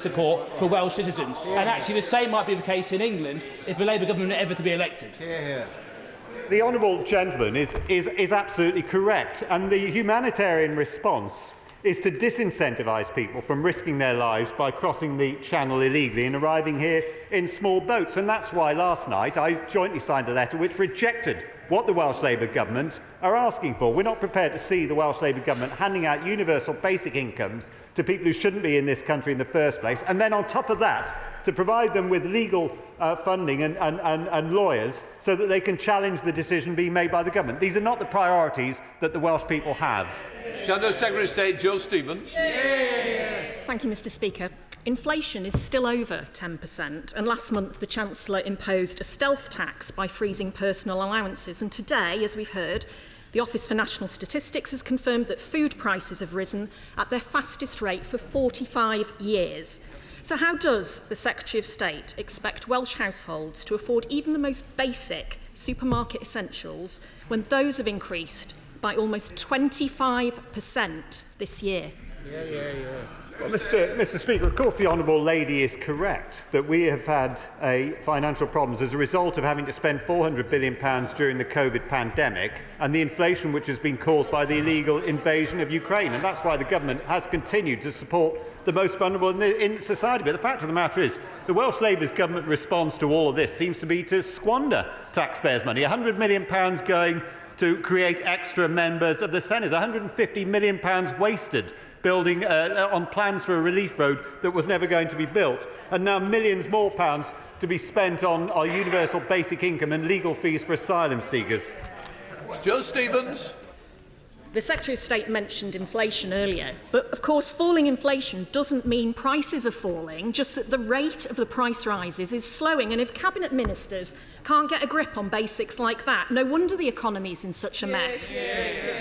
support for Welsh citizens. And actually the same might be the case in England if the Labour government are ever to be elected. The honourable gentleman is absolutely correct, and the humanitarian response is to disincentivise people from risking their lives by crossing the channel illegally and arriving here in small boats. And that's why last night I jointly signed a letter which rejected what the Welsh Labour government are asking for. We're not prepared to see the Welsh Labour government handing out universal basic incomes to people who shouldn't be in this country in the first place, and then on top of that to provide them with legal funding and lawyers so that they can challenge the decision being made by the government. These are not the priorities that the Welsh people have. Shadow Secretary of State Joe Stevens. Thank you, Mr Speaker. Inflation is still over 10%, and last month the Chancellor imposed a stealth tax by freezing personal allowances. And today, as we've heard, the Office for National Statistics has confirmed that food prices have risen at their fastest rate for 45 years. So how does the Secretary of State expect Welsh households to afford even the most basic supermarket essentials when those have increased by almost 25% this year? Well, Mr Speaker, of course the honourable lady is correct that we have had financial problems as a result of having to spend £400 billion during the COVID pandemic and the inflation which has been caused by the illegal invasion of Ukraine. And that's why the government has continued to support the most vulnerable in society. But the fact of the matter is the Welsh Labour's government response to all of this seems to be to squander taxpayers' money. £100 million going to create extra members of the Senate, £150 million wasted building on plans for a relief road that was never going to be built, and now millions more pounds to be spent on our universal basic income and legal fees for asylum seekers. Joe Stevens. The Secretary of State mentioned inflation earlier, but of course falling inflation doesn't mean prices are falling, just that the rate of the price rises is slowing. And if Cabinet Ministers can't get a grip on basics like that, no wonder the economy is in such a mess.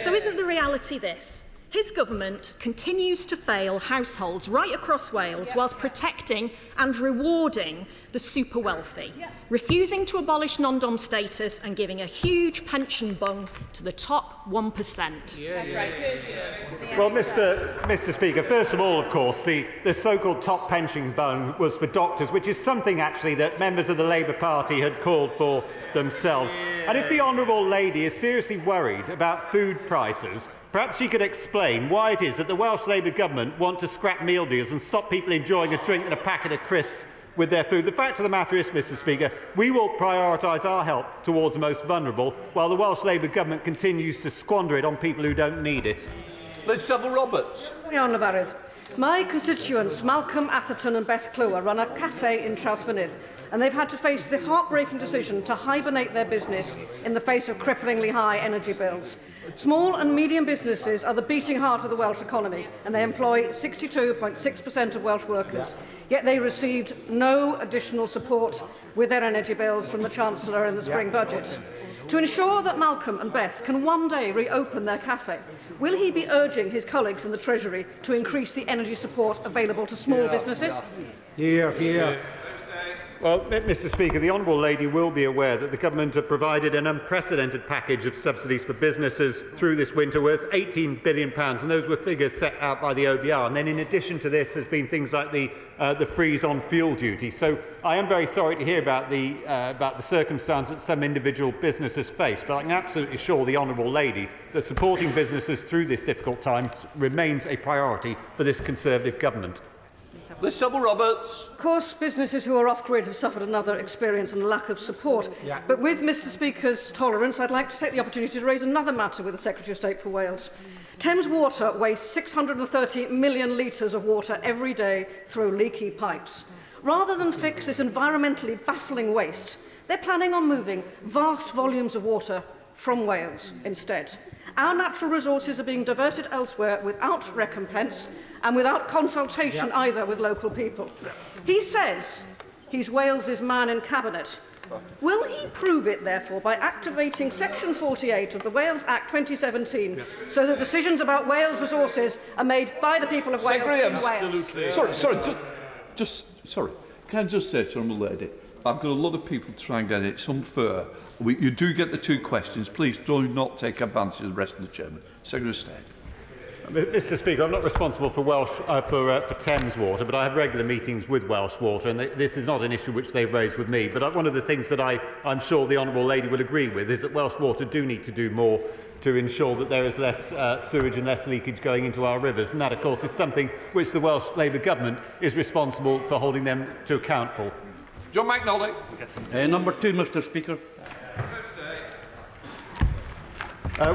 So isn't the reality this? His government continues to fail households right across Wales whilst protecting and rewarding the super wealthy, refusing to abolish non-dom status and giving a huge pension bung to the top 1%. Well, Mr Speaker, first of all, of course, the so-called top pension bung was for doctors, which is something actually that members of the Labour Party had called for themselves. And if the honourable lady is seriously worried about food prices, perhaps she could explain why it is that the Welsh Labour government want to scrap meal deals and stop people enjoying a drink and a packet of crisps with their food. The fact of the matter is, Mr Speaker, we will prioritise our help towards the most vulnerable, while the Welsh Labour government continues to squander it on people who don't need it. Liz Saville-Roberts. My constituents, Malcolm, Atherton and Beth Clwer, run a cafe in Trawsfynydd, and they've had to face the heartbreaking decision to hibernate their business in the face of cripplingly high energy bills. Small and medium businesses are the beating heart of the Welsh economy, and they employ 62.6% of Welsh workers. Yet they received no additional support with their energy bills from the Chancellor in the spring budget. To ensure that Malcolm and Beth can one day reopen their cafe, will he be urging his colleagues in the Treasury to increase the energy support available to small businesses? Well, Mr Speaker, the honourable lady will be aware that the government have provided an unprecedented package of subsidies for businesses through this winter worth £18 billion, and those were figures set out by the OBR. And then in addition to this, there's been things like the freeze on fuel duty. So I am very sorry to hear about the circumstance that some individual businesses face, but I can absolutely assure the honourable lady that supporting businesses through this difficult time remains a priority for this Conservative government. Liz Saville-Roberts. Of course, businesses who are off-grid have suffered another experience and lack of support. But with Mr Speaker's tolerance, I'd like to take the opportunity to raise another matter with the Secretary of State for Wales. Thames Water wastes 630 million litres of water every day through leaky pipes. Rather than fix this environmentally baffling waste, they're planning on moving vast volumes of water from Wales instead. Our natural resources are being diverted elsewhere without recompense and without consultation either with local people. He says he's Wales's man in Cabinet. Will he prove it, therefore, by activating Section 48 of the Wales Act 2017 so that decisions about Wales resources are made by the people of Wales in Wales? Sorry. Can I just say to the honourable lady, I've got a lot of people trying to get it. It's unfair. You do get the two questions. Please do not take advantage of the rest of the chairman. Secretary of State. Mr. Speaker, I'm not responsible for for Thames Water, but I have regular meetings with Welsh Water, and this is not an issue which they've raised with me. But one of the things that I'm sure the honourable lady will agree with is that Welsh Water do need to do more to ensure that there is less sewage and less leakage going into our rivers. And that, of course, is something which the Welsh Labour government is responsible for holding them to account for. John McNally. Number 2, Mr. Speaker.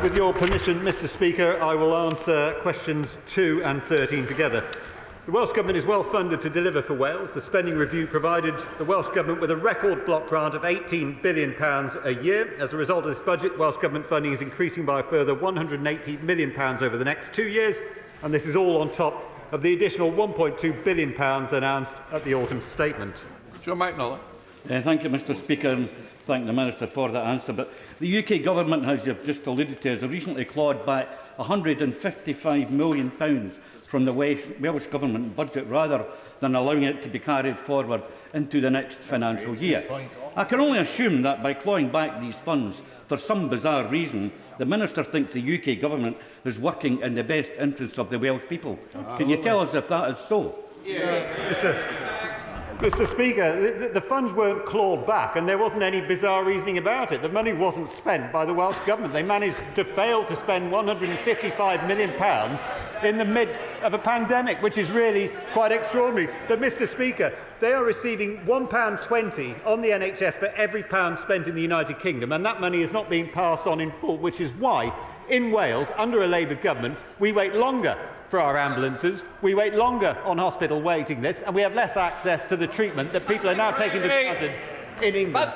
With your permission, Mr. Speaker, I will answer questions 2 and 13 together. The Welsh Government is well funded to deliver for Wales. The spending review provided the Welsh Government with a record block grant of £18 billion a year. As a result of this budget, Welsh Government funding is increasing by a further £180 million over the next 2 years, and this is all on top of the additional £1.2 billion announced at the autumn statement. John McNally. Thank you, Mr. Speaker, and thank the Minister for that answer. But the UK Government, as you've just alluded to, has recently clawed back £155 million from the Welsh Government budget rather than allowing it to be carried forward into the next financial year. I can only assume that by clawing back these funds for some bizarre reason, the Minister thinks the UK Government is working in the best interests of the Welsh people. Can you tell us if that is so? Mr. Speaker, the funds weren't clawed back and there wasn't any bizarre reasoning about it. The money wasn't spent by the Welsh Government. They managed to fail to spend £155 million in the midst of a pandemic, which is really quite extraordinary. But, Mr. Speaker, they are receiving £1.20 on the NHS for every pound spent in the United Kingdom, and that money is not being passed on in full, which is why, in Wales, under a Labour government, we wait longer for our ambulances, we wait longer on hospital waiting lists, and we have less access to the treatment that people are now taking for granted in England.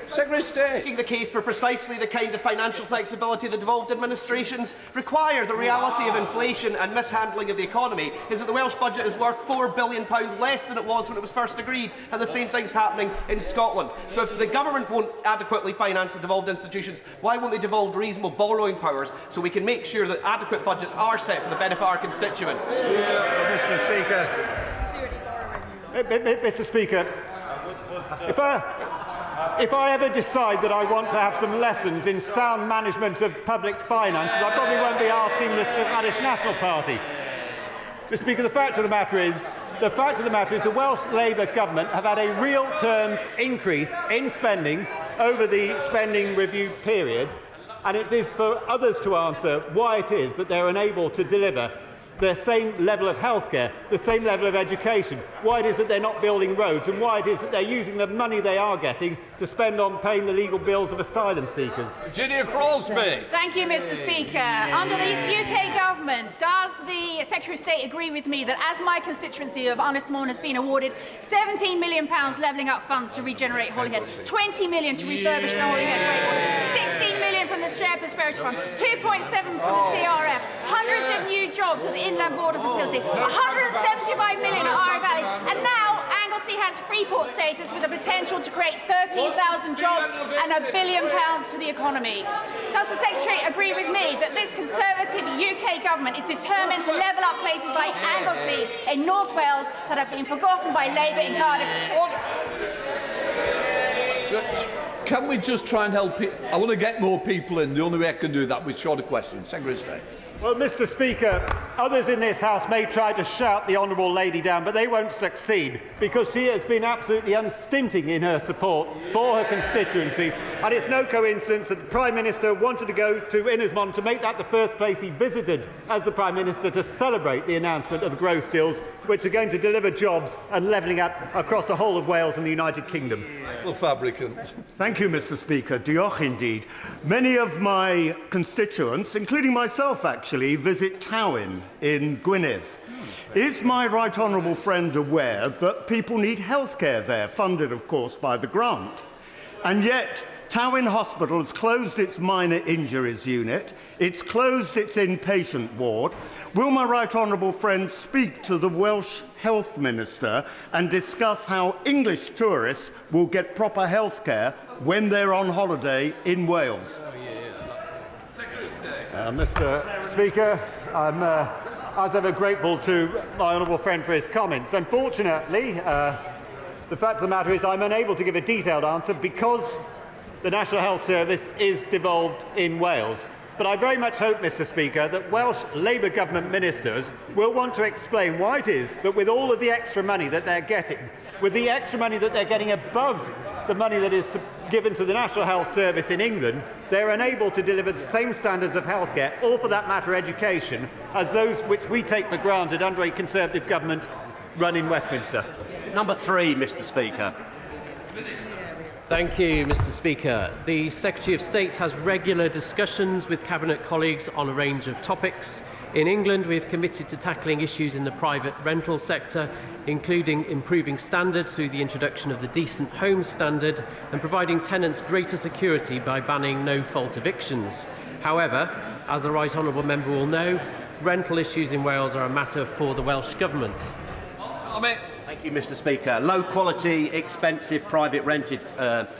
Secretary of State. Making the case for precisely the kind of financial flexibility that devolved administrations require. The reality of inflation and mishandling of the economy is that the Welsh budget is worth £4 billion less than it was when it was first agreed, and the same thing's happening in Scotland. So if the government won't adequately finance the devolved institutions, why won't they devolve reasonable borrowing powers so we can make sure that adequate budgets are set for the benefit of our constituents? Mr. Speaker, if I ever decide that I want to have some lessons in sound management of public finances, I probably won't be asking the Scottish National Party. Mr. Speaker, the fact of the matter is the Welsh Labour government have had a real terms increase in spending over the spending review period, and it is for others to answer why it is that they're unable to deliver the same level of healthcare, the same level of education, why it is that they're not building roads, and why it is that they're using the money they are getting to spend on paying the legal bills of asylum seekers. Virginia Crosby. Thank you, Mr. Speaker. Under this UK government, does the Secretary of State agree with me that as my constituency of Anismore has been awarded £17 million levelling up funds to regenerate Holyhead, £20 million to refurbish the Holyhead Breakwater, £16 million from the Shared Prosperity Fund, £2.7 from the CRF, hundreds of new jobs at the Inland Border Facility, £175 million at Ire Valley, and now Anglesey has Freeport status with the potential to create 13,000 jobs and £1 billion to the economy. Does the Secretary agree with me that this Conservative UK government is determined to level up places like Anglesey in North Wales that have been forgotten by Labour in Cardiff? Can we just try and help it? I want to get more people in. The only way I can do that with shorter questions. Secretary of State. Well, Mr. Speaker, others in this House may try to shout the honourable lady down, but they won't succeed because she has been absolutely unstinting in her support for her constituency. And it's no coincidence that the Prime Minister wanted to go to Innismon to make that the first place he visited as the Prime Minister to celebrate the announcement of the growth deals, which are going to deliver jobs and levelling up across the whole of Wales and the United Kingdom. Well, Fabricant. Thank you, Mr. Speaker. Diolch indeed. Many of my constituents, including myself actually, visit Tywyn in Gwynedd. Is my right honourable friend aware that people need healthcare there, funded of course by the grant? And yet Tywyn Hospital has closed its minor injuries unit, it's closed its inpatient ward. Will my right honourable friend speak to the Welsh Health Minister and discuss how English tourists will get proper health care when they're on holiday in Wales? Mr. Speaker, I'm as ever grateful to my honourable friend for his comments. Unfortunately, the fact of the matter is I'm unable to give a detailed answer because the National Health Service is devolved in Wales. But I very much hope, Mr. Speaker, that Welsh Labour government ministers will want to explain why it is that with all of the extra money that they're getting, with the extra money that they're getting above the money that is given to the National Health Service in England, they're unable to deliver the same standards of healthcare, or for that matter education, as those which we take for granted under a Conservative government run in Westminster. Number 3, Mr. Speaker. Thank you, Mr. Speaker. The Secretary of State has regular discussions with Cabinet colleagues on a range of topics. In England, we have committed to tackling issues in the private rental sector, including improving standards through the introduction of the Decent Homes Standard and providing tenants greater security by banning no-fault evictions. However, as the Right Honourable Member will know, rental issues in Wales are a matter for the Welsh Government. Thank you, Mr. Speaker. Low-quality, expensive private rented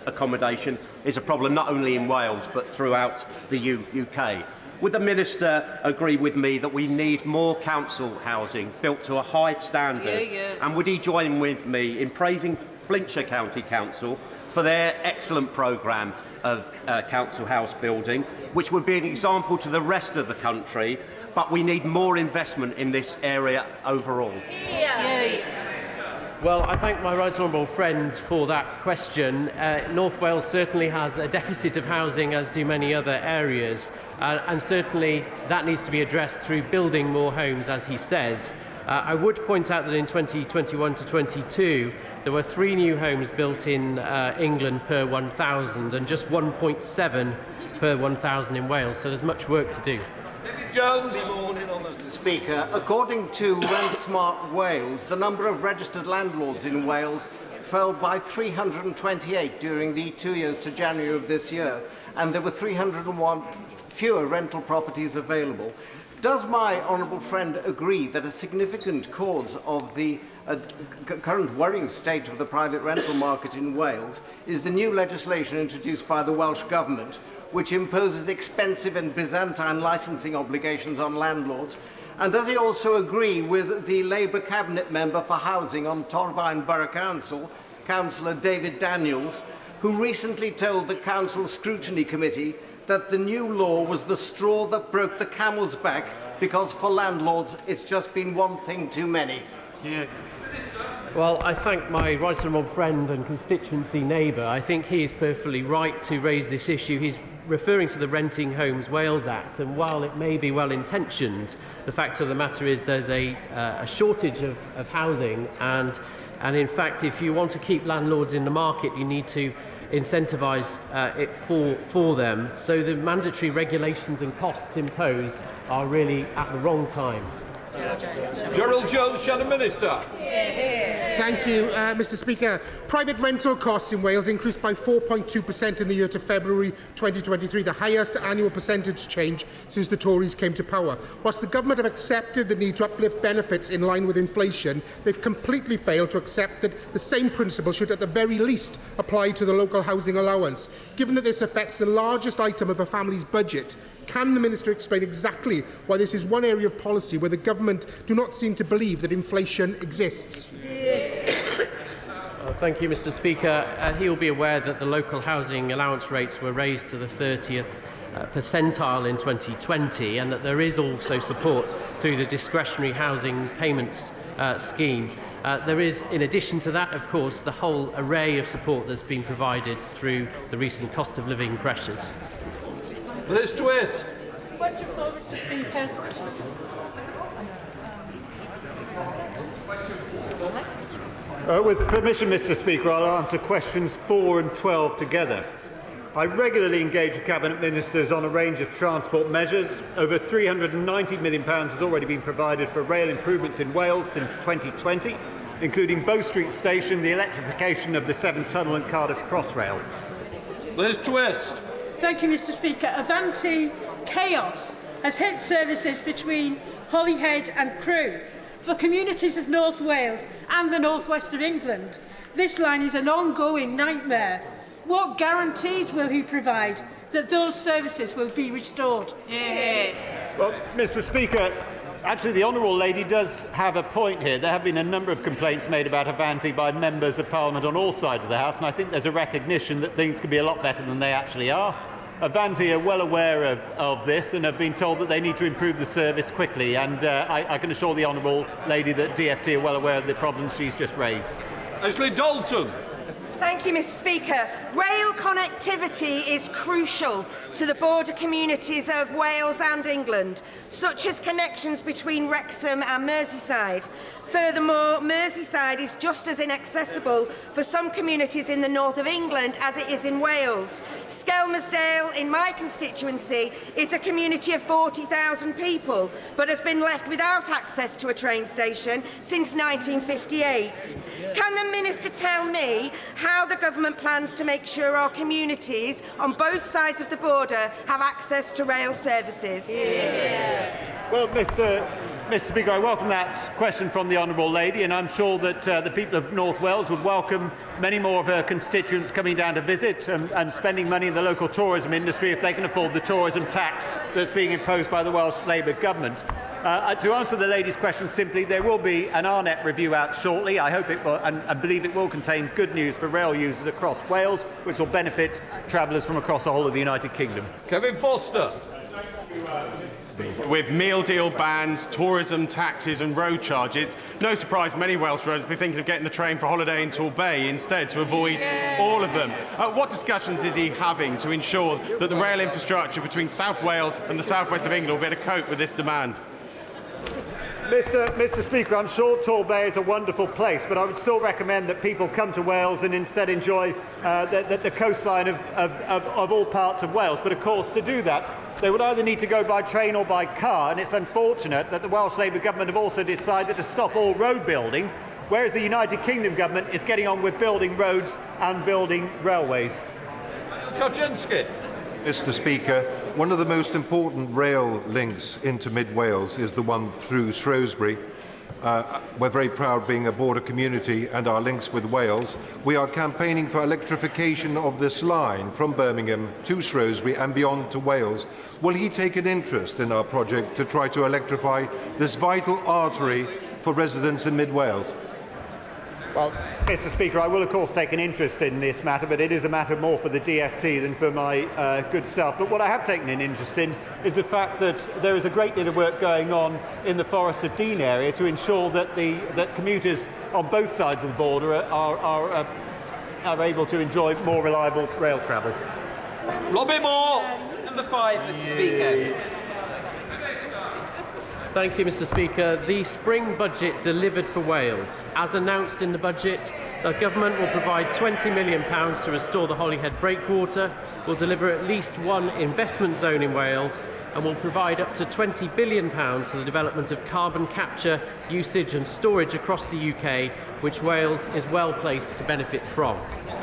accommodation is a problem not only in Wales but throughout the UK. Would the Minister agree with me that we need more council housing built to a high standard? And would he join with me in praising Flintshire County Council for their excellent programme of council house building, which would be an example to the rest of the country, but we need more investment in this area overall? Well, I thank my right honourable friend for that question. North Wales certainly has a deficit of housing, as do many other areas, and certainly that needs to be addressed through building more homes, as he says. I would point out that in 2021 to 22, there were 3 new homes built in England per 1,000 and just 1.7 per 1,000 in Wales, so there's much work to do. Jones. Good morning, Mr. Speaker. According to Rent Smart Wales, the number of registered landlords in Wales fell by 328 during the 2 years to January of this year, and there were 301 fewer rental properties available. Does my honourable friend agree that a significant cause of the current worrying state of the private rental market in Wales is the new legislation introduced by the Welsh Government, which imposes expensive and Byzantine licensing obligations on landlords? And does he also agree with the Labour Cabinet Member for Housing on Torfaen Borough Council, Councillor David Daniels, who recently told the Council Scrutiny Committee that the new law was the straw that broke the camel's back because for landlords it's just been one thing too many? Well, I thank my right honourable friend and constituency neighbour. I think he is perfectly right to raise this issue. He's referring to the Renting Homes Wales Act, and while it may be well-intentioned, the fact of the matter is there's a shortage of housing, and in fact, if you want to keep landlords in the market, you need to incentivise it for them. So the mandatory regulations and costs imposed are really at the wrong time. Gerald Jones, Shadow Minister. Thank you, Mr. Speaker. Private rental costs in Wales increased by 4.2% in the year to February 2023, the highest annual percentage change since the Tories came to power. Whilst the government have accepted the need to uplift benefits in line with inflation, they've completely failed to accept that the same principle should at the very least apply to the local housing allowance. Given that this affects the largest item of a family's budget, can the Minister explain exactly why this is one area of policy where the government do not seem to believe that inflation exists? Thank you, Mr. Speaker. He will be aware that the local housing allowance rates were raised to the 30th percentile in 2020, and that there is also support through the discretionary housing payments scheme. There is, in addition to that, of course, the whole array of support that's been provided through the recent cost of living pressures. Liz Twist. Question for Mr. Speaker. With permission, Mr. Speaker, I'll answer questions 4 and 12 together. I regularly engage with Cabinet Ministers on a range of transport measures. Over £390 million has already been provided for rail improvements in Wales since 2020, including Bow Street Station, the electrification of the Severn Tunnel and Cardiff Crossrail. Liz Twist. Thank you, Mr. Speaker. Avanti chaos has hit services between Holyhead and Crewe. For communities of North Wales and the northwest of England, this line is an ongoing nightmare. What guarantees will he provide that those services will be restored? Well, Mr. Speaker, actually the Honourable Lady does have a point here. There have been a number of complaints made about Avanti by members of Parliament on all sides of the House, and I think there's a recognition that things could be a lot better than they actually are. Avanti are well aware of this and have been told that they need to improve the service quickly, and I can assure the honourable lady that DfT are well aware of the problems she's just raised. Ashley Dalton. Thank you, Mr. Speaker. Rail connectivity is crucial to the border communities of Wales and England, such as connections between Wrexham and Merseyside. Furthermore, Merseyside is just as inaccessible for some communities in the north of England as it is in Wales. Skelmersdale, in my constituency, is a community of 40,000 people, but has been left without access to a train station since 1958. Can the Minister tell me how the government plans to make sure our communities on both sides of the border have access to rail services? Well, Mr. Speaker, I welcome that question from the honourable lady, and I'm sure that the people of North Wales would welcome many more of her constituents coming down to visit and spending money in the local tourism industry if they can afford the tourism tax that's being imposed by the Welsh Labour government. To answer the lady's question simply, there will be an RNet review out shortly. I hope it will, and believe it will contain good news for rail users across Wales, which will benefit travellers from across the whole of the United Kingdom. Kevin Foster. With meal deal bans, tourism taxes and road charges, no surprise many Welsh roads will be thinking of getting the train for holiday in Torbay instead to avoid all of them. What discussions is he having to ensure that the rail infrastructure between South Wales and the southwest of England will be able to cope with this demand? Mr. Speaker, I'm sure Torbay is a wonderful place, but I would still recommend that people come to Wales and instead enjoy the coastline of all parts of Wales. But of course, to do that, they would either need to go by train or by car, and it's unfortunate that the Welsh Labour government have also decided to stop all road building, whereas the United Kingdom government is getting on with building roads and building railways. Kaczynski. Mr. Speaker, one of the most important rail links into mid-Wales is the one through Shrewsbury. We're very proud being a border community and our links with Wales. We are campaigning for electrification of this line from Birmingham to Shrewsbury and beyond to Wales. Will he take an interest in our project to try to electrify this vital artery for residents in mid-Wales? Well, Mr. Speaker, I will of course take an interest in this matter, but it is a matter more for the DfT than for my good self. But what I have taken an interest in is the fact that there is a great deal of work going on in the Forest of Dean area to ensure that that commuters on both sides of the border are able to enjoy more reliable rail travel. Robbie Moore. Number 5, Mr. Speaker. Thank you, Mr. Speaker. The spring budget delivered for Wales. As announced in the budget, the government will provide £20 million to restore the Holyhead breakwater, will deliver at least one investment zone in Wales, and will provide up to £20 billion for the development of carbon capture, usage and storage across the UK, which Wales is well placed to benefit from.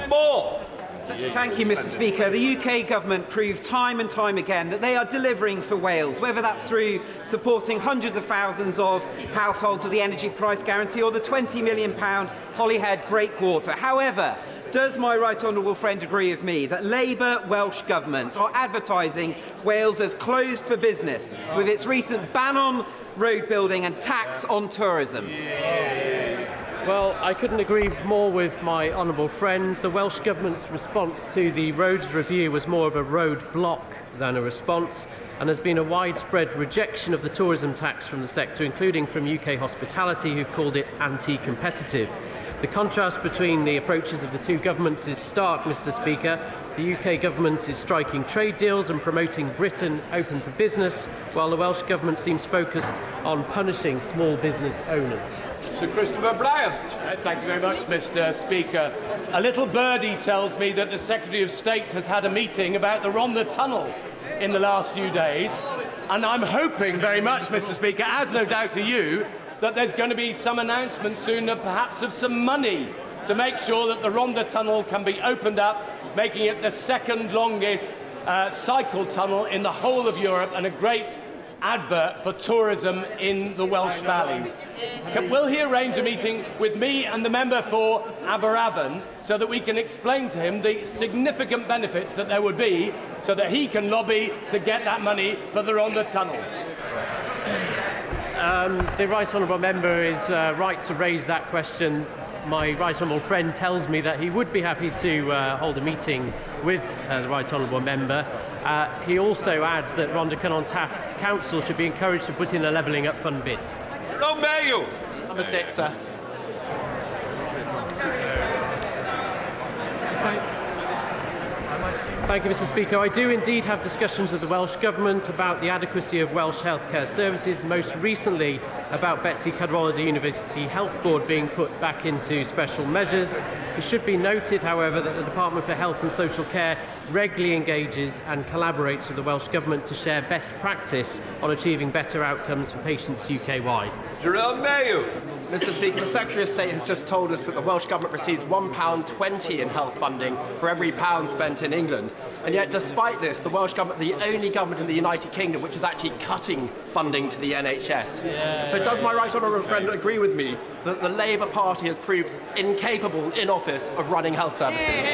More. Thank you, Mr. Speaker. The UK government proved time and time again that they are delivering for Wales, whether that's through supporting hundreds of thousands of households with the energy price guarantee or the £20 million Holyhead breakwater. However, does my right honourable friend agree with me that Labour Welsh government are advertising Wales as closed for business with its recent ban on road building and tax on tourism? Well, I couldn't agree more with my honourable friend. The Welsh Government's response to the roads review was more of a road block than a response, and there's been a widespread rejection of the tourism tax from the sector, including from UK Hospitality, who've called it anti-competitive. The contrast between the approaches of the two governments is stark, Mr. Speaker. The UK government is striking trade deals and promoting Britain open for business, while the Welsh Government seems focused on punishing small business owners. Sir Christopher Bryant. Thank you very much, Mr. Speaker. A little birdie tells me that the Secretary of State has had a meeting about the Rhondda Tunnel in the last few days, and I'm hoping very much, Mr. Speaker, as no doubt are you, that there's going to be some announcement soon of perhaps of some money to make sure that the Rhondda Tunnel can be opened up, making it the second longest cycle tunnel in the whole of Europe and a great advert for tourism in the Welsh valleys. Will he arrange a meeting with me and the member for Aberavon so that we can explain to him the significant benefits that there would be so that he can lobby to get that money for the Rhondda Tunnel? The right honourable member is right to raise that question. my right honourable friend tells me that he would be happy to hold a meeting with the right honourable member. He also adds that Rhondda Cynon Taff Council should be encouraged to put in a levelling up fund bid. Number 6, sir. Thank you, Mr. Speaker. I do indeed have discussions with the Welsh Government about the adequacy of Welsh healthcare services, most recently about Betsy Cadwaladr University Health Board being put back into special measures. It should be noted, however, that the Department for Health and Social Care regularly engages and collaborates with the Welsh Government to share best practice on achieving better outcomes for patients UK-wide. Jerome Mayo. Mr. Speaker, the Secretary of State has just told us that the Welsh Government receives £1.20 in health funding for every pound spent in England. And yet, despite this, the Welsh Government, the only government in the United Kingdom which is actually cutting funding to the NHS. So does my right honourable friend agree with me that the Labour Party has proved incapable in office of running health services?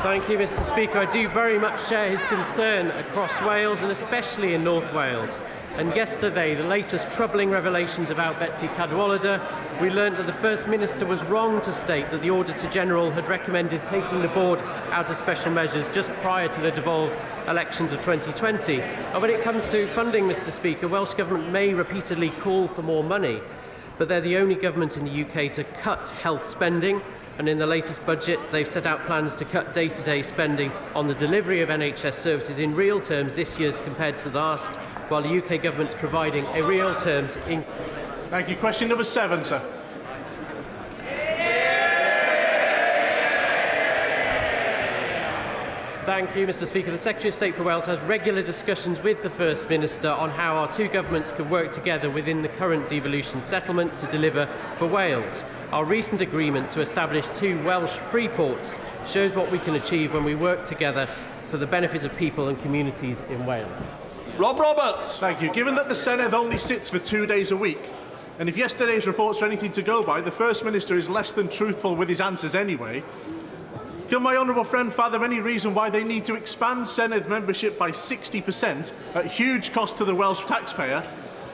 Thank you, Mr. Speaker. I do very much share his concern across Wales and especially in North Wales. And yesterday, the latest troubling revelations about Betsy Cadwaladr, we learned that the First Minister was wrong to state that the Auditor-General had recommended taking the board out of special measures just prior to the devolved elections of 2020. And when it comes to funding, Mr. Speaker, Welsh Government may repeatedly call for more money, but they're the only government in the UK to cut health spending. And in the latest budget, they've set out plans to cut day-to-day spending on the delivery of NHS services in real terms this year compared to last, while the UK government's providing a real terms in... Thank you. Question number 7, sir. Thank you, Mr. Speaker. The Secretary of State for Wales has regular discussions with the First Minister on how our two governments can work together within the current devolution settlement to deliver for Wales. Our recent agreement to establish 2 Welsh free ports shows what we can achieve when we work together for the benefit of people and communities in Wales. Rob Roberts. Thank you. Given that the Senedd only sits for 2 days a week, and if yesterday's reports are anything to go by, the First Minister is less than truthful with his answers anyway, can my honourable friend fathom any reason why they need to expand Senedd membership by 60% at huge cost to the Welsh taxpayer?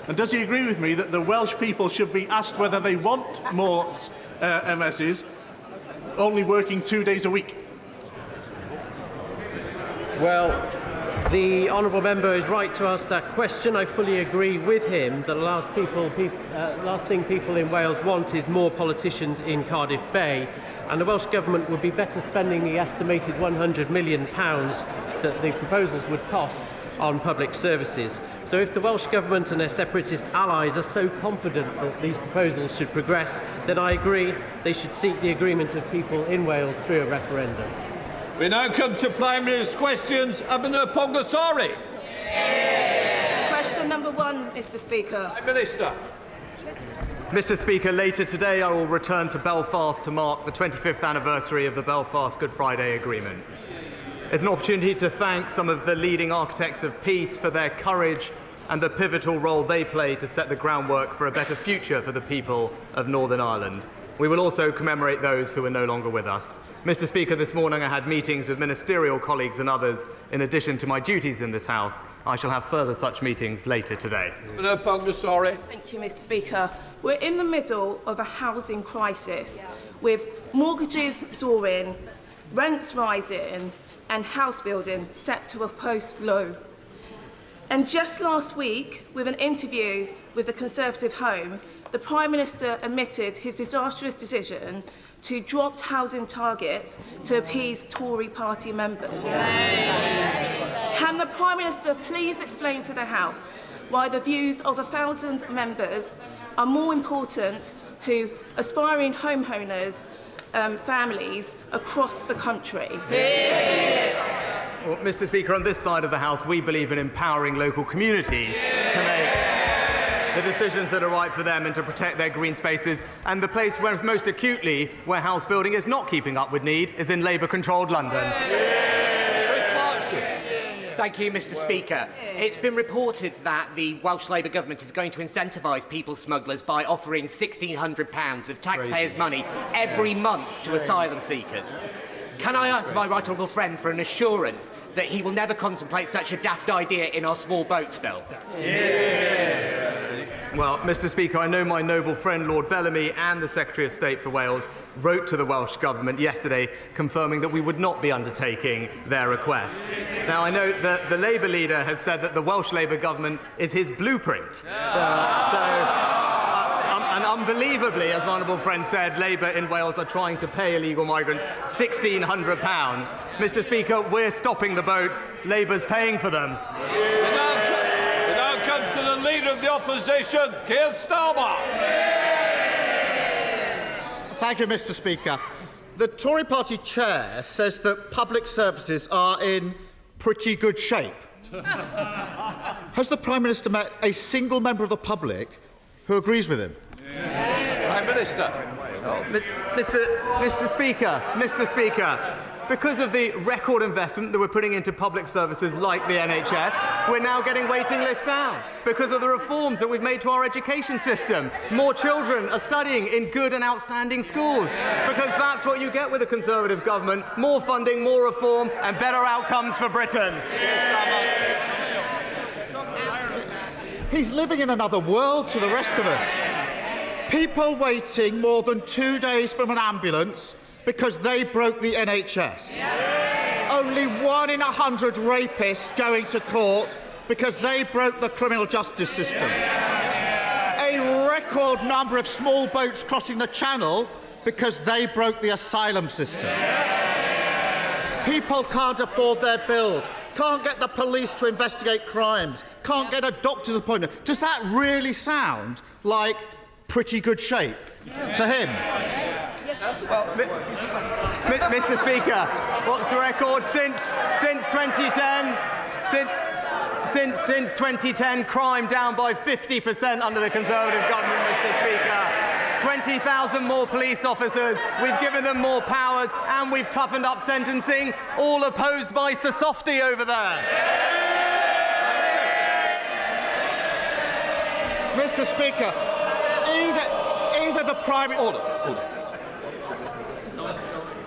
And does he agree with me that the Welsh people should be asked whether they want more MSs only working 2 days a week? Well, the honourable member is right to ask that question. I fully agree with him that the last thing people in Wales want is more politicians in Cardiff Bay. And the Welsh Government would be better spending the estimated £100 million that the proposals would cost on public services. So if the Welsh Government and their separatist allies are so confident that these proposals should progress, then I agree they should seek the agreement of people in Wales through a referendum. We now come to Prime Minister's questions. Abner Pongasari. Question number 1, Mr. Speaker. Prime Minister. Mr. Speaker, later today I will return to Belfast to mark the 25th anniversary of the Belfast Good Friday Agreement. It's an opportunity to thank some of the leading architects of peace for their courage and the pivotal role they played to set the groundwork for a better future for the people of Northern Ireland. We will also commemorate those who are no longer with us. Mr. Speaker, this morning I had meetings with ministerial colleagues and others in addition to my duties in this House. I shall have further such meetings later today. Thank you, Mr. Speaker. We're in the middle of a housing crisis with mortgages soaring, rents rising and house building set to a post-low. And just last week, with an interview with the Conservative Home, the Prime Minister admitted his disastrous decision to drop housing targets to appease Tory party members. Can the Prime Minister please explain to the House why the views of 1,000 members are more important to aspiring homeowners, families across the country? Well, Mr. Speaker, on this side of the House, we believe in empowering local communities to make the decisions that are right for them and to protect their green spaces. And the place where most acutely where house building is not keeping up with need is in Labour-controlled London. Thank you, Mr. Speaker. It's been reported that the Welsh Labour Government is going to incentivise people smugglers by offering £1,600 of taxpayers' money every month to asylum seekers. Can I ask my right honourable friend for an assurance that he will never contemplate such a daft idea in our small boats bill? Well, Mr. Speaker, I know my noble friend Lord Bellamy and the Secretary of State for Wales wrote to the Welsh Government yesterday confirming that we would not be undertaking their request. Now, I know that the Labour leader has said that the Welsh Labour Government is his blueprint. And unbelievably, as my honourable friend said, Labour in Wales are trying to pay illegal migrants £1,600. Mr. Speaker, we're stopping the boats. Labour's paying for them. We now come to the Leader of the Opposition, Keir Starmer. Thank you, Mr. Speaker. The Tory party chair says that public services are in pretty good shape. Has the Prime Minister met a single member of the public who agrees with him? Prime Minister. Mr. Speaker, because of the record investment that we're putting into public services like the NHS, we're now getting waiting lists down. Because of the reforms that we've made to our education system, more children are studying in good and outstanding schools. Because that's what you get with a Conservative government: more funding, more reform, and better outcomes for Britain. He's living in another world to the rest of us. People waiting more than 2 days from an ambulance because they broke the NHS. Only 1 in 100 rapists going to court because they broke the criminal justice system. A record number of small boats crossing the Channel because they broke the asylum system. People can't afford their bills, can't get the police to investigate crimes, can't get a doctor's appointment. Does that really sound like pretty good shape to him? Well, Mr. Speaker, what's the record since 2010? Since 2010, crime down by 50% under the Conservative government, Mr. Speaker. 20,000 more police officers, we've given them more powers, and we've toughened up sentencing, all opposed by Sir Softy over there. Mr. Speaker, either the Prime... Order.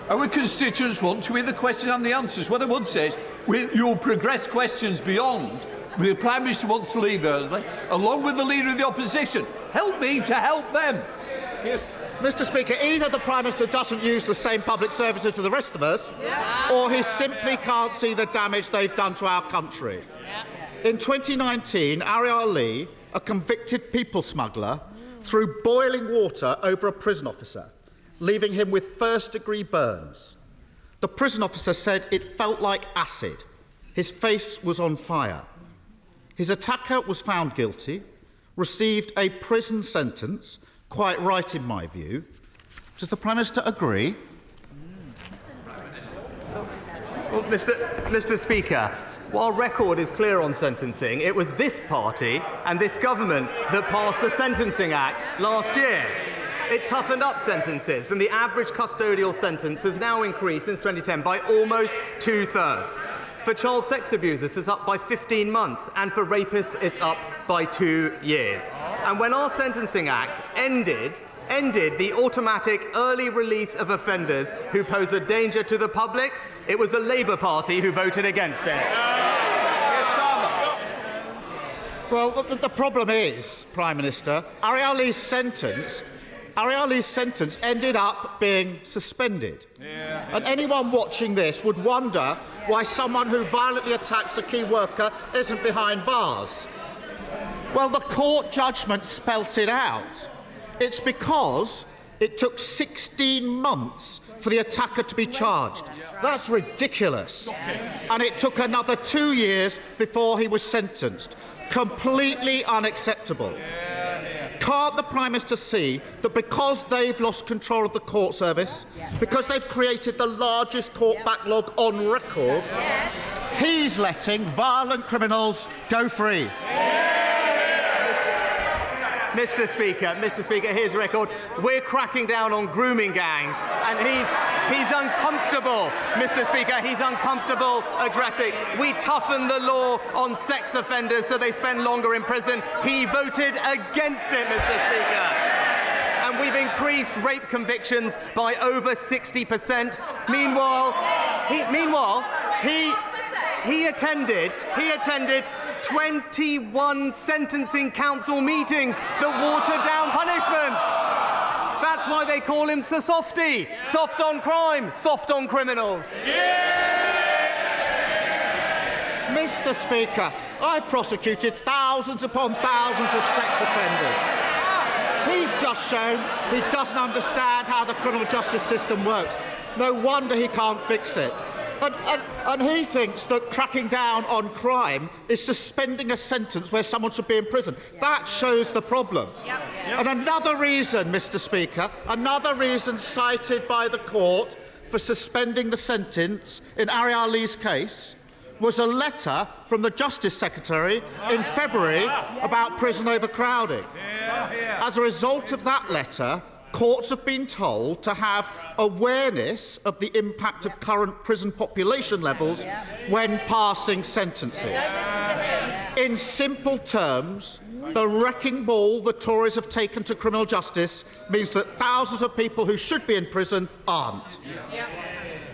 Our constituents want to hear the question and the answers. What I would say is, you'll progress questions beyond. The Prime Minister wants to leave early, along with the Leader of the Opposition. Help me to help them. Yes. Mr. Speaker, either the Prime Minister doesn't use the same public services to the rest of us, or he simply can't see the damage they've done to our country. In 2019, Ariel Lee, a convicted people smuggler, threw boiling water over a prison officer, leaving him with first-degree burns. The prison officer said it felt like acid. His face was on fire. His attacker was found guilty, received a prison sentence, quite right in my view. Does the Prime Minister agree? Well, Mr. Speaker, while record is clear on sentencing, it was this party and this government that passed the Sentencing Act last year. It toughened up sentences, and the average custodial sentence has now increased since 2010 by almost 2/3. For child sex abusers, it's up by 15 months, and for rapists, it's up by 2 years. And when our Sentencing Act ended the automatic early release of offenders who pose a danger to the public, it was the Labour Party who voted against it. Well, the problem is, Prime Minister, Ariel Lee's sentence ended up being suspended. And anyone watching this would wonder why someone who violently attacks a key worker isn't behind bars. Well, the court judgment spelt it out. It's because it took 16 months for the attacker to be charged. That's ridiculous. And it took another 2 years before he was sentenced. Completely unacceptable. Can't the Prime Minister see that because they've lost control of the court service, because they've created the largest court backlog on record, he's letting violent criminals go free? Mr. Speaker, here's a record. We're cracking down on grooming gangs, and he's uncomfortable, Mr. Speaker, he's uncomfortable addressing. We toughened the law on sex offenders so they spend longer in prison. He voted against it, Mr. Speaker. And we've increased rape convictions by over 60%. Meanwhile, he attended 21 sentencing council meetings that water down punishments. That's why they call him Sir Softy. Soft on crime, soft on criminals. Mr. Speaker, I've prosecuted thousands upon thousands of sex offenders. He's just shown he doesn't understand how the criminal justice system works. No wonder he can't fix it. And he thinks that cracking down on crime is suspending a sentence where someone should be in prison. That shows the problem. And another reason, Mr. Speaker, another reason cited by the court for suspending the sentence in Ariel Lee's case was a letter from the Justice Secretary in February about prison overcrowding. As a result of that letter, courts have been told to have awareness of the impact of current prison population levels when passing sentences. In simple terms, the wrecking ball the Tories have taken to criminal justice means that thousands of people who should be in prison aren't.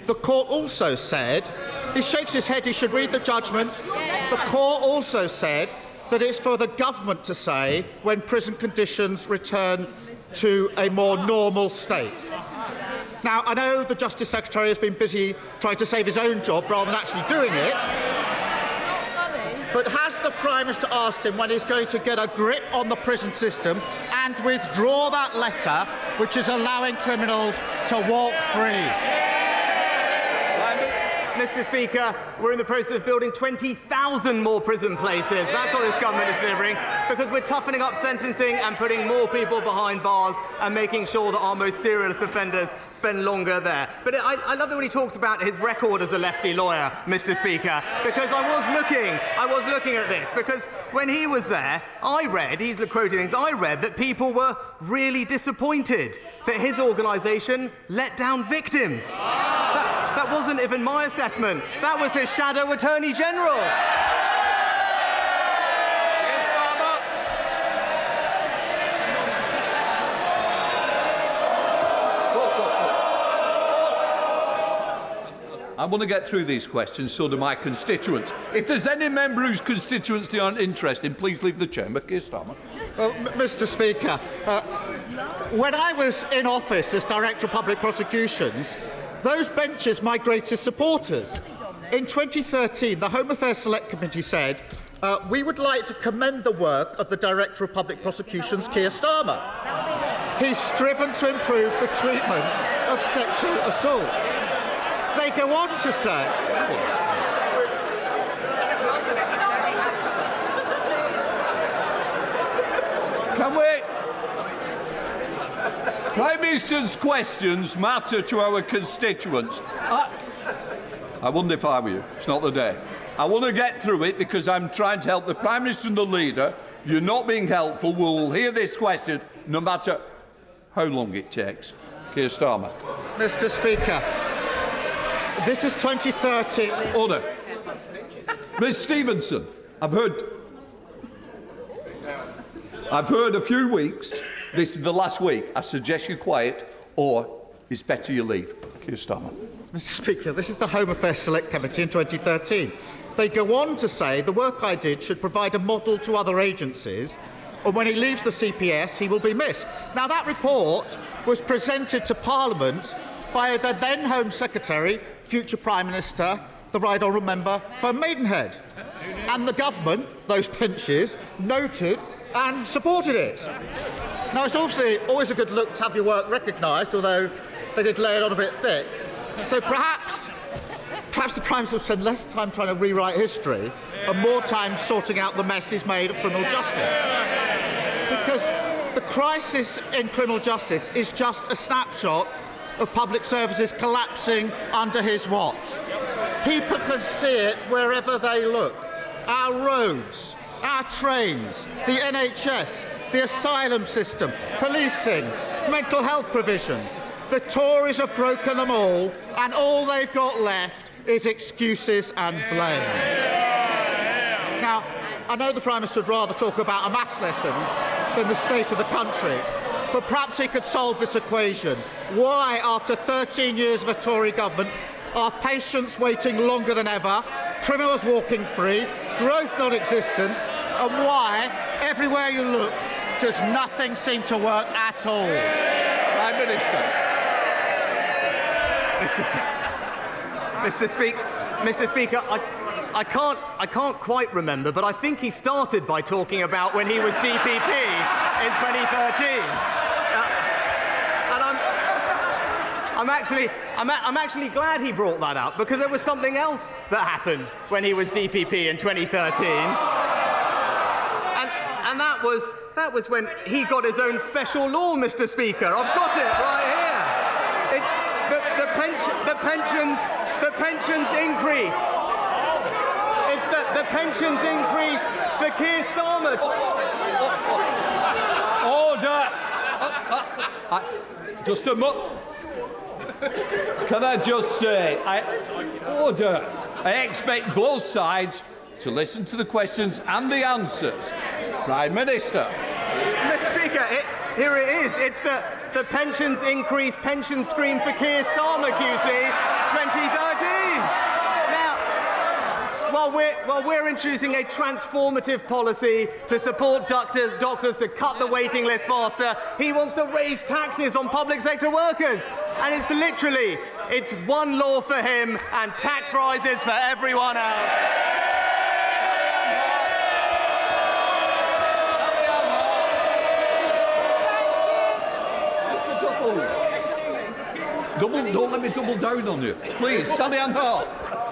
The court also said, he shakes his head, he should read the judgment. The court also said that it's for the government to say when prison conditions return to a more normal state. Now, I know the Justice Secretary has been busy trying to save his own job rather than actually doing it, but has the Prime Minister asked him when he's going to get a grip on the prison system and withdraw that letter which is allowing criminals to walk free? Mr. Speaker, we're in the process of building 20,000 more prison places. That's what this government is delivering, because we're toughening up sentencing and putting more people behind bars and making sure that our most serious offenders spend longer there. But I love it when he talks about his record as a lefty lawyer, Mr. Speaker, because I was looking at this, because when he was there, I read, he's quoting things, I read that people were really disappointed that his organisation let down victims. That wasn't even my assessment. That was his shadow Attorney General. I want to get through these questions, so do my constituents. If there's any member whose constituents they aren't interested in, please leave the chamber. Keir Starmer. Well, Mr. Speaker, when I was in office as Director of Public Prosecutions, those benches my greatest supporters. In 2013, the Home Affairs Select Committee said, we would like to commend the work of the Director of Public Prosecutions, Keir Starmer. He's striven to improve the treatment of sexual assault. They go on to say... Can we... Prime Minister's questions matter to our constituents. I wonder if I were you. It's not the day. I want to get through it because I'm trying to help the Prime Minister and the Leader. You're not being helpful. We'll hear this question no matter how long it takes. Keir Starmer. Mr. Speaker, this is 2030. Order. Ms Stevenson, I've heard a few weeks. This is the last week. I suggest you quiet, or it's better you leave. Keir Starmer. Mr. Speaker, this is the Home Affairs Select Committee in 2013. They go on to say the work I did should provide a model to other agencies, and when he leaves the CPS, he will be missed. Now, that report was presented to Parliament by the then Home Secretary, future Prime Minister, the Right Honourable Member for Maidenhead. And the government, those benches, noted and supported it. Now, it's obviously always a good look to have your work recognised, although they did lay it on a bit thick. So perhaps the Prime Minister will spend less time trying to rewrite history and more time sorting out the mess he's made of criminal justice. Because the crisis in criminal justice is just a snapshot of public services collapsing under his watch. People can see it wherever they look. Our roads, our trains, the NHS, the asylum system, policing, mental health provision. The Tories have broken them all they've got left is excuses and blame. Now, I know the Prime Minister would rather talk about a maths lesson than the state of the country, but perhaps he could solve this equation. Why, after 13 years of a Tory government, are patients waiting longer than ever, criminals walking free, growth non-existent, and why, everywhere you look, does nothing seem to work at all? Prime Minister. Mr. Speaker, I can't quite remember, but I think he started by talking about when he was DPP in 2013. And I'm actually glad he brought that up, because there was something else that happened when he was DPP in 2013. And that was when he got his own special law, Mr. Speaker. I've got it right here. It's the pensions increase. It's the pensions increase for Keir Starmer. Order. Just a moment. Can I just say, order. I expect both sides to listen to the questions and the answers. Prime Minister. Mr. Speaker, here it is. It's the pensions increase pension scheme for Keir Starmer, QC, 2013. Now, while we're introducing a transformative policy to support doctors to cut the waiting list faster, he wants to raise taxes on public sector workers. And it's one law for him and tax rises for everyone else. Don't let me double down on you. Please, Sally Ann Hart.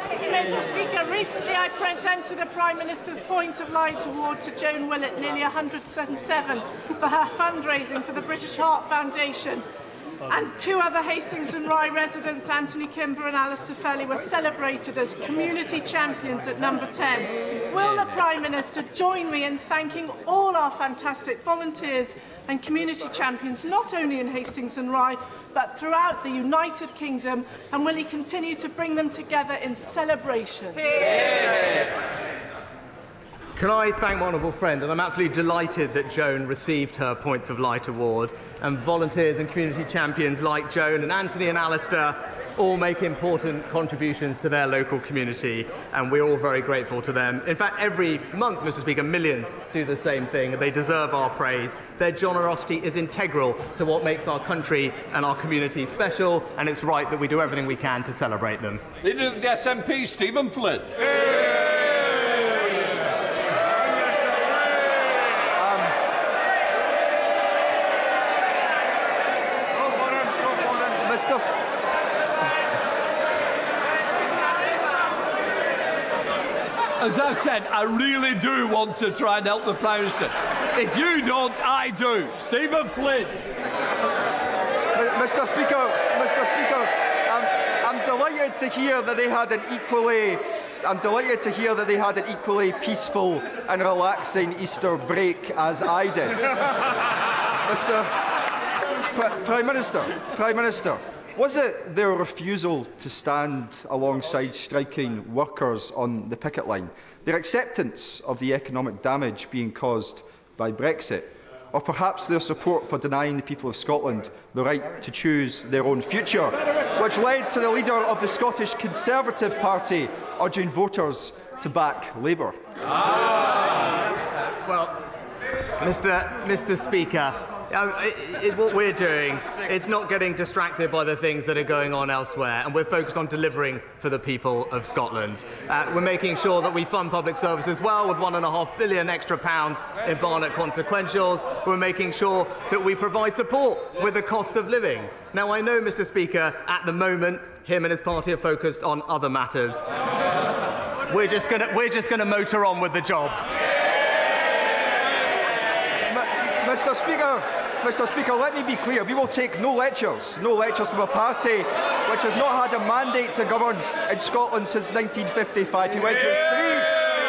Mr. Speaker, recently I presented a Prime Minister's Point of Light Award to Joan Willett, nearly 107, for her fundraising for the British Heart Foundation. And two other Hastings and Rye residents, Anthony Kimber and Alistair Felly, were celebrated as community champions at number 10. Will the Prime Minister join me in thanking all our fantastic volunteers and community champions, not only in Hastings and Rye, but throughout the United Kingdom, and will he continue to bring them together in celebration? Can I thank my honourable friend, and I'm absolutely delighted that Joan received her Points of Light Award, and volunteers and community champions like Joan and Anthony and Alistair all make important contributions to their local community, and we're all very grateful to them. In fact, every month, Mr. Speaker, millions do the same thing, and they deserve our praise. Their generosity is integral to what makes our country and our community special, and it's right that we do everything we can to celebrate them. Leader of the SNP, Stephen Flynn. As I've said, I really do want to try and help the Prime Minister. If you don't, I do. Stephen Flynn. Mr. Speaker, I'm delighted to hear that they had an equally peaceful and relaxing Easter break as I did. Prime Minister, was it their refusal to stand alongside striking workers on the picket line, their acceptance of the economic damage being caused by Brexit, or perhaps their support for denying the people of Scotland the right to choose their own future, which led to the leader of the Scottish Conservative Party urging voters to back Labour? Well, Mr. Speaker, what we're doing is not getting distracted by the things that are going on elsewhere, and we're focused on delivering for the people of Scotland. We're making sure that we fund public services well with £1.5 billion extra in Barnett consequentials. We're making sure that we provide support with the cost of living. Now, I know, Mr. Speaker, at the moment, him and his party are focused on other matters. We're just going to motor on with the job. Mr. Speaker, let me be clear. We will take no lectures from a party which has not had a mandate to govern in Scotland since 1955. He went through 3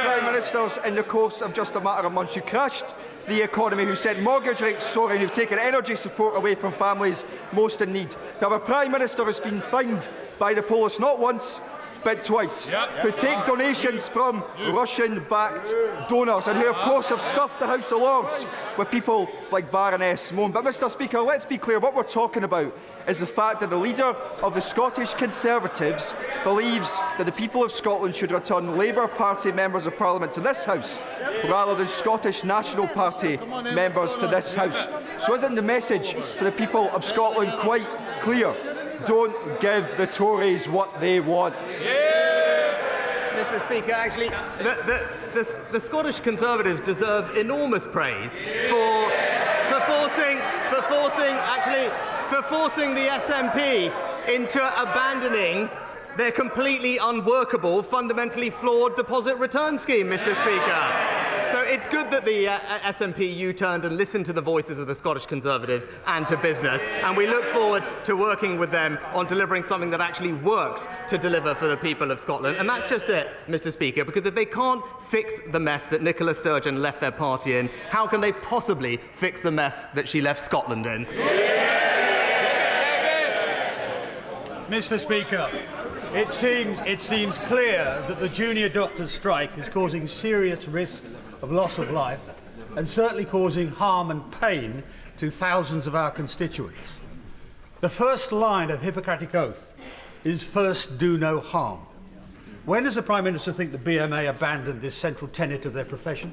Prime Ministers in the course of just a matter of months. Who crashed the economy, who sent mortgage rates soaring, who've taken energy support away from families most in need. We have a Prime Minister who's been fined by the police not once, spent twice, who take donations from Russian-backed donors and who, of course, have stuffed the House of Lords with people like Baroness Mone. But, Mr Speaker, let's be clear, what we're talking about is the fact that the leader of the Scottish Conservatives believes that the people of Scotland should return Labour Party members of Parliament to this House rather than Scottish National Party members to this House. So isn't the message to the people of Scotland quite clear? Don't give the Tories what they want. Mr Speaker, actually, the Scottish Conservatives deserve enormous praise for forcing the SNP into abandoning their completely unworkable, fundamentally flawed deposit return scheme, Mr Speaker. So it's good that the SNP U-turned and listened to the voices of the Scottish Conservatives and to business, and we look forward to working with them on delivering something that actually works to deliver for the people of Scotland. And that's just it, Mr Speaker, because if they can't fix the mess that Nicola Sturgeon left their party in, how can they possibly fix the mess that she left Scotland in? Mr Speaker, it seems clear that the junior doctors' strike is causing serious risk of loss of life and certainly causing harm and pain to thousands of our constituents. The first line of Hippocratic Oath is first do no harm. When does the Prime Minister think the BMA abandoned this central tenet of their profession?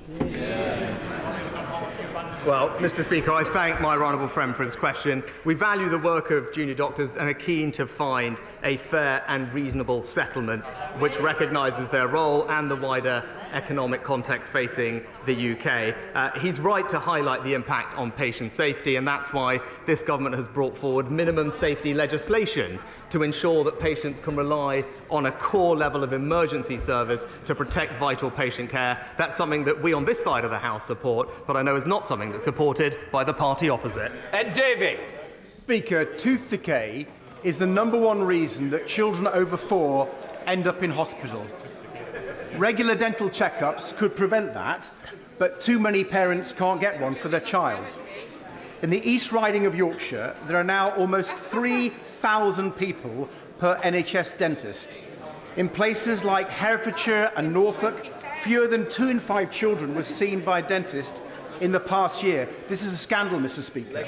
Well, Mr Speaker, I thank my honourable friend for his question. We value the work of junior doctors and are keen to find a fair and reasonable settlement which recognises their role and the wider economic context facing the UK. He's right to highlight the impact on patient safety, and that's why this government has brought forward minimum safety legislation to ensure that patients can rely on a core level of emergency service to protect vital patient care. That's something that we on this side of the House support, but I know is not something that's supported by the party opposite. Ed Davey. Speaker, tooth decay is the #1 reason that children over 4 end up in hospital. Regular dental checkups could prevent that, but too many parents can't get one for their child. In the East Riding of Yorkshire, there are now almost 3,000 people per NHS dentist. In places like Herefordshire and Norfolk, fewer than 2 in 5 children were seen by a dentist in the past year. This is a scandal, Mr Speaker.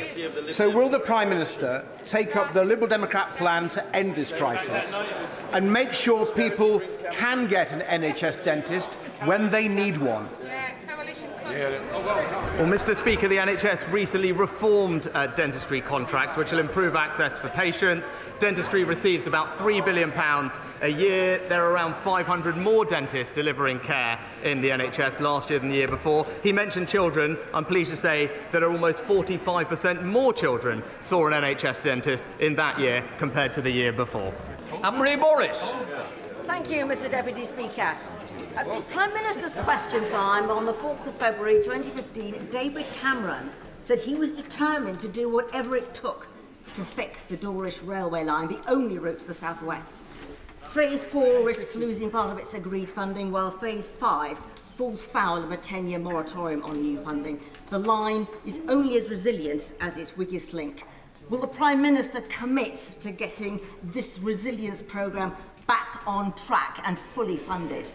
So will the Prime Minister take up the Liberal Democrat plan to end this crisis and make sure people can get an NHS dentist when they need one? Well, Mr Speaker, the NHS recently reformed dentistry contracts, which will improve access for patients. Dentistry receives about £3 billion a year. There are around 500 more dentists delivering care in the NHS last year than the year before. He mentioned children. I'm pleased to say that almost 45% more children saw an NHS dentist in that year compared to the year before. Anne-Marie Morris. Thank you, Mr Deputy Speaker. Prime Minister's question time on the 4th of February 2015, David Cameron said he was determined to do whatever it took to fix the Dorish railway line, the only route to the southwest. Phase 4 risks losing part of its agreed funding, while Phase 5 falls foul of a 10-year moratorium on new funding. The line is only as resilient as its weakest link. Will the Prime Minister commit to getting this resilience programme back on track and fully funded?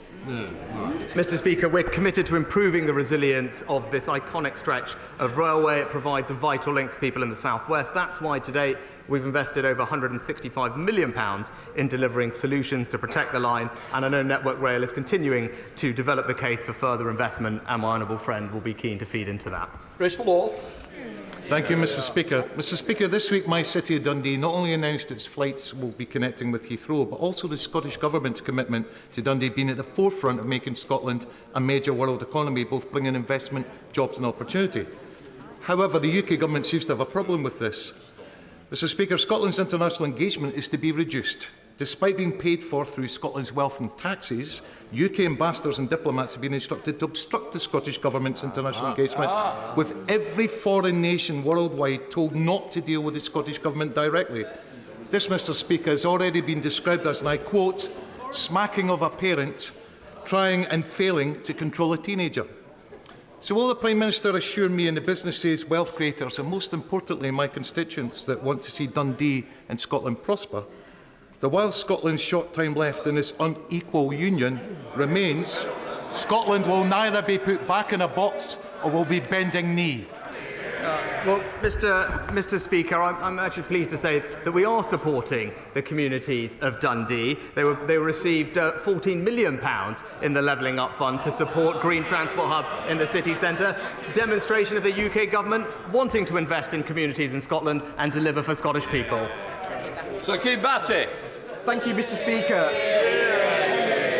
Mr Speaker, we're committed to improving the resilience of this iconic stretch of railway. It provides a vital link for people in the South West. That's why to date we've invested over £165 million in delivering solutions to protect the line, and I know Network Rail is continuing to develop the case for further investment, and my honourable friend will be keen to feed into that. Bristol Law. Thank you, Mr Speaker. Mr Speaker, this week my city of Dundee not only announced its flights will be connecting with Heathrow, but also the Scottish Government's commitment to Dundee being at the forefront of making Scotland a major world economy, both bringing investment, jobs and opportunity. However, the UK Government seems to have a problem with this. Mr Speaker, Scotland's international engagement is to be reduced. Despite being paid for through Scotland's wealth and taxes, UK ambassadors and diplomats have been instructed to obstruct the Scottish Government's international engagement, with every foreign nation worldwide told not to deal with the Scottish Government directly. This, Mr Speaker, has already been described as, and I quote, smacking of a parent trying and failing to control a teenager. So will the Prime Minister assure me and the businesses, wealth creators and most importantly my constituents that want to see Dundee and Scotland prosper that while Scotland's short time left in this unequal union remains, Scotland will neither be put back in a box or will be bending knee. Well, Mr. Speaker, I'm actually pleased to say that we are supporting the communities of Dundee. They received £14 million in the Levelling Up Fund to support Green Transport Hub in the city centre. It's a demonstration of the UK government wanting to invest in communities in Scotland and deliver for Scottish people. So, Batty. Thank you, Mr. Speaker.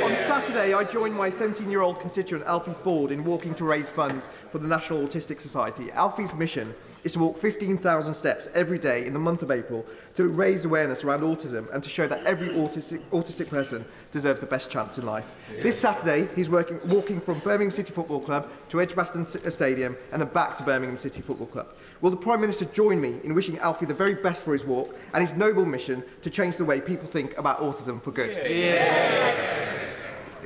On Saturday, I joined my 17-year-old constituent Alfie Ford in walking to raise funds for the National Autistic Society. Alfie's mission is to walk 15,000 steps every day in the month of April to raise awareness around autism and to show that every autistic person deserves the best chance in life. This Saturday, he's walking from Birmingham City Football Club to Edgbaston Stadium and then back to Birmingham City Football Club. Will the Prime Minister join me in wishing Alfie the very best for his walk and his noble mission to change the way people think about autism for good?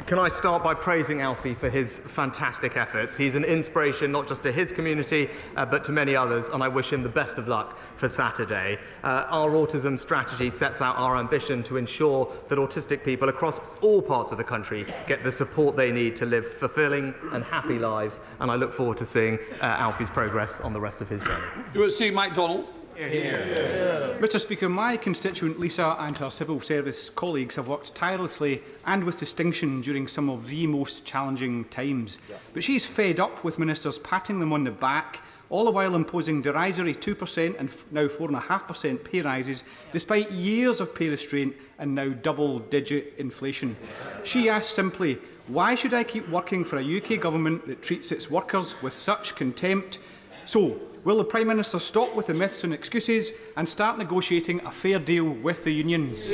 Can I start by praising Alfie for his fantastic efforts? He's an inspiration not just to his community, but to many others, and I wish him the best of luck for Saturday. Our autism strategy sets out our ambition to ensure that autistic people across all parts of the country get the support they need to live fulfilling and happy lives, and I look forward to seeing Alfie's progress on the rest of his journey. Do you see MacDonald? Mr. Speaker, my constituent Lisa and her civil service colleagues have worked tirelessly and with distinction during some of the most challenging times. But she's fed up with ministers patting them on the back, all the while imposing derisory 2% and now 4.5% pay rises, despite years of pay restraint and now double-digit inflation. She asks simply, why should I keep working for a UK government that treats its workers with such contempt? So, will the Prime Minister stop with the myths and excuses and start negotiating a fair deal with the unions?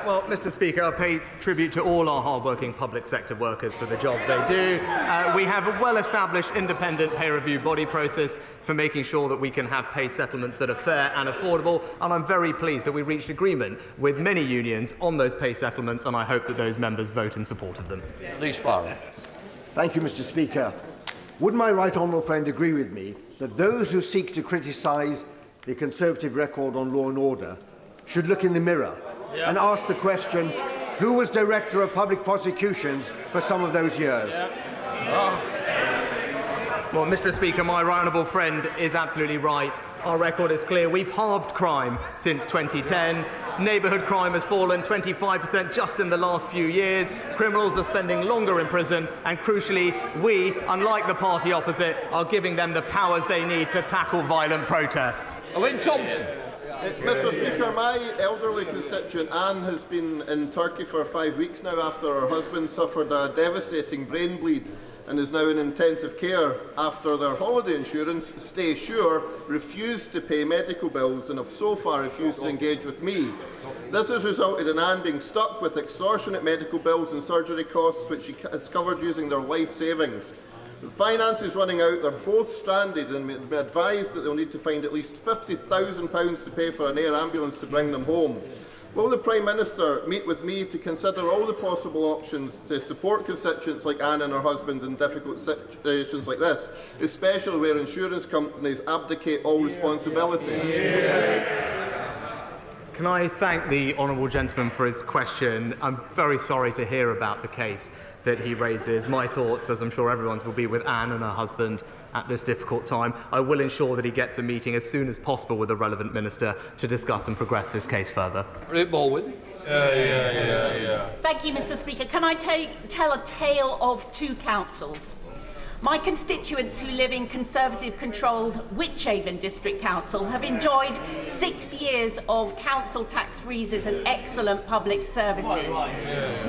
Well, Mr. Speaker, I pay tribute to all our hard-working public sector workers for the job they do. We have a well-established independent pay review body process for making sure that we can have pay settlements that are fair and affordable, and I'm very pleased that we reached agreement with many unions on those pay settlements, and I hope that those members vote in support of them. Thank you, Mr. Speaker. Would my right honourable friend agree with me that those who seek to criticise the Conservative record on law and order should look in the mirror and ask the question, who was Director of Public Prosecutions for some of those years? Well, Mr. Speaker, my right honourable friend is absolutely right. Our record is clear. We've halved crime since 2010. Neighbourhood crime has fallen 25% just in the last few years. Criminals are spending longer in prison, and crucially, we, unlike the party opposite, are giving them the powers they need to tackle violent protests. Owen Thompson. Mr. Speaker, my elderly constituent Anne has been in Turkey for 5 weeks now after her husband suffered a devastating brain bleed and is now in intensive care after their holiday insurance, Stay Sure, refused to pay medical bills and have so far refused to engage with me. This has resulted in Anne being stuck with extortionate medical bills and surgery costs which she has covered using their life savings. The finances running out, they're both stranded and have been advised that they'll need to find at least £50,000 to pay for an air ambulance to bring them home. Will the Prime Minister meet with me to consider all the possible options to support constituents like Anne and her husband in difficult situations like this, especially where insurance companies abdicate all responsibility? Can I thank the honourable gentleman for his question? I'm very sorry to hear about the case that he raises. My thoughts, as I'm sure everyone's, will be with Anne and her husband at this difficult time. I will ensure that he gets a meeting as soon as possible with the relevant minister to discuss and progress this case further. Rick Baldwin. Thank you, Mr. Speaker. Can I tell a tale of two councils? My constituents who live in Conservative-controlled Wychavon District Council have enjoyed 6 years of council tax freezes and excellent public services,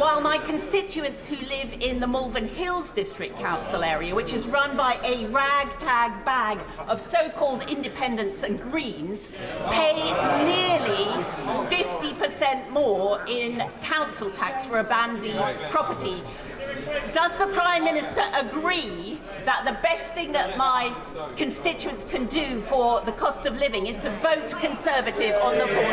while my constituents who live in the Malvern Hills District Council area, which is run by a ragtag bag of so-called independents and Greens, pay nearly 50% more in council tax for a bandy property. Does the Prime Minister agree that the best thing that my constituents can do for the cost of living is to vote Conservative on the floor?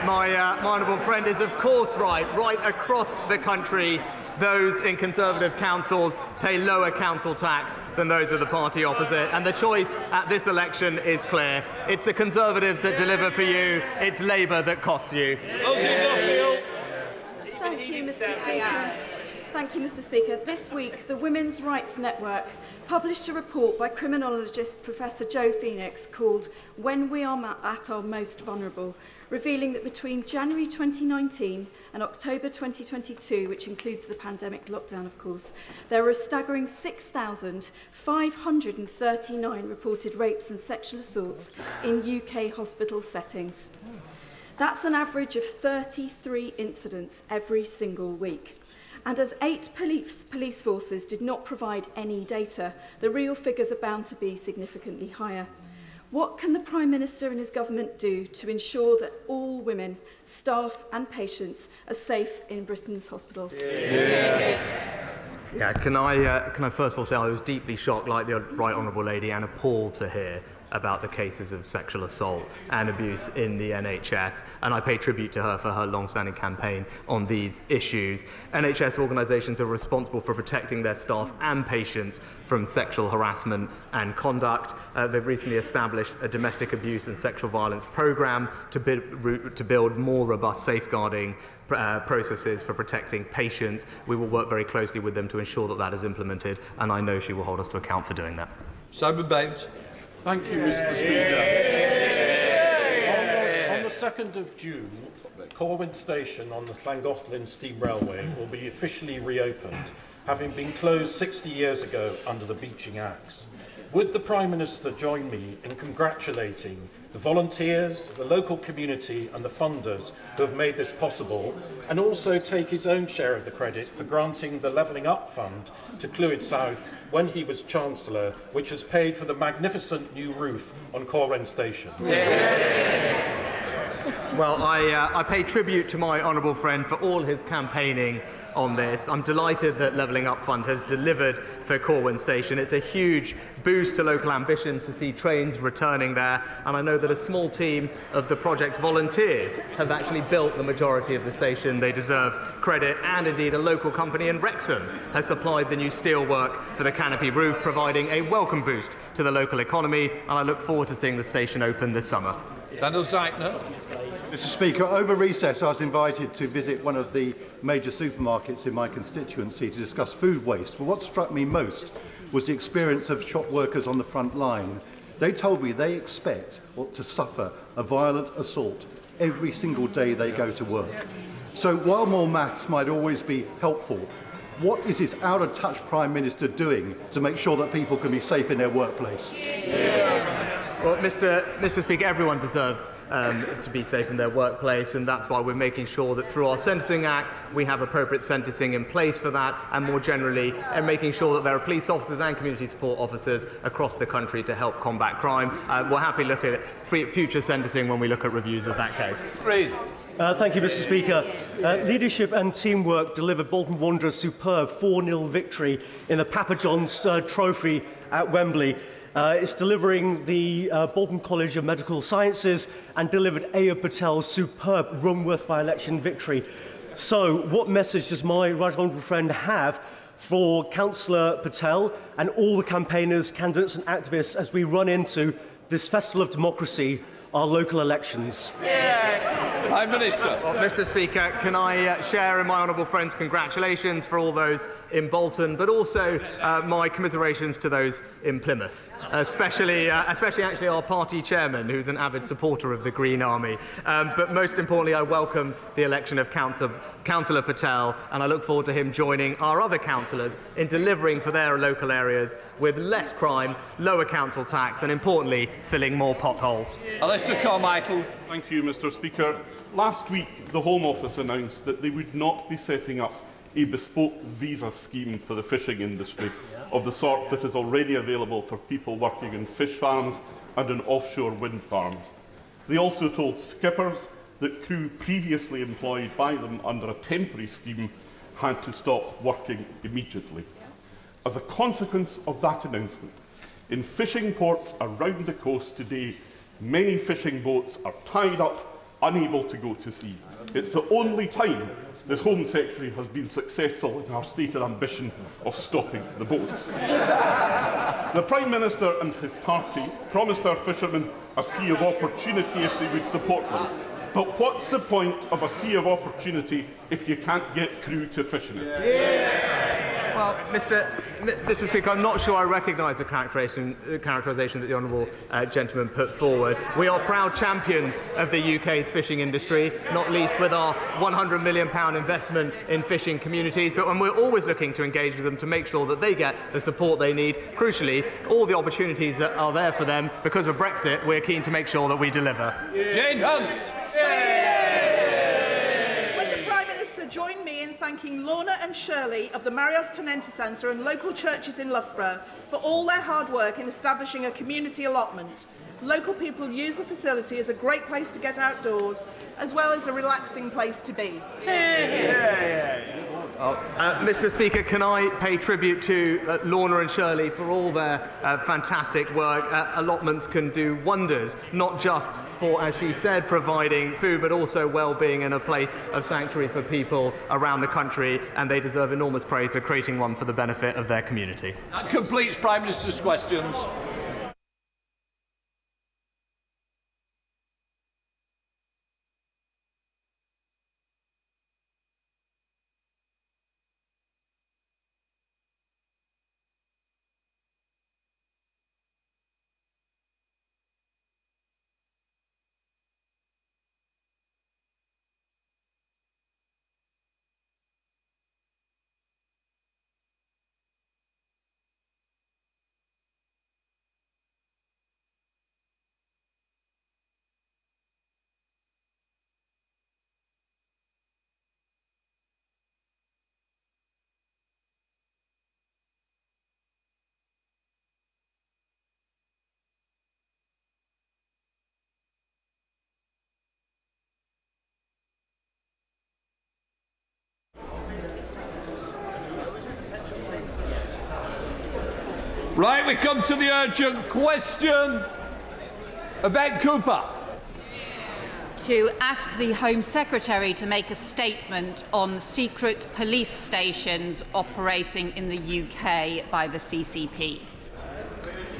My honourable friend is of course right. Right across the country, those in Conservative councils pay lower council tax than those of the party opposite. And the choice at this election is clear. It's the Conservatives that deliver for you. It's Labour that costs you. Thank you, Mr. Speaker. Thank you, Mr. Speaker. This week, the Women's Rights Network published a report by criminologist Professor Joe Phoenix called When We Are at Our Most Vulnerable, revealing that between January 2019 and October 2022, which includes the pandemic lockdown, of course, there were a staggering 6,539 reported rapes and sexual assaults in UK hospital settings. That's an average of 33 incidents every single week. And as 8 police forces did not provide any data, the real figures are bound to be significantly higher. What can the Prime Minister and his government do to ensure that all women, staff and patients are safe in Britain's hospitals? Yeah, can I first of all say I was deeply shocked, like the Right Honourable Lady, and appalled to hear about the cases of sexual assault and abuse in the NHS, and I pay tribute to her for her long-standing campaign on these issues. NHS organisations are responsible for protecting their staff and patients from sexual harassment and conduct. They've recently established a domestic abuse and sexual violence programme to build more robust safeguarding processes for protecting patients. We will work very closely with them to ensure that that is implemented, and I know she will hold us to account for doing that. Simon Bates. Thank you, Mr. Speaker. On the 2nd of June, Corwin Station on the Llangollen Steam Railway will be officially reopened, having been closed 60 years ago under the Beeching Axe. Would the Prime Minister join me in congratulating the volunteers, the local community and the funders who have made this possible, and also take his own share of the credit for granting the Levelling Up Fund to Clwyd South when he was Chancellor, which has paid for the magnificent new roof on Corwin Station? Well, I pay tribute to my honourable friend for all his campaigning on this. I'm delighted that Levelling Up Fund has delivered for Corwin Station. It's a huge boost to local ambitions to see trains returning there, and I know that a small team of the project's volunteers have actually built the majority of the station. They deserve credit, and indeed a local company in Wrexham has supplied the new steelwork for the canopy roof, providing a welcome boost to the local economy, and I look forward to seeing the station open this summer. Daniel Zeichner. Mr. Speaker, over recess I was invited to visit one of the major supermarkets in my constituency to discuss food waste. But what struck me most was the experience of shop workers on the front line. They told me they expect to suffer a violent assault every single day they go to work. So while more maths might always be helpful, what is this out-of-touch Prime Minister doing to make sure that people can be safe in their workplace? Well, Mr. Speaker, everyone deserves to be safe in their workplace, and that's why we're making sure that through our Sentencing Act we have appropriate sentencing in place for that, and more generally making sure that there are police officers and community support officers across the country to help combat crime. We're happy to look at future sentencing when we look at reviews of that case. Thank you, Mr. Speaker. Leadership and teamwork delivered Bolton Wanderers' superb 4-0 victory in the Papa John's Trophy at Wembley. It's delivering the Bolton College of Medical Sciences and delivered Ayub Patel's superb Rumworth by-election victory. So, what message does my right honourable friend have for Councillor Patel and all the campaigners, candidates and activists as we run into this festival of democracy, our local elections? Prime Minister. Well, Mr. Speaker, can I share in my honourable friend's congratulations for all those in Bolton, but also my commiserations to those in Plymouth, especially actually our party chairman, who's an avid supporter of the Green Army. But most importantly, I welcome the election of Councillor Patel, and I look forward to him joining our other councillors in delivering for their local areas with less crime, lower council tax, and importantly, filling more potholes. Alistair Carmichael. Thank you, Mr. Speaker. Last week, the Home Office announced that they would not be setting up a bespoke visa scheme for the fishing industry of the sort that is already available for people working in fish farms and in offshore wind farms. They also told skippers that crew previously employed by them under a temporary scheme had to stop working immediately. As a consequence of that announcement, in fishing ports around the coast today, many fishing boats are tied up, unable to go to sea. It's the only time the Home Secretary has been successful in our stated ambition of stopping the boats. The Prime Minister and his party promised our fishermen a sea of opportunity if they would support them. But what's the point of a sea of opportunity if you can't get crew to fish in it? Well, Mr. Speaker, I'm not sure I recognise the characterisation that the honourable gentleman put forward. We are proud champions of the UK's fishing industry, not least with our £100 million investment in fishing communities, but when we're always looking to engage with them to make sure that they get the support they need. Crucially, all the opportunities that are there for them because of Brexit, we're keen to make sure that we deliver. Jane Hunt. Join me in thanking Lorna and Shirley of the Marios Tenente Centre and local churches in Loughborough for all their hard work in establishing a community allotment. Local people use the facility as a great place to get outdoors, as well as a relaxing place to be. Mr. Speaker, can I pay tribute to Lorna and Shirley for all their fantastic work? Allotments can do wonders, not just for, as she said, providing food, but also well-being and a place of sanctuary for people around the country, and they deserve enormous praise for creating one for the benefit of their community. That completes Prime Minister's questions. Right, we come to the urgent question. Yvette Cooper. To ask the Home Secretary to make a statement on secret police stations operating in the UK by the CCP.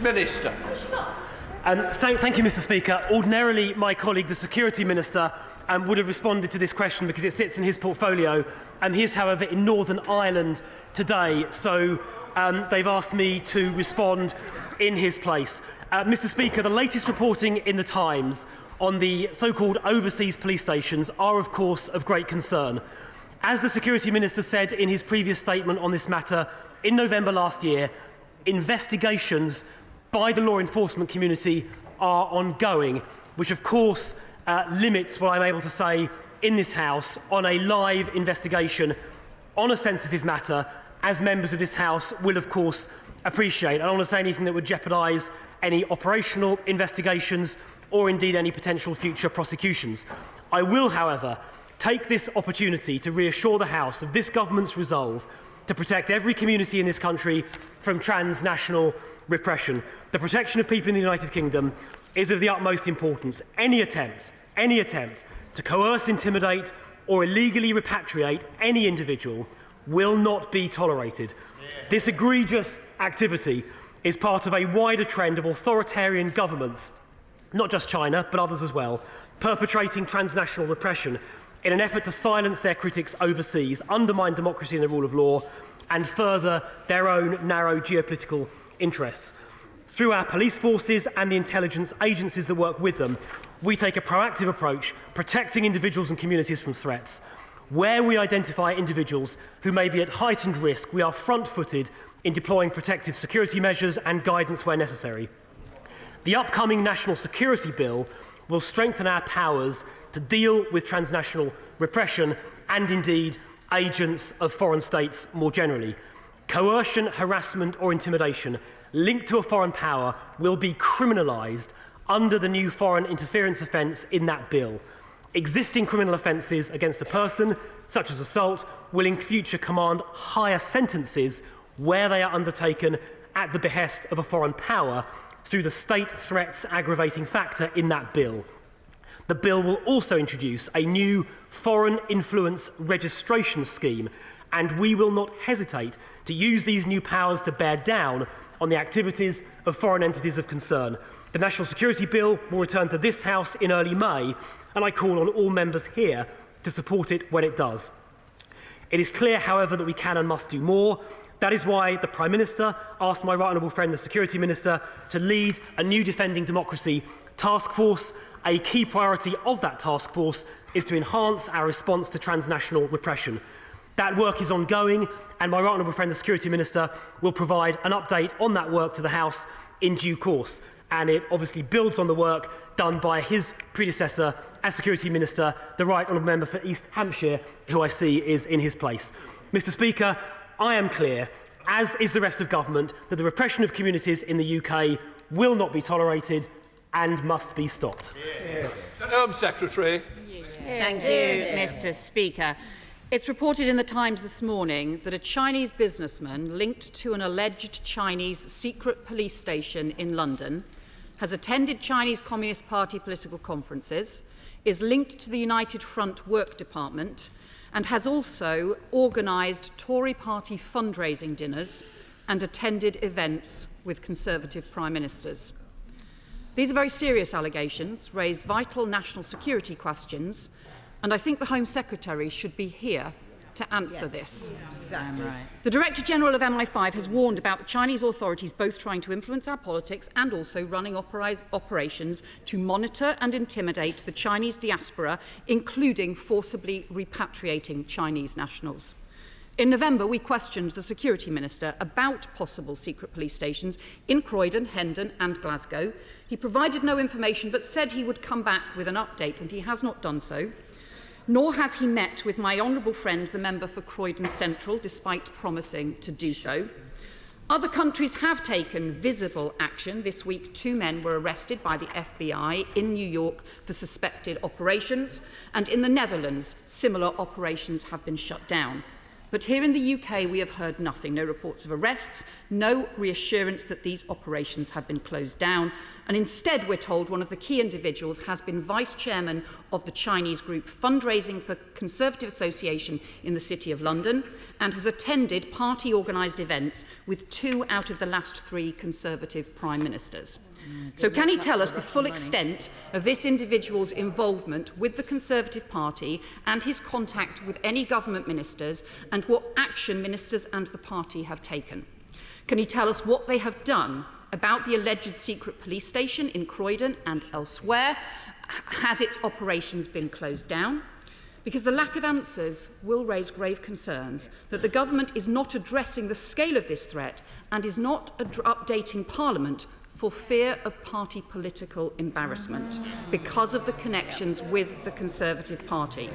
Minister. Thank you, Mr. Speaker. Ordinarily, my colleague, the Security Minister, would have responded to this question because it sits in his portfolio. He is, however, in Northern Ireland today, so they've asked me to respond in his place. Mr. Speaker, the latest reporting in the Times on the so-called overseas police stations are, of course, of great concern. As the Security Minister said in his previous statement on this matter in November last year, investigations by the law enforcement community are ongoing, which, of course, limits what I'm able to say in this House on a live investigation on a sensitive matter, as members of this House will, of course, appreciate. I don't want to say anything that would jeopardise any operational investigations or indeed any potential future prosecutions. I will, however, take this opportunity to reassure the House of this government's resolve to protect every community in this country from transnational repression. The protection of people in the United Kingdom is of the utmost importance. Any attempt to coerce, intimidate or illegally repatriate any individual will not be tolerated. This egregious activity is part of a wider trend of authoritarian governments, not just China, but others as well, perpetrating transnational repression in an effort to silence their critics overseas, undermine democracy and the rule of law, and further their own narrow geopolitical interests. Through our police forces and the intelligence agencies that work with them, we take a proactive approach, protecting individuals and communities from threats. Where we identify individuals who may be at heightened risk, we are front-footed in deploying protective security measures and guidance where necessary. The upcoming National Security Bill will strengthen our powers to deal with transnational repression and indeed agents of foreign states more generally. Coercion, harassment or intimidation linked to a foreign power will be criminalised under the new foreign interference offence in that bill. Existing criminal offences against a person, such as assault, will in future command higher sentences where they are undertaken at the behest of a foreign power through the state threats aggravating factor in that bill. The bill will also introduce a new foreign influence registration scheme, and we will not hesitate to use these new powers to bear down on the activities of foreign entities of concern. The National Security Bill will return to this House in early May, and I call on all members here to support it when it does. It is clear, however, that we can and must do more. That is why the Prime Minister asked my right honourable friend, the Security Minister, to lead a new Defending Democracy task force. A key priority of that task force is to enhance our response to transnational repression. That work is ongoing, and my right honourable friend, the Security Minister, will provide an update on that work to the House in due course. And it obviously builds on the work done by his predecessor as Security Minister, the right honourable member for East Hampshire, who I see is in his place. Mr Speaker, I am clear, as is the rest of government, that the repression of communities in the UK will not be tolerated and must be stopped. Home Secretary. Thank you, Mr Speaker. It's reported in the Times this morning that a Chinese businessman linked to an alleged Chinese secret police station in London has attended Chinese Communist Party political conferences, is linked to the United Front Work Department, and has also organised Tory party fundraising dinners and attended events with Conservative Prime Ministers. These are very serious allegations, raise vital national security questions, and I think the Home Secretary should be here to answer this. Exactly. Right. The Director General of MI5 has warned about the Chinese authorities both trying to influence our politics and also running operations to monitor and intimidate the Chinese diaspora, including forcibly repatriating Chinese nationals. In November, we questioned the Security Minister about possible secret police stations in Croydon, Hendon and Glasgow. He provided no information but said he would come back with an update, and he has not done so. Nor has he met with my honourable friend, the member for Croydon Central, despite promising to do so. Other countries have taken visible action. This week, 2 men were arrested by the FBI in New York for suspected operations, and in the Netherlands, similar operations have been shut down. But here in the UK, we have heard nothing. No reports of arrests, no reassurance that these operations have been closed down. And instead, we're told one of the key individuals has been vice chairman of the Chinese group fundraising for Conservative Association in the City of London and has attended party-organised events with 2 out of the last 3 Conservative Prime Ministers. So can he tell us the full extent of this individual's involvement with the Conservative Party and his contact with any government ministers and what action ministers and the party have taken? Can he tell us what they have done about the alleged secret police station in Croydon and elsewhere? Has its operations been closed down? Because the lack of answers will raise grave concerns that the government is not addressing the scale of this threat and is not updating Parliament for fear of party political embarrassment because of the connections with the Conservative Party.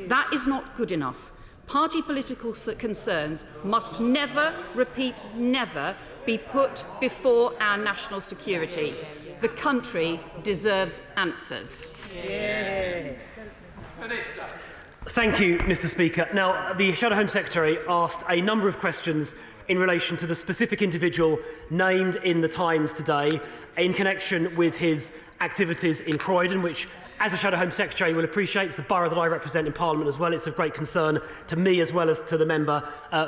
That is not good enough. Party political concerns must never, repeat, never be put before our national security. The country deserves answers. Thank you, Mr Speaker. Now, the Shadow Home Secretary asked a number of questions in relation to the specific individual named in the Times today in connection with his activities in Croydon, which, as a Shadow Home Secretary will appreciate, it's the borough that I represent in Parliament as well. It's of great concern to me as well as to the member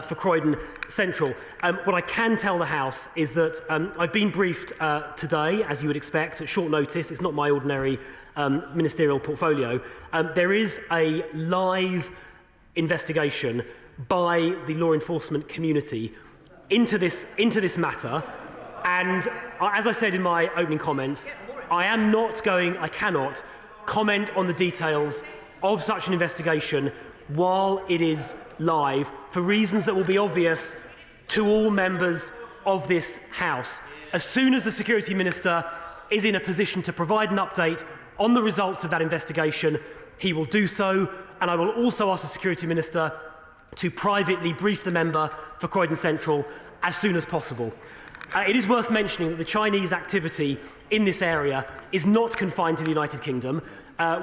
for Croydon Central. What I can tell the House is that I've been briefed today, as you would expect, at short notice. It's not my ordinary ministerial portfolio. There is a live investigation by the law enforcement community into this matter, and as I said in my opening comments, I cannot comment on the details of such an investigation while it is live for reasons that will be obvious to all members of this House. As soon as the Security Minister is in a position to provide an update on the results of that investigation, he will do so, and I will also ask the Security Minister to privately brief the member for Croydon Central as soon as possible. It is worth mentioning that the Chinese activity in this area is not confined to the United Kingdom.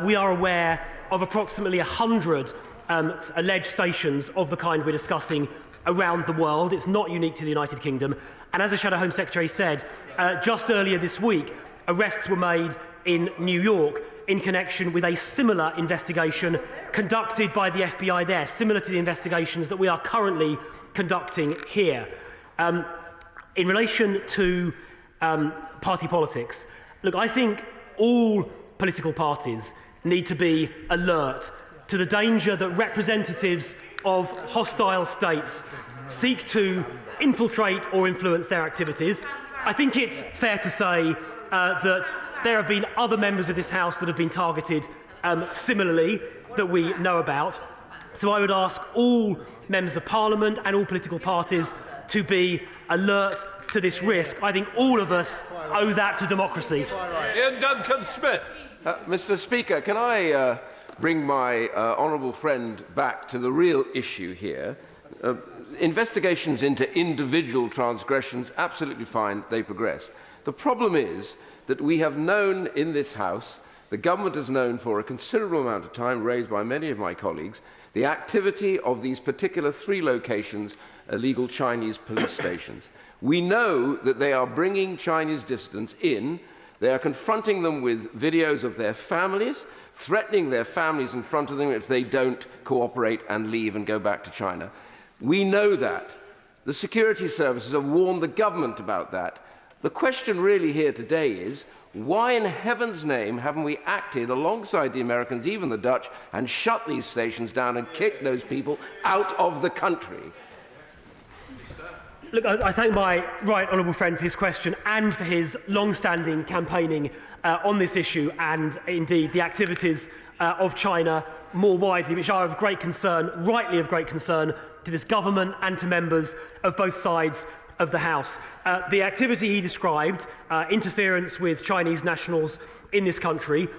We are aware of approximately 100 alleged stations of the kind we're discussing around the world. It's not unique to the United Kingdom. And as the Shadow Home Secretary said, just earlier this week, arrests were made in New York in connection with a similar investigation conducted by the FBI there, similar to the investigations that we are currently conducting here. In relation to party politics, look, I think all political parties need to be alert to the danger that representatives of hostile states seek to infiltrate or influence their activities. I think it's fair to say that there have been other members of this House that have been targeted similarly that we know about. So I would ask all members of Parliament and all political parties to be alert to this risk. I think all of us owe that to democracy. Ian Duncan-Smith. Mr. Speaker, can I bring my honourable friend back to the real issue here? Investigations into individual transgressions, absolutely fine, they progress. The problem is that we have known in this House, the government has known for a considerable amount of time, raised by many of my colleagues, the activity of these particular 3 locations, illegal Chinese police stations. We know that they are bringing Chinese dissidents in. They are confronting them with videos of their families, threatening their families in front of them if they don't cooperate and leave and go back to China. We know that. The security services have warned the government about that. The question really here today is, why in heaven's name haven't we acted alongside the Americans, even the Dutch, and shut these stations down and kicked those people out of the country? Look, I thank my right honourable friend for his question and for his long-standing campaigning on this issue and indeed the activities of China more widely, which are of great concern, rightly of great concern, to this government and to members of both sides of the House. The activity he described, interference with Chinese nationals in this country,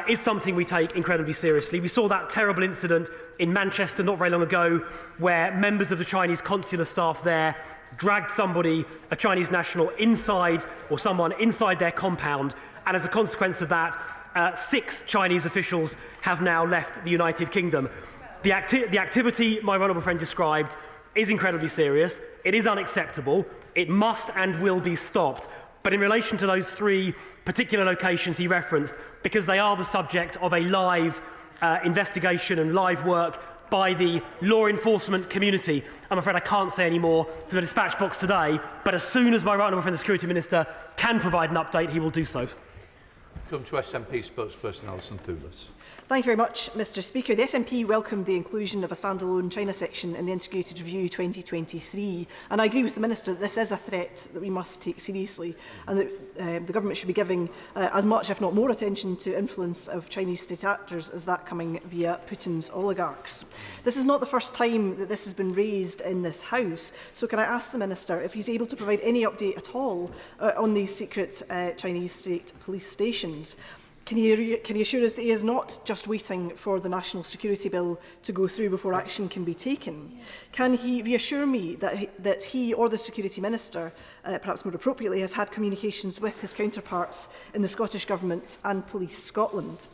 is something we take incredibly seriously. We saw that terrible incident in Manchester not very long ago where members of the Chinese consular staff there dragged somebody, a Chinese national, inside or someone inside their compound, and as a consequence of that, 6 Chinese officials have now left the United Kingdom. The activity my honourable friend described is incredibly serious. It is unacceptable. It must and will be stopped. But in relation to those 3 particular locations he referenced, because they are the subject of a live investigation and live work by the law enforcement community, I'm afraid I can't say any more from the dispatch box today, but as soon as my right honourable friend the Security Minister can provide an update, he will do so. Come to SNP spokesperson Alison Thewlis. Thank you very much, Mr. Speaker. The SNP welcomed the inclusion of a standalone China section in the Integrated Review 2023, and I agree with the Minister that this is a threat that we must take seriously, and that the Government should be giving as much, if not more, attention to influence of Chinese state actors as that coming via Putin's oligarchs. This is not the first time that this has been raised in this House, so can I ask the Minister if he's able to provide any update at all on these secret Chinese state police stations? Can he assure us that he is not just waiting for the National Security Bill to go through before action can be taken? Can he reassure me that he or the Security Minister, perhaps more appropriately, has had communications with his counterparts in the Scottish Government and Police Scotland?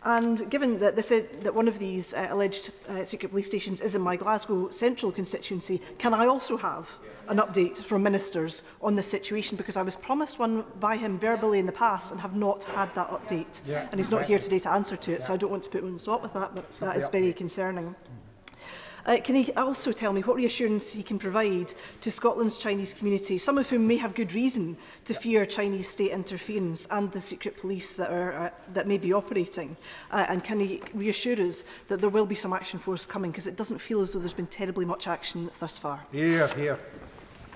And given that that one of these alleged secret police stations is in my Glasgow Central constituency, can I also have an update from ministers on this situation? Because I was promised one by him verbally in the past and have not had that update. Yeah, and he's not here today to answer to it, so I don't want to put him on the spot with that, but that is very concerning. Can he also tell me what reassurance he can provide to Scotland's Chinese community, some of whom may have good reason to fear Chinese state interference and the secret police that may be operating? And can he reassure us that there will be some action forthcoming, because it doesn't feel as though there's been terribly much action thus far? Here.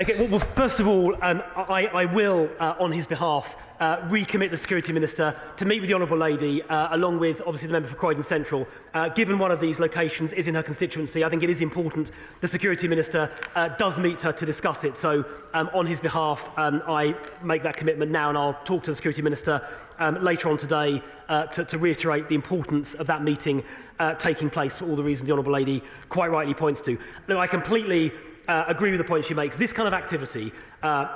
Okay, well, first of all, I will, on his behalf, recommit the Security Minister to meet with the Honourable Lady, along with, obviously, the member for Croydon Central. Given one of these locations is in her constituency, I think it is important the Security Minister does meet her to discuss it. So, on his behalf, I make that commitment now, and I'll talk to the Security Minister later on today to reiterate the importance of that meeting taking place for all the reasons the Honourable Lady quite rightly points to. Look, I completely agree with the point she makes. This kind of activity,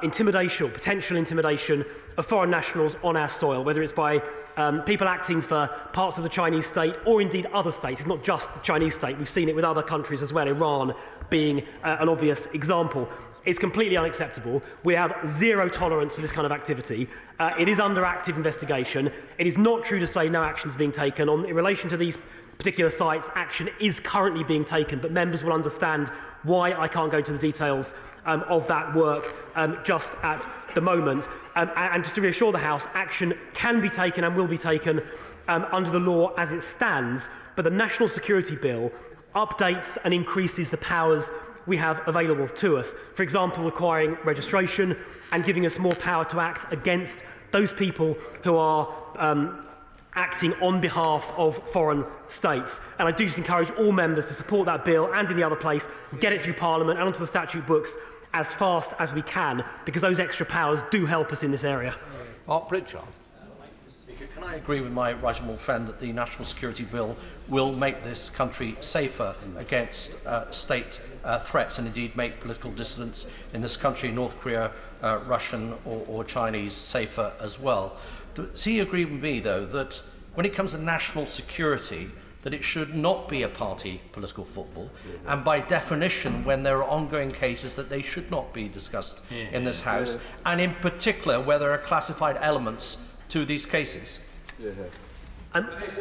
intimidation or potential intimidation of foreign nationals on our soil, whether it's by people acting for parts of the Chinese state or indeed other states, it's not just the Chinese state, we've seen it with other countries as well, Iran being an obvious example. It's completely unacceptable. We have zero tolerance for this kind of activity. It is under active investigation. It is not true to say no action is being taken. In relation to these particular sites, action is currently being taken, but members will understand why I can't go into the details of that work just at the moment. And just to reassure the House, action can be taken and will be taken under the law as it stands, but the National Security Bill updates and increases the powers we have available to us. For example, requiring registration and giving us more power to act against those people who are acting on behalf of foreign states. And I do just encourage all members to support that bill and in the other place, get it through Parliament and onto the statute books as fast as we can, because those extra powers do help us in this area. Mark Pritchard. Can I agree with my right honourable friend that the National Security Bill will make this country safer against state threats and indeed make political dissidents in this country, North Korea, Russian or Chinese, safer as well? Does he agree with me, though, that when it comes to national security, that it should not be a party political football, and by definition, when there are ongoing cases, that they should not be discussed in this House, and in particular, where there are classified elements to these cases?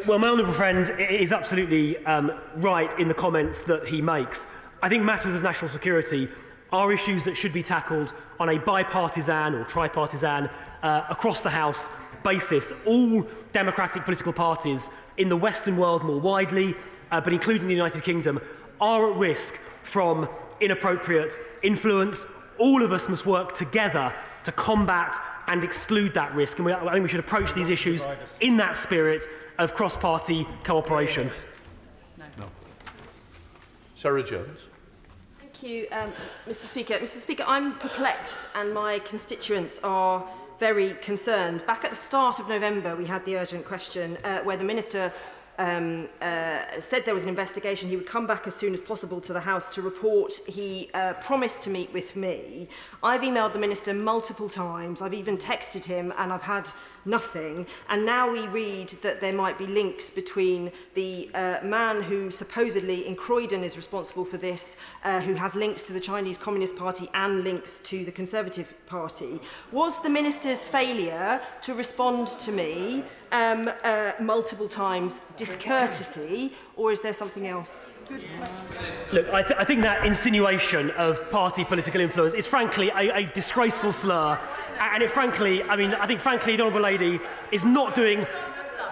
Well, my honourable friend is absolutely right in the comments that he makes. I think matters of national security are issues that should be tackled on a bipartisan or tripartisan across the House basis. All democratic political parties in the Western world more widely, but including the United Kingdom, are at risk from inappropriate influence. All of us must work together to combat and exclude that risk. And I think we should approach these issues in that spirit of cross-party cooperation. No. Sarah Jones. Thank you, Mr. Speaker. Mr. Speaker, I'm perplexed and my constituents are very concerned. Back at the start of November, we had the urgent question where the Minister said there was an investigation. He would come back as soon as possible to the House to report. He promised to meet with me. I've emailed the Minister multiple times. I've even texted him and I've had nothing. And now we read that there might be links between the man who supposedly in Croydon is responsible for this, who has links to the Chinese Communist Party and links to the Conservative Party. Was the Minister's failure to respond to me multiple times discourtesy, or is there something else? Look, I think that insinuation of party political influence is frankly a disgraceful slur, and I think frankly the Honourable Lady is not doing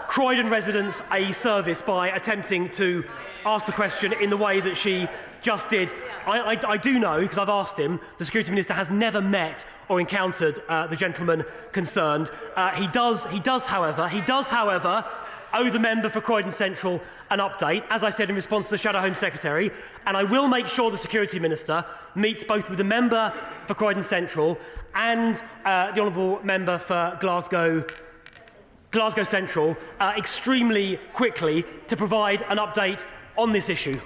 Croydon residents a service by attempting to ask the question in the way that she just did. I do know, because I've asked him, the Security Minister has never met or encountered the gentleman concerned. He does, however, owe the member for Croydon Central an update, as I said in response to the Shadow Home Secretary, and I will make sure the Security Minister meets both with the member for Croydon Central and the Honourable Member for Glasgow Central extremely quickly to provide an update on this issue.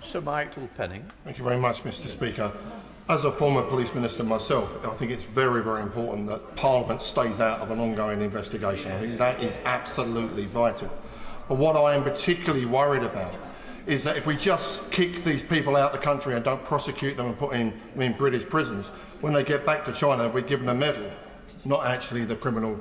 Sir Michael Penning. Thank you very much, Mr. Speaker. As a former police minister myself, I think it's very, very important that Parliament stays out of an ongoing investigation. I think that is absolutely vital. But what I am particularly worried about is that if we just kick these people out of the country and don't prosecute them and put them in British prisons, when they get back to China, we give them a medal, not actually the criminal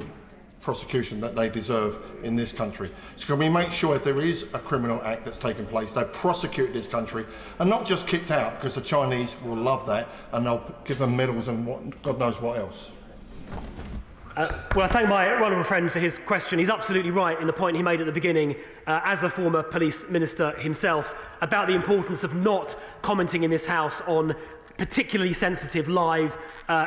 prosecution that they deserve in this country. So can we make sure if there is a criminal act that's taken place, they prosecute this country and not just kicked out, because the Chinese will love that and they'll give them medals and God knows what else. Well, I thank my honourable friend for his question. He's absolutely right in the point he made at the beginning, as a former police minister himself, about the importance of not commenting in this House on particularly sensitive live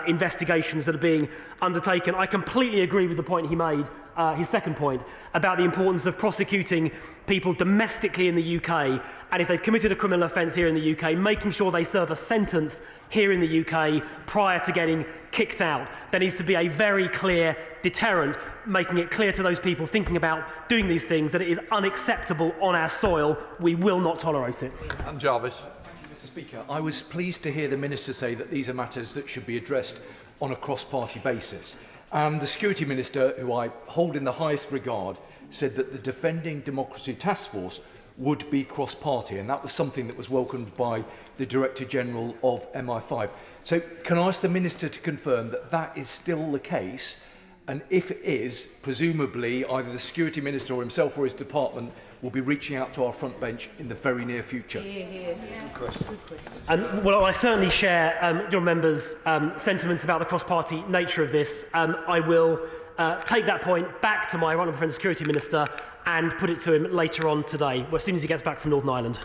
investigations that are being undertaken. I completely agree with the point he made, his second point, about the importance of prosecuting people domestically in the UK, and if they've committed a criminal offence here in the UK, making sure they serve a sentence here in the UK prior to getting kicked out. There needs to be a very clear deterrent, making it clear to those people thinking about doing these things that it is unacceptable on our soil. We will not tolerate it. And Jarvis. Mr. Speaker, I was pleased to hear the Minister say that these are matters that should be addressed on a cross-party basis. And the Security Minister, who I hold in the highest regard, said that the Defending Democracy Task Force would be cross-party, and that was something that was welcomed by the Director General of MI5. So can I ask the Minister to confirm that that is still the case, and if it is, presumably either the Security Minister or himself or his department will be reaching out to our front bench in the very near future? Well, I certainly share your members' sentiments about the cross-party nature of this. I will take that point back to my honourable friend, the Security Minister, and put it to him later on today, as soon as he gets back from Northern Ireland.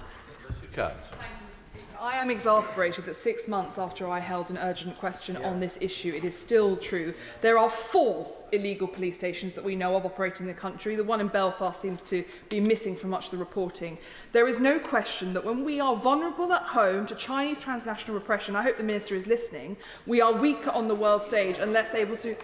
I am exasperated that 6 months after I held an urgent question on this issue, it is still true. There are 4 illegal police stations that we know of operating in the country. The one in Belfast seems to be missing from much of the reporting. There is no question that when we are vulnerable at home to Chinese transnational repression, I hope the Minister is listening, we are weaker on the world stage and less able to...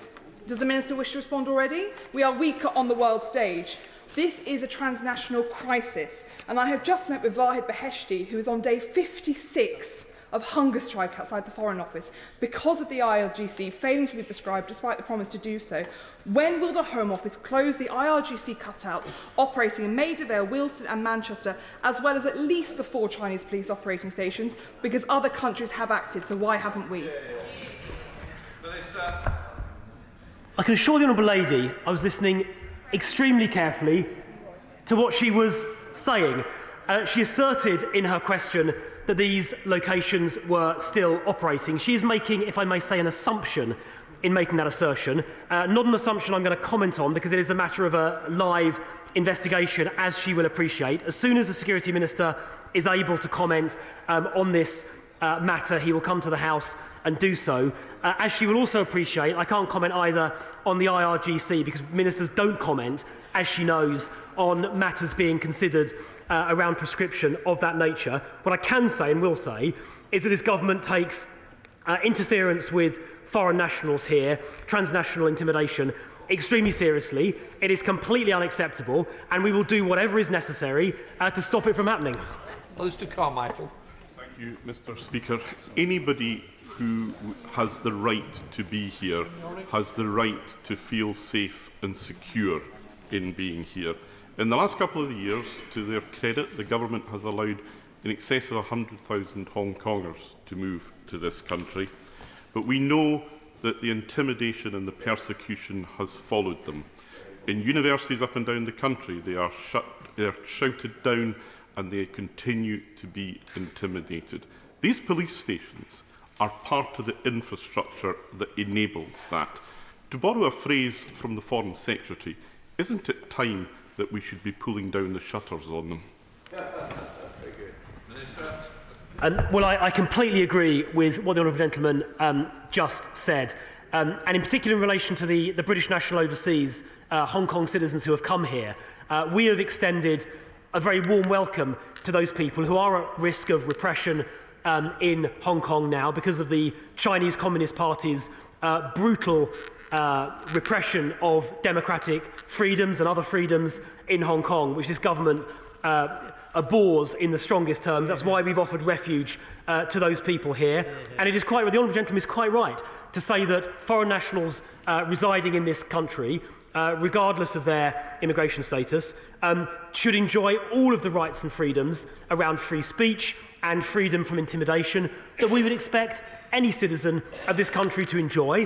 Does the Minister wish to respond already? We are weaker on the world stage. This is a transnational crisis, and I have just met with Vahid Beheshti, who is on day 56 of hunger strike outside the Foreign Office because of the IRGC failing to be prescribed despite the promise to do so. When will the Home Office close the IRGC cutouts operating in Maida Vale, Wilston and Manchester, as well as at least the 4 Chinese police operating stations, because other countries have acted, so why haven't we? I can assure the Honourable Lady I was listening extremely carefully to what she was saying. She asserted in her question that these locations were still operating. She is making, if I may say, an assumption in making that assertion. Not an assumption I'm going to comment on, because it is a matter of a live investigation, as she will appreciate. As soon as the Security Minister is able to comment on this matter, he will come to the House and do so. As she will also appreciate, I can't comment either on the IRGC, because ministers don't comment, as she knows, on matters being considered around prescription of that nature. What I can say and will say is that this government takes interference with foreign nationals here, transnational intimidation, extremely seriously. It is completely unacceptable, and we will do whatever is necessary to stop it from happening. Mr. Carmichael. Thank you, Mr. Speaker. Anybody who has the right to be here has the right to feel safe and secure in being here. In the last couple of years, to their credit, the government has allowed in excess of 100,000 Hong Kongers to move to this country. But we know that the intimidation and the persecution has followed them. In universities up and down the country, they are shouted down and they continue to be intimidated. These police stations are part of the infrastructure that enables that. To borrow a phrase from the Foreign Secretary, isn't it time that we should be pulling down the shutters on them? Well, I completely agree with what the honourable gentleman just said. And in particular in relation to the British national overseas Hong Kong citizens who have come here, we have extended a very warm welcome to those people who are at risk of repression in Hong Kong now because of the Chinese Communist Party's brutal repression of democratic freedoms and other freedoms in Hong Kong, which this government abhors in the strongest terms. That's why we've offered refuge to those people here. And it is quite right, the honourable gentleman is quite right to say that foreign nationals residing in this country, regardless of their immigration status, should enjoy all of the rights and freedoms around free speech and freedom from intimidation that we would expect any citizen of this country to enjoy.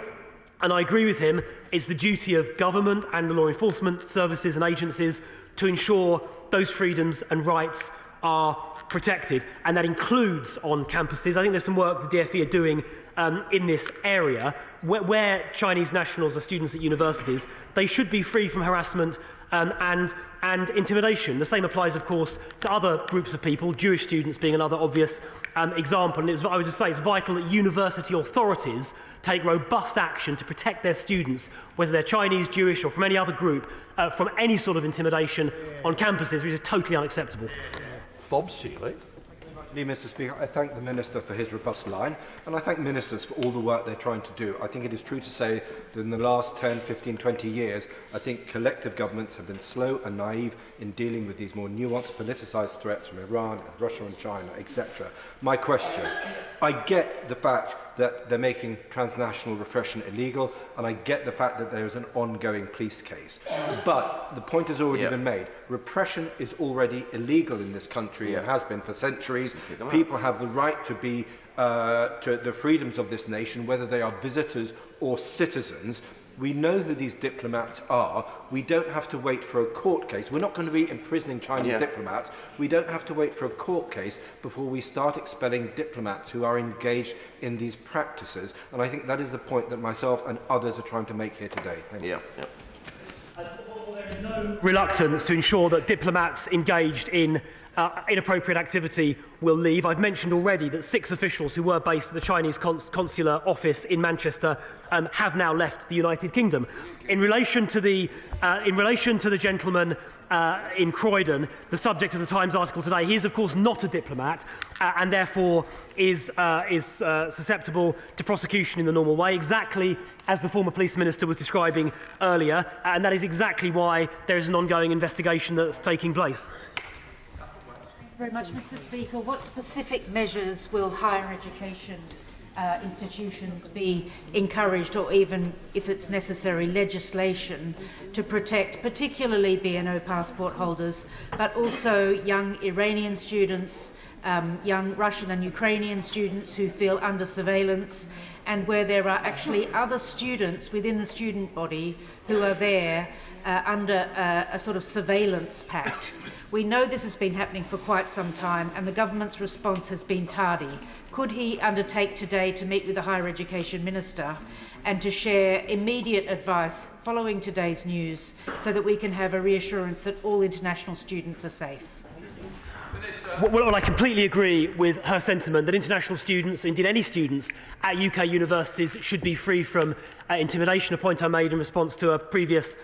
And I agree with him, it's the duty of government and the law enforcement services and agencies to ensure those freedoms and rights are protected, and that includes on campuses. I think there's some work the DfE are doing in this area where Chinese nationals are students at universities. They should be free from harassment and intimidation. The same applies, of course, to other groups of people, Jewish students being another obvious example. And I would just say it's vital that university authorities take robust action to protect their students, whether they're Chinese, Jewish or from any other group, from any sort of intimidation on campuses, which is totally unacceptable. Bob Seeley. Mr. Speaker, I thank the Minister for his robust line, and I thank ministers for all the work they're trying to do. I think it is true to say that in the last 10, 15, 20 years, I think collective governments have been slow and naive in dealing with these more nuanced, politicised threats from Iran, and Russia and China, etc. My question, I get the fact that they're making transnational repression illegal, and I get the fact that there is an ongoing police case. But the point has already been made. Repression is already illegal in this country and has been for centuries. People have the right to be to the freedoms of this nation, whether they are visitors or citizens. We know who these diplomats are. We don't have to wait for a court case. We're not going to be imprisoning Chinese diplomats. We don't have to wait for a court case before we start expelling diplomats who are engaged in these practices. And I think that is the point that myself and others are trying to make here today. Thank you. There is no reluctance to ensure that diplomats engaged in inappropriate activity will leave. I've mentioned already that 6 officials who were based at the Chinese consular office in Manchester have now left the United Kingdom. In relation to the gentleman in Croydon, the subject of the Times article today, he is of course not a diplomat and therefore is susceptible to prosecution in the normal way, exactly as the former police minister was describing earlier, and that is exactly why there is an ongoing investigation that's taking place. Very much, Mr. Speaker. What specific measures will higher education institutions be encouraged, or even, if it's necessary, legislation to protect particularly BNO passport holders, but also young Iranian students, young Russian and Ukrainian students who feel under surveillance, and where there are actually other students within the student body who are there under a sort of surveillance pact? We know this has been happening for quite some time, and the government's response has been tardy. Could he undertake today to meet with the Higher Education Minister and to share immediate advice following today's news so that we can have a reassurance that all international students are safe? Well, I completely agree with her sentiment that international students, indeed any students at UK universities, should be free from intimidation, a point I made in response to a previous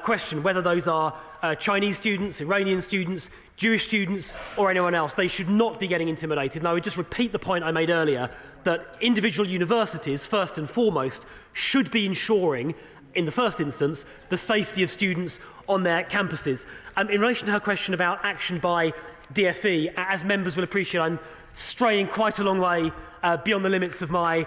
question. Whether those are Chinese students, Iranian students, Jewish students or anyone else, they should not be getting intimidated. And I would just repeat the point I made earlier, that individual universities, first and foremost, should be ensuring, in the first instance, the safety of students on their campuses. In relation to her question about action by DFE, as members will appreciate, I'm straying quite a long way beyond the limits of my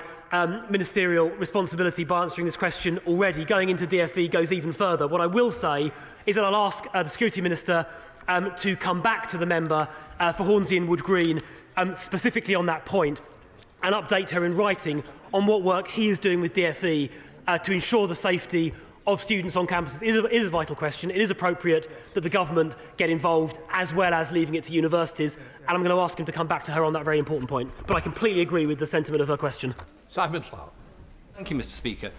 ministerial responsibility by answering this question already. Going into DFE goes even further. What I will say is that I'll ask the Security Minister to come back to the member for Hornsey and Wood Green specifically on that point, and update her in writing on what work he is doing with DFE to ensure the safety of students on campuses. It is a vital question. It is appropriate that the government get involved, as well as leaving it to universities, and I'm going to ask him to come back to her on that very important point. But I completely agree with the sentiment of her question. Simon Slough. Thank you, Mr. Speaker.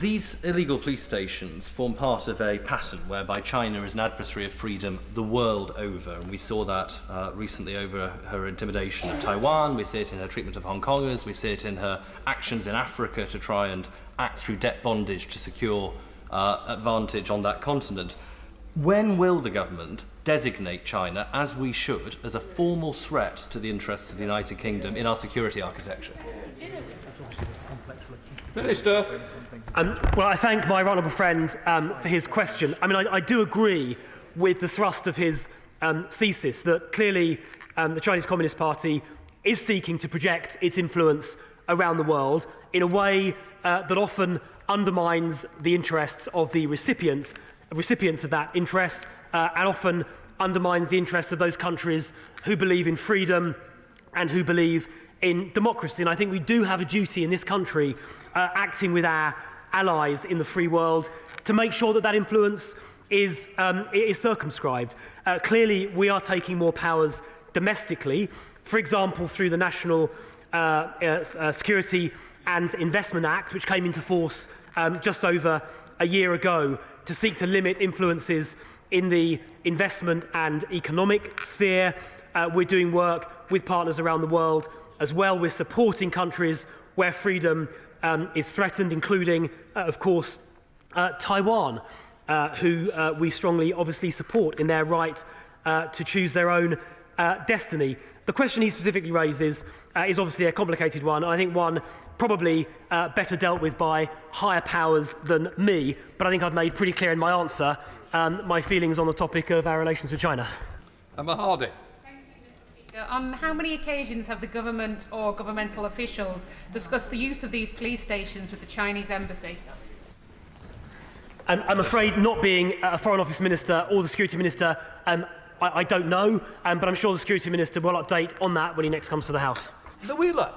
These illegal police stations form part of a pattern whereby China is an adversary of freedom the world over. And we saw that recently over her intimidation of Taiwan. We see it in her treatment of Hong Kongers. We see it in her actions in Africa to try and act through debt bondage to secure advantage on that continent. When will the government designate China, as we should, as a formal threat to the interests of the United Kingdom in our security architecture? Minister. Well, I thank my honourable friend for his question. I mean, I do agree with the thrust of his thesis that clearly the Chinese Communist Party is seeking to project its influence around the world in a way that often undermines the interests of the recipients of that interest, and often undermines the interests of those countries who believe in freedom and who believe in democracy. And I think we do have a duty in this country, acting with our allies in the free world, to make sure that that influence is circumscribed. Clearly, we are taking more powers domestically, for example, through the National Security and Investment Act, which came into force just over a year ago to seek to limit influences in the investment and economic sphere. We're doing work with partners around the world as well. We're supporting countries where freedom is threatened, including, of course, Taiwan, who we strongly obviously support in their right to choose their own destiny. The question he specifically raises is obviously a complicated one, and I think one probably better dealt with by higher powers than me, but I think I've made pretty clear in my answer my feelings on the topic of our relations with China. Emma Hardy. On how many occasions have the government or governmental officials discussed the use of these police stations with the Chinese embassy? I'm afraid, not being a Foreign Office Minister or the Security Minister, I don't know, but I'm sure the Security Minister will update on that when he next comes to the House. The Wheeler.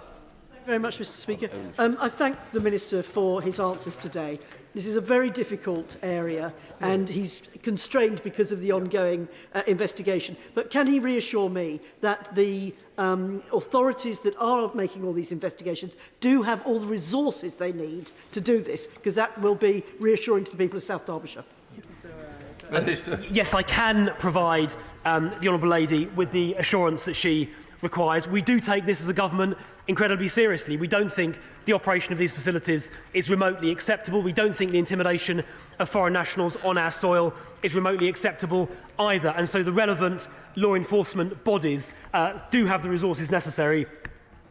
Thank you very much, Mr. Speaker. I thank the Minister for his answers today. This is a very difficult area and he's constrained because of the ongoing investigation. But can he reassure me that the authorities that are making all these investigations do have all the resources they need to do this? Because that will be reassuring to the people of South Derbyshire. Yes, I can provide the Honourable Lady with the assurance that she requires. We do take this as a government incredibly seriously. We don't think the operation of these facilities is remotely acceptable. We don't think the intimidation of foreign nationals on our soil is remotely acceptable either. And so the relevant law enforcement bodies do have the resources necessary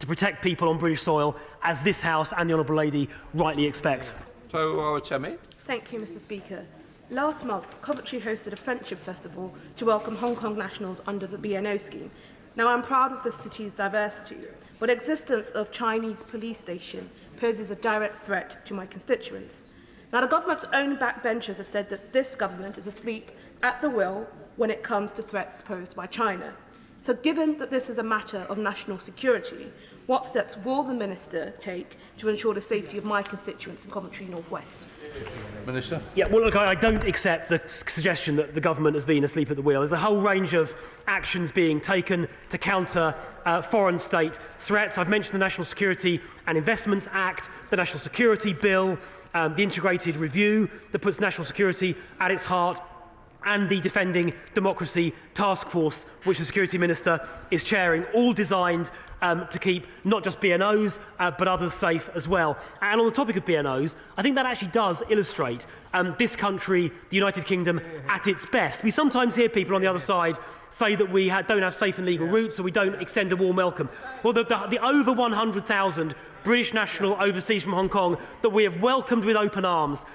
to protect people on British soil, as this House and the Honourable Lady rightly expect. So, Thank you, Mr. Speaker. Last month, Coventry hosted a friendship festival to welcome Hong Kong nationals under the BNO scheme. Now, I'm proud of the city's diversity, but the existence of Chinese police station poses a direct threat to my constituents. Now, the government's own backbenchers have said that this government is asleep at the wheel when it comes to threats posed by China. So, given that this is a matter of national security, what steps will the Minister take to ensure the safety of my constituents in Coventry North West? Minister? Yeah, well, look, I don't accept the suggestion that the government has been asleep at the wheel. There's a whole range of actions being taken to counter foreign state threats. I've mentioned the National Security and Investments Act, the National Security Bill, the integrated review that puts national security at its heart, and the Defending Democracy Task Force, which the Security Minister is chairing, all designed to keep not just BNOs, but others safe as well. And on the topic of BNOs, I think that actually does illustrate this country, the United Kingdom, at its best. We sometimes hear people on the other side say that we don't have safe and legal routes, or we don't extend a warm welcome. Well, the over 100,000 British national overseas from Hong Kong that we have welcomed with open arms,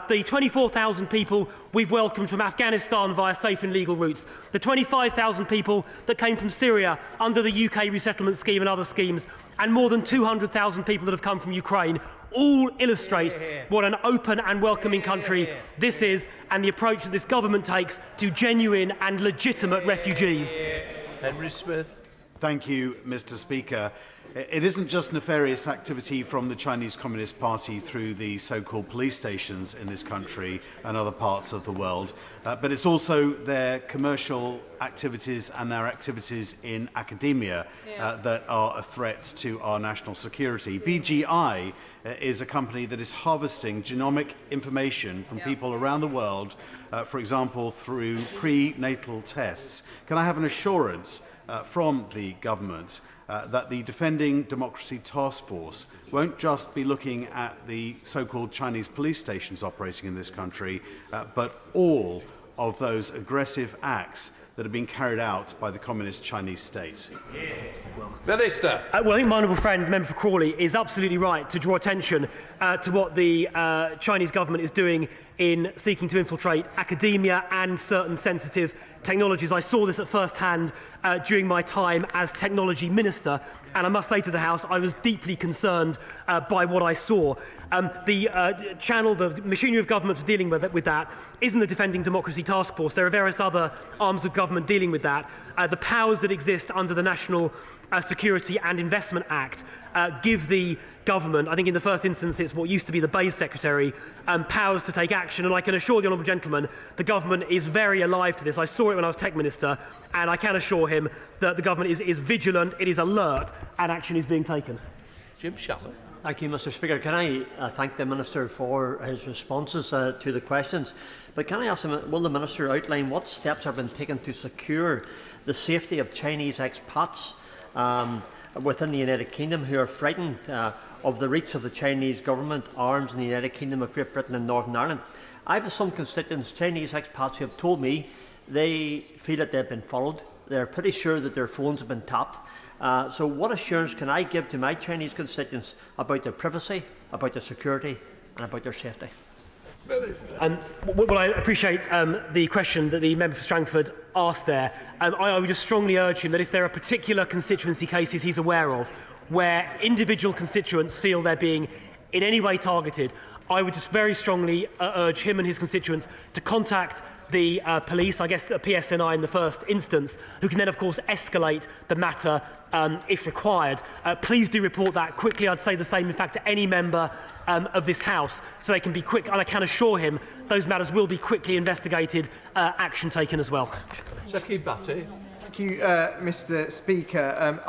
the 24,000 people we've welcomed from Afghanistan via safe and legal routes, the 25,000 people that came from Syria under the UK resettlement scheme and other schemes, and more than 200,000 people that have come from Ukraine, all illustrate what an open and welcoming country this is, and the approach that this government takes to genuine and legitimate refugees. Henry Smith. Thank you, Mr. Speaker. It isn't just nefarious activity from the Chinese Communist Party through the so-called police stations in this country and other parts of the world, but it's also their commercial activities and their activities in academia that are a threat to our national security. BGI is a company that is harvesting genomic information from people around the world, for example, through prenatal tests. Can I have an assurance from the government that the Defending Democracy Task Force won't just be looking at the so-called Chinese police stations operating in this country, but all of those aggressive acts that have been carried out by the Communist Chinese state? Minister. Well, I think my honourable friend, Member for Crawley, is absolutely right to draw attention to what the Chinese government is doing in seeking to infiltrate academia and certain sensitive technologies. I saw this at first hand during my time as Technology Minister, and I must say to the House, I was deeply concerned by what I saw. The channel, the machinery of government for dealing with that isn't the Defending Democracy Task Force. There are various other arms of government dealing with that. The powers that exist under the National Security and Investment Act give the government, I think in the first instance it's what used to be the Base Secretary, powers to take action, and I can assure the honourable gentleman the government is very alive to this. I saw it when I was Tech Minister, and I can assure him that the government is vigilant, it is alert, and action is being taken. Jim Shallow. Thank you, Mr. Speaker. Can I thank the Minister for his responses to the questions? But can I ask him, will the Minister outline what steps have been taken to secure the safety of Chinese expats within the United Kingdom who are frightened of the reach of the Chinese government arms in the United Kingdom of Great Britain and Northern Ireland? I have some constituents, Chinese expats, who have told me they feel that they've been followed. They're pretty sure that their phones have been tapped. So what assurance can I give to my Chinese constituents about their privacy, about their security and about their safety? Well, I appreciate the question that the member for Strangford asked there. I would just strongly urge him that if there are particular constituency cases he's aware of where individual constituents feel they're being in any way targeted, I would just very strongly urge him and his constituents to contact the police, I guess the PSNI in the first instance, who can then, of course, escalate the matter if required. Please do report that quickly. I'd say the same, in fact, to any member of this House, so they can be quick. And I can assure him those matters will be quickly investigated, action taken as well. Secretary Batty. Thank you, Mr. Speaker.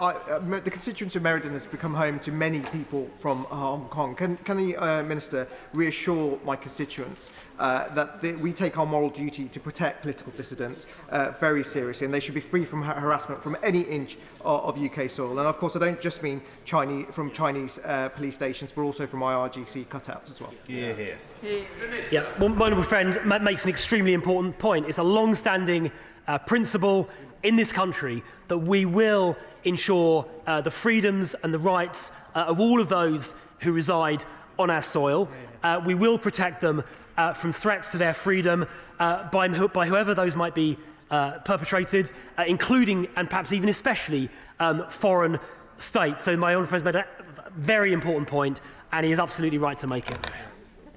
The constituency of Meriden has become home to many people from Hong Kong. Can the Minister reassure my constituents that we take our moral duty to protect political dissidents very seriously, and they should be free from harassment from any inch of UK soil? And of course, I don't just mean from Chinese police stations, but also from IRGC cutouts as well. Yeah, well, my honourable friend makes an extremely important point. It's a long-standing principle in this country that we will ensure the freedoms and the rights of all of those who reside on our soil. We will protect them from threats to their freedom by whoever those might be perpetrated, including and perhaps even especially foreign states. So my honourable friend made a very important point, and he is absolutely right to make it.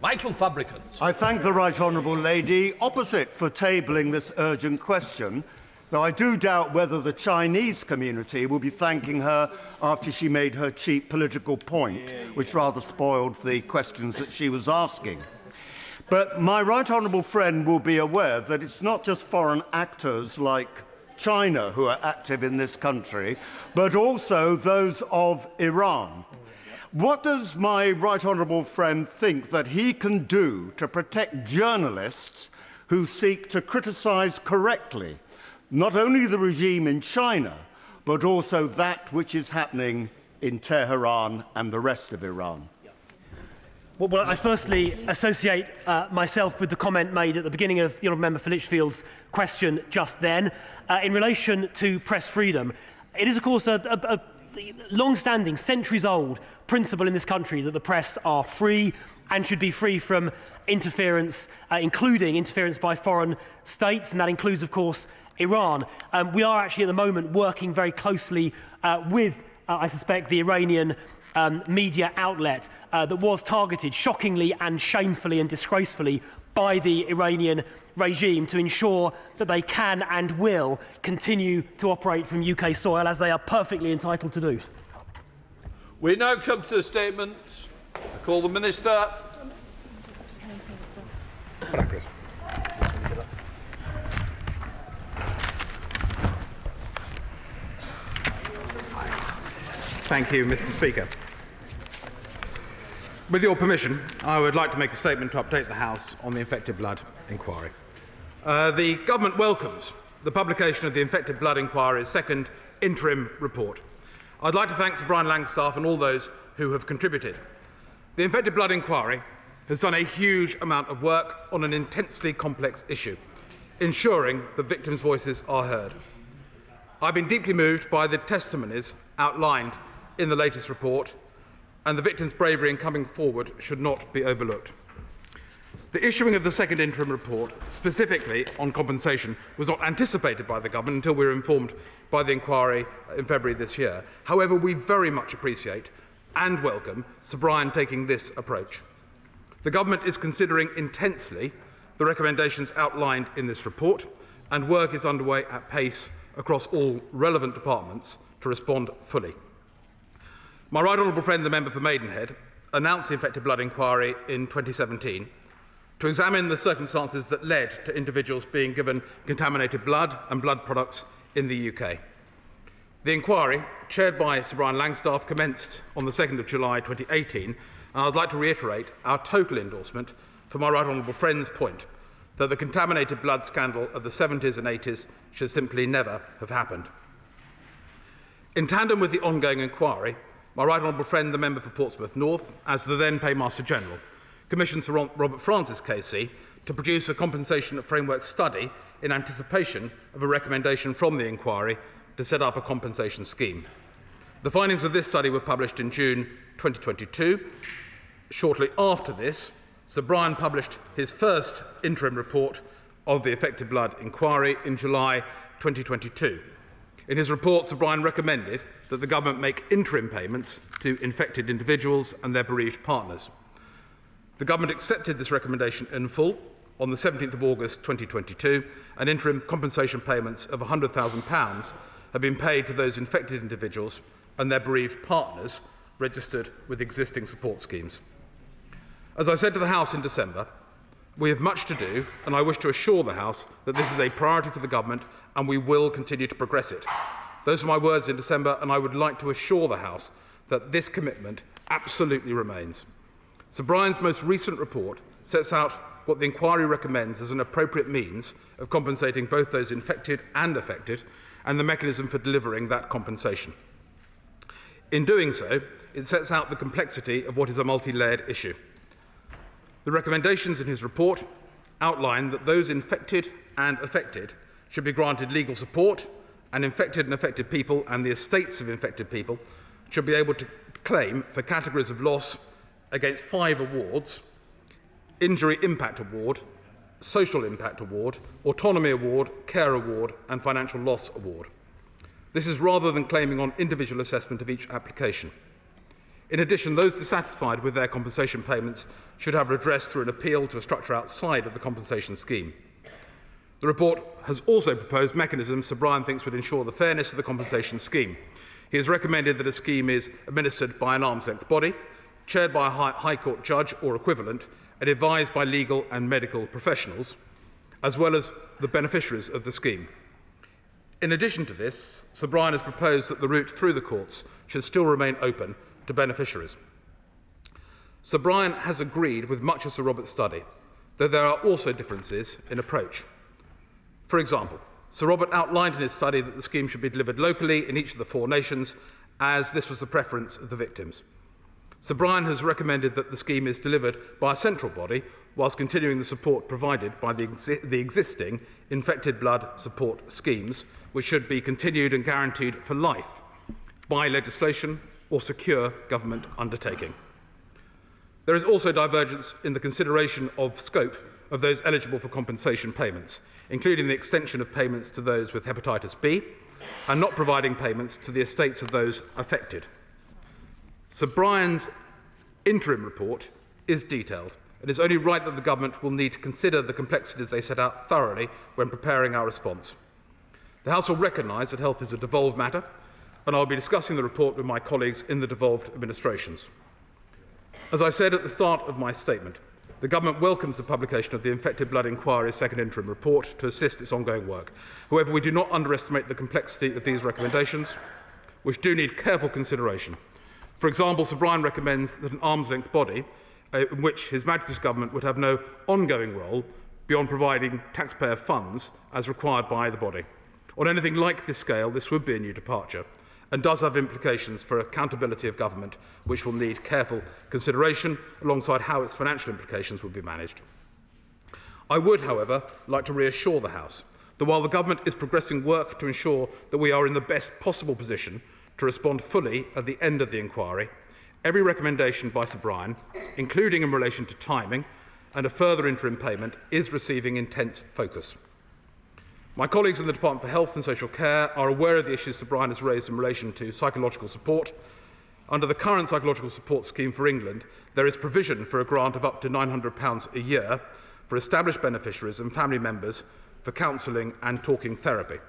Michael Fabricant. I thank the right honourable lady opposite for tabling this urgent question, though I do doubt whether the Chinese community will be thanking her after she made her cheap political point, which rather spoiled the questions that she was asking. But my right honourable friend will be aware that it's not just foreign actors like China who are active in this country, but also those of Iran. What does my right honourable friend think that he can do to protect journalists who seek to criticise correctly not only the regime in China, but also that which is happening in Tehran and the rest of Iran? Well, I firstly associate myself with the comment made at the beginning of the honourable member for Lichfield's question just then. In relation to press freedom, it is, of course, a long-standing, centuries-old principle in this country that the press are free and should be free from interference, including interference by foreign states, and that includes, of course, Iran. We are actually at the moment working very closely with, I suspect, the Iranian media outlet that was targeted shockingly and shamefully and disgracefully by the Iranian regime to ensure that they can and will continue to operate from UK soil, as they are perfectly entitled to do. We now come to the statements. I call the Minister. Thank you, Mr. Speaker. With your permission, I would like to make a statement to update the House on the infected blood inquiry. The Government welcomes the publication of the infected blood inquiry's second interim report. I'd like to thank Sir Brian Langstaff and all those who have contributed. The infected blood inquiry has done a huge amount of work on an intensely complex issue, ensuring that victims' voices are heard. I've been deeply moved by the testimonies outlined in the latest report, and the victims' bravery in coming forward should not be overlooked. The issuing of the second interim report, specifically on compensation, was not anticipated by the Government until we were informed by the inquiry in February this year. However, we very much appreciate and welcome Sir Brian taking this approach. The Government is considering intensely the recommendations outlined in this report, and work is underway at pace across all relevant departments to respond fully. My right honourable friend, the member for Maidenhead, announced the infected blood inquiry in 2017 to examine the circumstances that led to individuals being given contaminated blood and blood products in the UK. The inquiry, chaired by Sir Brian Langstaff, commenced on the 2nd of July 2018, and I'd like to reiterate our total endorsement for my right honourable friend's point that the contaminated blood scandal of the 70s and 80s should simply never have happened. In tandem with the ongoing inquiry, my right honourable friend, the member for Portsmouth North, as the then Paymaster General, commissioned Sir Robert Francis KC to produce a compensation framework study in anticipation of a recommendation from the inquiry to set up a compensation scheme. The findings of this study were published in June 2022. Shortly after this, Sir Brian published his first interim report of the Infected Blood inquiry in July 2022. In his report, Sir Brian recommended that the government make interim payments to infected individuals and their bereaved partners. The government accepted this recommendation in full on the 17th of August 2022, and interim compensation payments of £100,000 have been paid to those infected individuals and their bereaved partners registered with existing support schemes. As I said to the House in December, we have much to do, and I wish to assure the House that this is a priority for the government and we will continue to progress it. Those are my words in December, and I would like to assure the House that this commitment absolutely remains. Sir Brian's most recent report sets out what the inquiry recommends as an appropriate means of compensating both those infected and affected, and the mechanism for delivering that compensation. In doing so, it sets out the complexity of what is a multi-layered issue. The recommendations in his report outline that those infected and affected should be granted legal support, and infected and affected people and the estates of infected people should be able to claim for categories of loss against 5 awards: Injury Impact Award, Social Impact Award, Autonomy Award, Care Award and Financial Loss Award. This is rather than claiming on individual assessment of each application. In addition, those dissatisfied with their compensation payments should have redress through an appeal to a structure outside of the compensation scheme. The report has also proposed mechanisms Sir Brian thinks would ensure the fairness of the compensation scheme. He has recommended that a scheme is administered by an arm's-length body, chaired by a High Court judge or equivalent, and advised by legal and medical professionals, as well as the beneficiaries of the scheme. In addition to this, Sir Brian has proposed that the route through the courts should still remain open to beneficiaries. Sir Brian has agreed with much of Sir Robert's study, though there are also differences in approach. For example, Sir Robert outlined in his study that the scheme should be delivered locally in each of the 4 nations, as this was the preference of the victims. Sir Brian has recommended that the scheme is delivered by a central body, whilst continuing the support provided by the existing infected blood support schemes, which should be continued and guaranteed for life by legislation or secure government undertaking. There is also divergence in the consideration of scope of those eligible for compensation payments, including the extension of payments to those with hepatitis B and not providing payments to the estates of those affected. Sir Brian's interim report is detailed. It is only right that the government will need to consider the complexities they set out thoroughly when preparing our response. The House will recognise that health is a devolved matter, and I will be discussing the report with my colleagues in the devolved administrations. As I said at the start of my statement, the government welcomes the publication of the Infected Blood Inquiry's second interim report to assist its ongoing work. However, we do not underestimate the complexity of these recommendations, which do need careful consideration. For example, Sir Brian recommends that an arm's-length body, in which His Majesty's Government would have no ongoing role beyond providing taxpayer funds as required by the body. On anything like this scale, this would be a new departure and does have implications for accountability of government, which will need careful consideration alongside how its financial implications will be managed. I would, however, like to reassure the House that while the government is progressing work to ensure that we are in the best possible position to respond fully at the end of the inquiry, every recommendation by Sir Brian, including in relation to timing and a further interim payment, is receiving intense focus. My colleagues in the Department for Health and Social Care are aware of the issues Sir Brian has raised in relation to psychological support. Under the current psychological support scheme for England, there is provision for a grant of up to £900 a year for established beneficiaries and family members for counselling and talking therapy.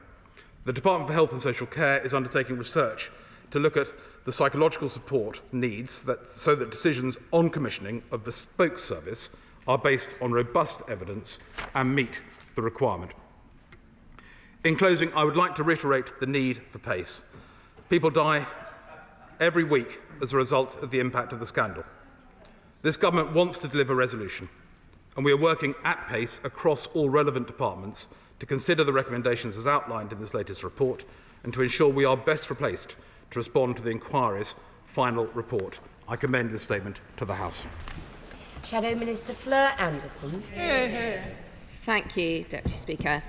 The Department for Health and Social Care is undertaking research to look at the psychological support needs so that decisions on commissioning of bespoke service are based on robust evidence and meet the requirement. In closing, I would like to reiterate the need for pace. People die every week as a result of the impact of the scandal. This government wants to deliver resolution, and we are working at pace across all relevant departments to consider the recommendations as outlined in this latest report and to ensure we are best placed to respond to the inquiry's final report. I commend this statement to the House. Shadow Minister Fleur Anderson. Thank you, Deputy Speaker.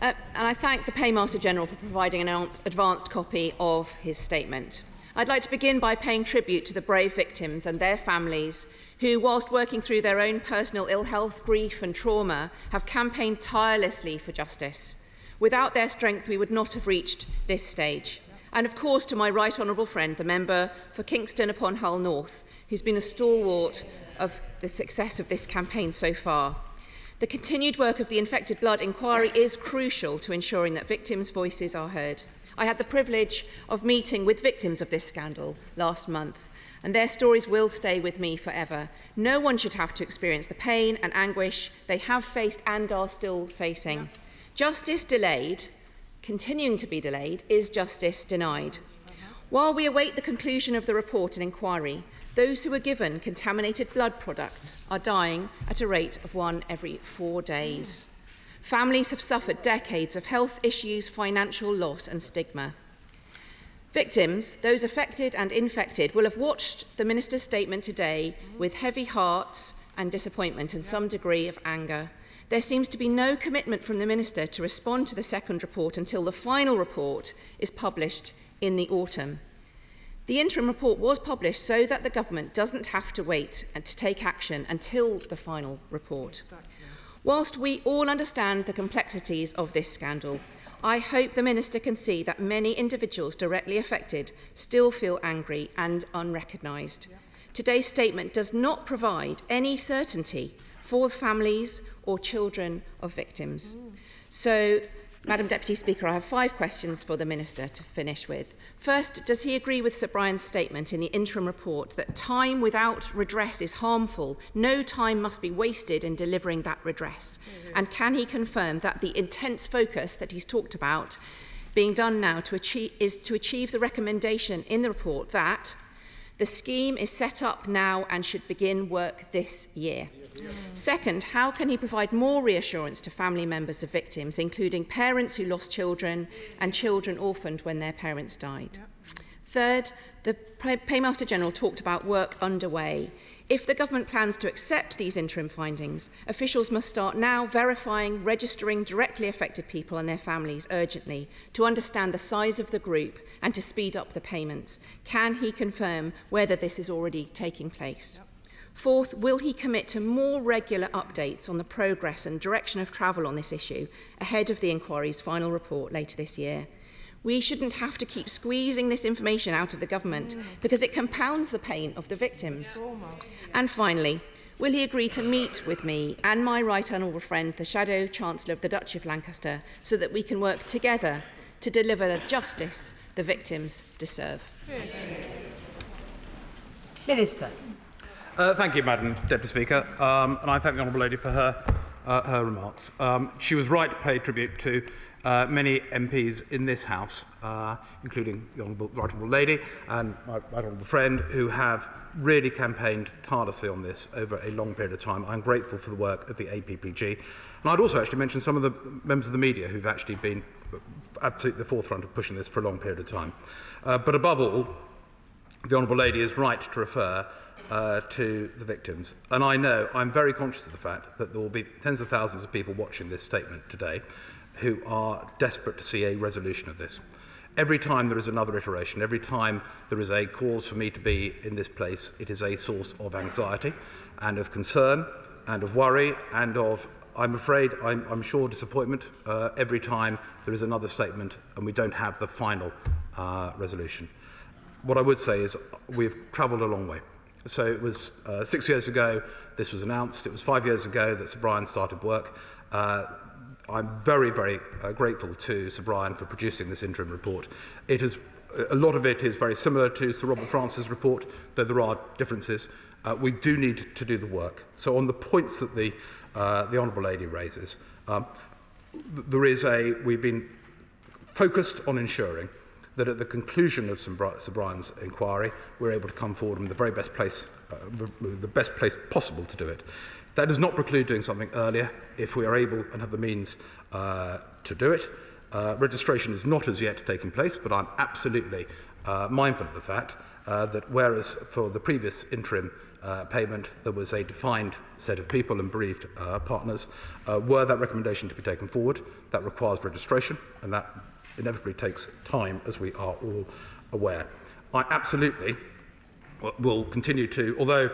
And I thank the Paymaster General for providing an advanced copy of his statement. I'd like to begin by paying tribute to the brave victims and their families who, whilst working through their own personal ill health, grief and trauma, have campaigned tirelessly for justice. Without their strength, we would not have reached this stage. And of course, to my right honourable friend, the member for Kingston upon Hull North, who's been a stalwart of the success of this campaign so far. The continued work of the Infected Blood Inquiry is crucial to ensuring that victims' voices are heard. I had the privilege of meeting with victims of this scandal last month, and their stories will stay with me forever. No one should have to experience the pain and anguish they have faced and are still facing. Justice delayed, continuing to be delayed, is justice denied. While we await the conclusion of the report and inquiry, those who are given contaminated blood products are dying at a rate of 1 every 4 days. Families have suffered decades of health issues, financial loss and stigma. Victims, those affected and infected, will have watched the Minister's statement today with heavy hearts and disappointment and some degree of anger. There seems to be no commitment from the Minister to respond to the second report until the final report is published in the autumn. The interim report was published so that the government doesn't have to wait and to take action until the final report. Whilst we all understand the complexities of this scandal, I hope the Minister can see that many individuals directly affected still feel angry and unrecognised. Today's statement does not provide any certainty for families or children of victims. So, Madam Deputy Speaker, I have 5 questions for the Minister to finish with. First, does he agree with Sir Brian's statement in the interim report that time without redress is harmful? No time must be wasted in delivering that redress. And can he confirm that the intense focus that he's talked about being done now is to achieve the recommendation in the report that the scheme is set up now and should begin work this year? Second, how can he provide more reassurance to family members of victims, including parents who lost children and children orphaned when their parents died? Third, the Paymaster General talked about work underway. If the government plans to accept these interim findings, officials must start now verifying, registering directly affected people and their families urgently to understand the size of the group and to speed up the payments. Can he confirm whether this is already taking place? Fourth, will he commit to more regular updates on the progress and direction of travel on this issue ahead of the inquiry's final report later this year? We shouldn't have to keep squeezing this information out of the government because it compounds the pain of the victims. And finally, will he agree to meet with me and my right honourable friend, the Shadow Chancellor of the Duchy of Lancaster, so that we can work together to deliver the justice the victims deserve? Minister. Thank you, Madam Deputy Speaker, and I thank the Honourable Lady for her remarks. She was right to pay tribute to many MPs in this House, including the Right Honourable Lady and my Right Honourable friend, who have really campaigned tirelessly on this over a long period of time. I'm grateful for the work of the APPG. And I'd also actually mention some of the members of the media who've actually been absolutely at the forefront of pushing this for a long period of time. But above all, the Honourable Lady is right to refer to the victims. And I know, I'm very conscious of the fact that there will be tens of thousands of people watching this statement today who are desperate to see a resolution of this. Every time there is another iteration, every time there is a cause for me to be in this place, it is a source of anxiety and of concern and of worry and of, I'm afraid, I'm sure, disappointment every time there is another statement and we don't have the final resolution. What I would say is we've travelled a long way. So it was 6 years ago this was announced. It was 5 years ago that Sir Brian started work. I'm very, very grateful to Sir Brian for producing this interim report. A lot of it is very similar to Sir Robert Francis' report, though there are differences. We do need to do the work. So on the points that the Honourable Lady raises, we've been focused on ensuring that at the conclusion of Sir Brian's inquiry, we're able to come forward in the very best place, the best place possible to do it. That does not preclude doing something earlier if we are able and have the means to do it. Registration is not as yet taking place, but I'm absolutely mindful of the fact that whereas for the previous interim payment there was a defined set of people and bereaved partners, were that recommendation to be taken forward, that requires registration, and that inevitably takes time, as we are all aware. I absolutely will continue to, although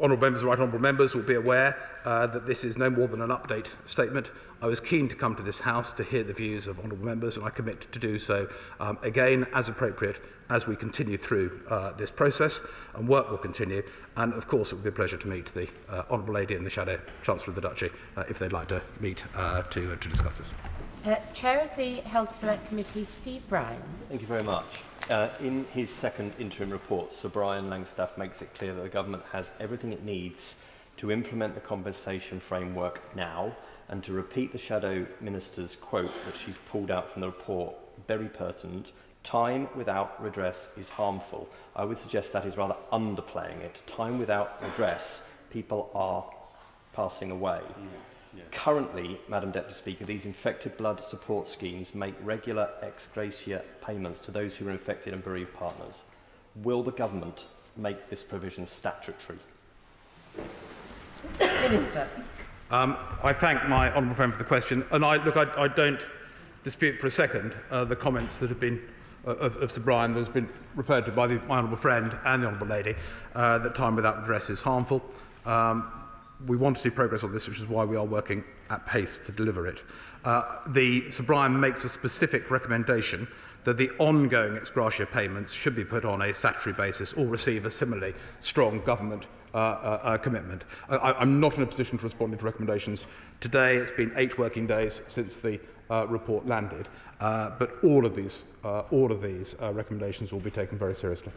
honourable members and right honourable members will be aware that this is no more than an update statement. I was keen to come to this House to hear the views of honourable members, and I commit to do so again as appropriate as we continue through this process, and work will continue. And of course it will be a pleasure to meet the honourable lady and the Shadow Chancellor of the Duchy if they'd like to meet to discuss this. Chair of the Health Select Committee, Steve Bryan. Thank you very much. In his second interim report, Sir Brian Langstaff makes it clear that the government has everything it needs to implement the compensation framework now, and to repeat the Shadow Minister's quote that she's pulled out from the report, very pertinent: time without redress is harmful. I would suggest that is rather underplaying it. Time without redress, people are passing away. Currently, Madam Deputy Speaker, these infected blood support schemes make regular ex gratia payments to those who are infected and bereaved partners. Will the government make this provision statutory? Minister. I thank my honourable friend for the question, and I don't dispute for a second the comments that have been of Sir Brian that has been referred to by my honourable friend and the honourable lady, that time without redress is harmful. We want to see progress on this, which is why we are working at pace to deliver it. Sir Brian makes a specific recommendation that the ongoing ex gratia payments should be put on a statutory basis or receive a similarly strong government commitment. I'm not in a position to respond to recommendations today. It's been 8 working days since the report landed, but all of these recommendations will be taken very seriously.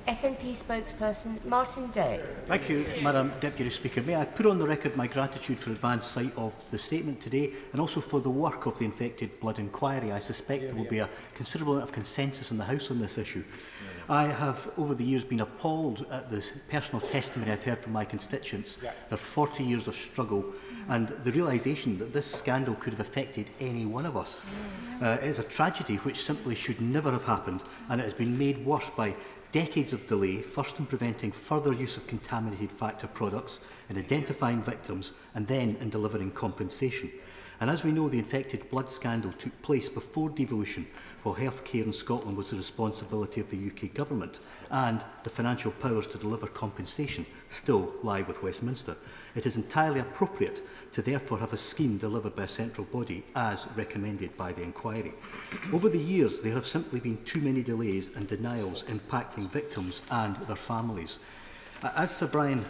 SNP spokesperson Martin Day. Thank you, Madam Deputy Speaker. May I put on the record my gratitude for advance sight of the statement today, and also for the work of the Infected Blood Inquiry. I suspect there will be a considerable amount of consensus in the House on this issue. I have, over the years, been appalled at the personal testimony I've heard from my constituents, their 40 years of struggle, and the realisation that this scandal could have affected any one of us. It is a tragedy which simply should never have happened, and it has been made worse by decades of delay, first in preventing further use of contaminated factor products, in identifying victims, and then in delivering compensation. And as we know, the infected blood scandal took place before devolution, while healthcare in Scotland was the responsibility of the UK Government, and the financial powers to deliver compensation still lie with Westminster. It is entirely appropriate to therefore have a scheme delivered by a central body, as recommended by the inquiry. Over the years, there have simply been too many delays and denials impacting victims and their families. As Sir Brian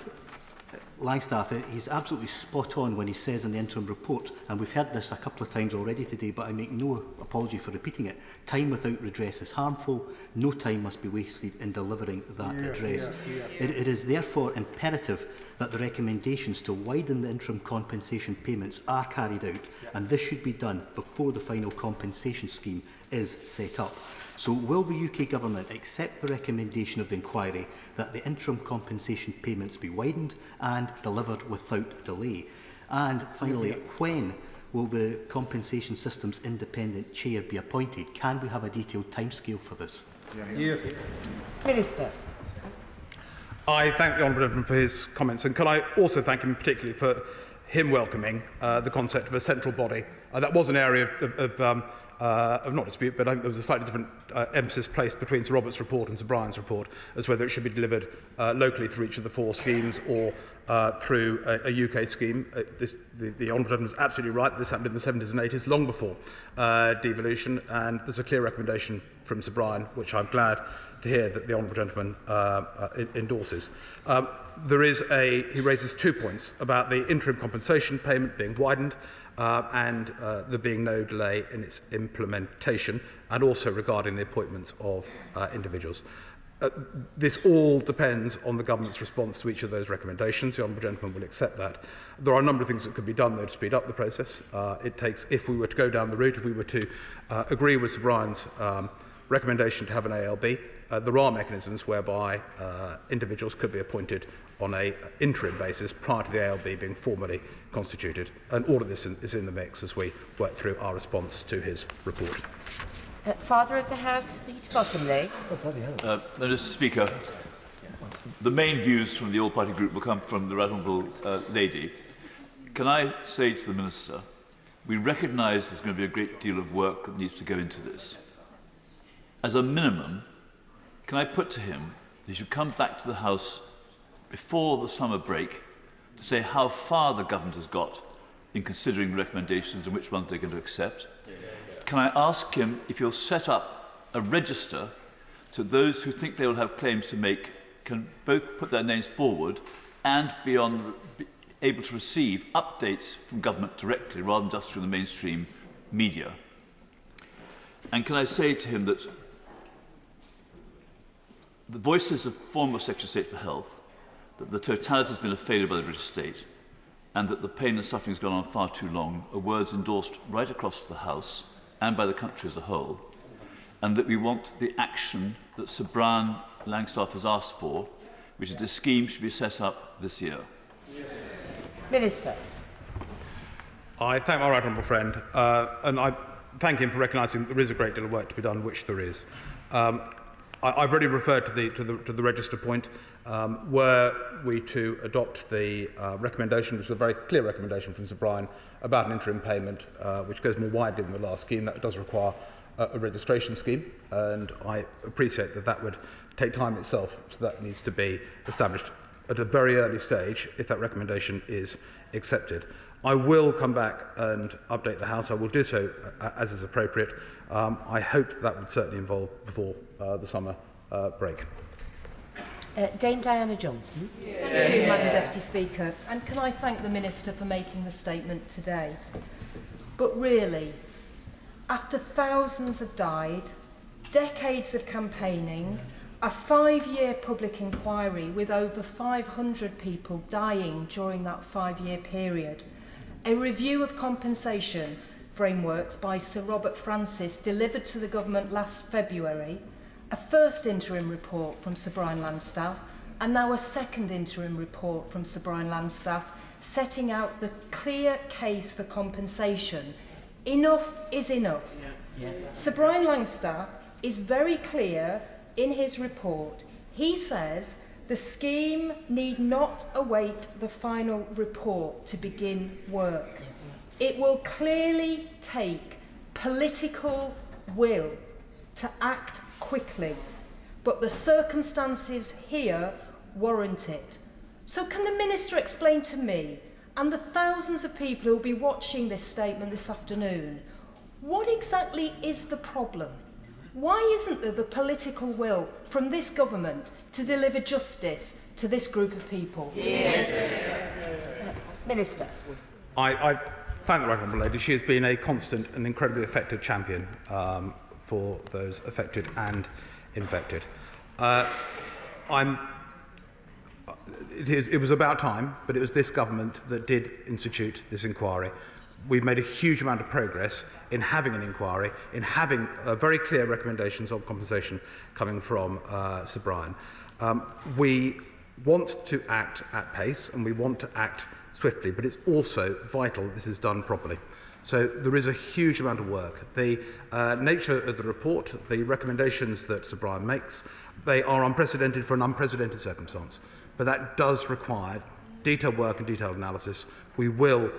Langstaff, he's absolutely spot on when he says in the interim report, and we've heard this a couple of times already today, but I make no apology for repeating it: time without redress is harmful. No time must be wasted in delivering that redress. It is therefore imperative that the recommendations to widen the interim compensation payments are carried out, and this should be done before the final compensation scheme is set up. So will the UK Government accept the recommendation of the inquiry that the interim compensation payments be widened and delivered without delay? And finally, when will the Compensation Systems Independent Chair be appointed? Can we have a detailed timescale for this? Minister. I thank the honourable gentleman for his comments, and can I also thank him particularly for him welcoming the concept of a central body. That was an area of not dispute, but I think there was a slightly different emphasis placed between Sir Robert's report and Sir Brian's report as whether it should be delivered locally through each of the 4 schemes or through a UK scheme. The honourable gentleman is absolutely right. This happened in the 70s and 80s, long before devolution, and there's a clear recommendation from Sir Brian, which I'm glad to hear that the honourable gentleman endorses. He raises 2 points about the interim compensation payment being widened and there being no delay in its implementation, and also regarding the appointments of individuals. This all depends on the government's response to each of those recommendations. The honourable gentleman will accept that. There are a number of things that could be done, though, to speed up the process. If we were to go down the route, if we were to agree with Sir Brian's recommendation to have an ALB, there are mechanisms whereby individuals could be appointed on an interim basis prior to the ALB being formally constituted. And all of this is in the mix as we work through our response to his report. Father of the House, Peter Bottomley. Mr. Speaker, the main views from the All-Party Group will come from the Right Honourable Lady. Can I say to the Minister, we recognise there's going to be a great deal of work that needs to go into this. as a minimum, can I put to him that he should come back to the House before the summer break to say how far the government has got in considering recommendations and which ones they're going to accept? Can I ask him if he'll set up a register so those who think they will have claims to make can both put their names forward and be able to receive updates from government directly rather than just through the mainstream media? And can I say to him that the voices of former Secretary of State for Health, that the totality has been a failure by the British state, and that the pain and suffering has gone on far too long, are words endorsed right across the House and by the country as a whole, and that we want the action that Sir Brian Langstaff has asked for, which is the scheme should be set up this year. Minister. I thank my right honourable friend, and I thank him for recognising there is a great deal of work to be done, which there is. I've already referred to the register point. Were we to adopt the recommendation, which is a very clear recommendation from Sir Brian, about an interim payment, which goes more widely than the last scheme, that does require a registration scheme, and I appreciate that that would take time itself, so that needs to be established at a very early stage if that recommendation is accepted. I will come back and update the House. I will do so as is appropriate. I hope that would certainly involve before the summer break. Dame Diana Johnson. Thank you, Madam Deputy Speaker. And can I thank the Minister for making the statement today? But really, after thousands have died, decades of campaigning, a 5-year public inquiry with over 500 people dying during that 5-year period, a review of compensation frameworks by Sir Robert Francis delivered to the government last February, a first interim report from Sir Brian Langstaff, and now a second interim report from Sir Brian Langstaff setting out the clear case for compensation. Enough is enough. Sir Brian Langstaff is very clear in his report. He says the scheme need not await the final report to begin work. It will clearly take political will to act quickly, but the circumstances here warrant it. So can the Minister explain to me and the thousands of people who will be watching this statement this afternoon, what exactly is the problem? Why isn't there the political will from this government to deliver justice to this group of people? Minister. I thank the right honourable lady. She has been a constant and incredibly effective champion for those affected and infected. It was about time, but it was this government that did institute this inquiry. We've made a huge amount of progress in having an inquiry, in having very clear recommendations on compensation coming from Sir Brian. We want to act at pace and we want to act swiftly, but it's also vital that this is done properly. So there is a huge amount of work. The nature of the report, the recommendations that Sir Brian makes, they are unprecedented for an unprecedented circumstance. But that does require detailed work and detailed analysis. We will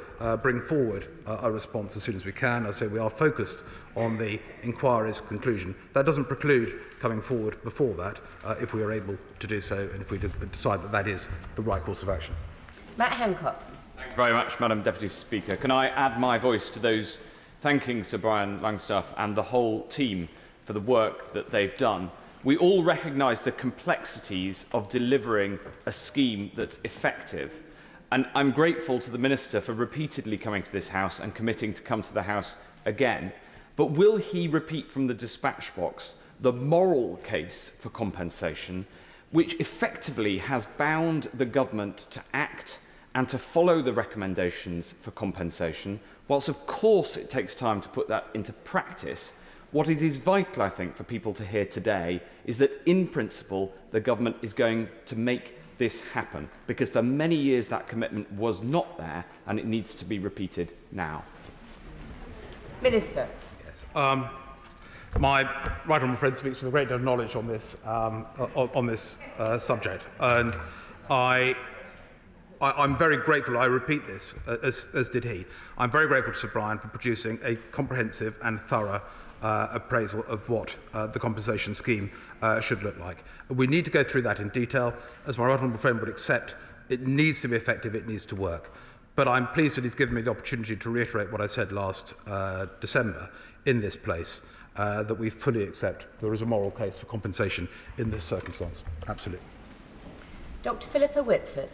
bring forward a response as soon as we can. As I say, we are focused on the inquiry's conclusion. That doesn't preclude coming forward before that if we are able to do so and if we decide that that is the right course of action. Matt Hancock. Thank you very much, Madam Deputy Speaker. Can I add my voice to those thanking Sir Brian Langstaff and the whole team for the work that they've done? We all recognise the complexities of delivering a scheme that's effective. And I'm grateful to the Minister for repeatedly coming to this House and committing to come to the House again. But will he repeat from the dispatch box the moral case for compensation, which effectively has bound the government to act and to follow the recommendations for compensation, whilst of course it takes time to put that into practice? What it is vital, I think, for people to hear today is that, in principle, the government is going to make this happen, because for many years that commitment was not there, and it needs to be repeated now. Minister. Yes. My right honourable friend speaks with a great deal of knowledge on this subject, and I I'm very grateful, I repeat this, as did he. I'm very grateful to Sir Brian for producing a comprehensive and thorough appraisal of what the compensation scheme should look like. We need to go through that in detail. As my honourable friend would accept, it needs to be effective, it needs to work. But I'm pleased that he's given me the opportunity to reiterate what I said last December in this place, that we fully accept there is a moral case for compensation in this circumstance. Absolutely. Dr Philippa Whitford.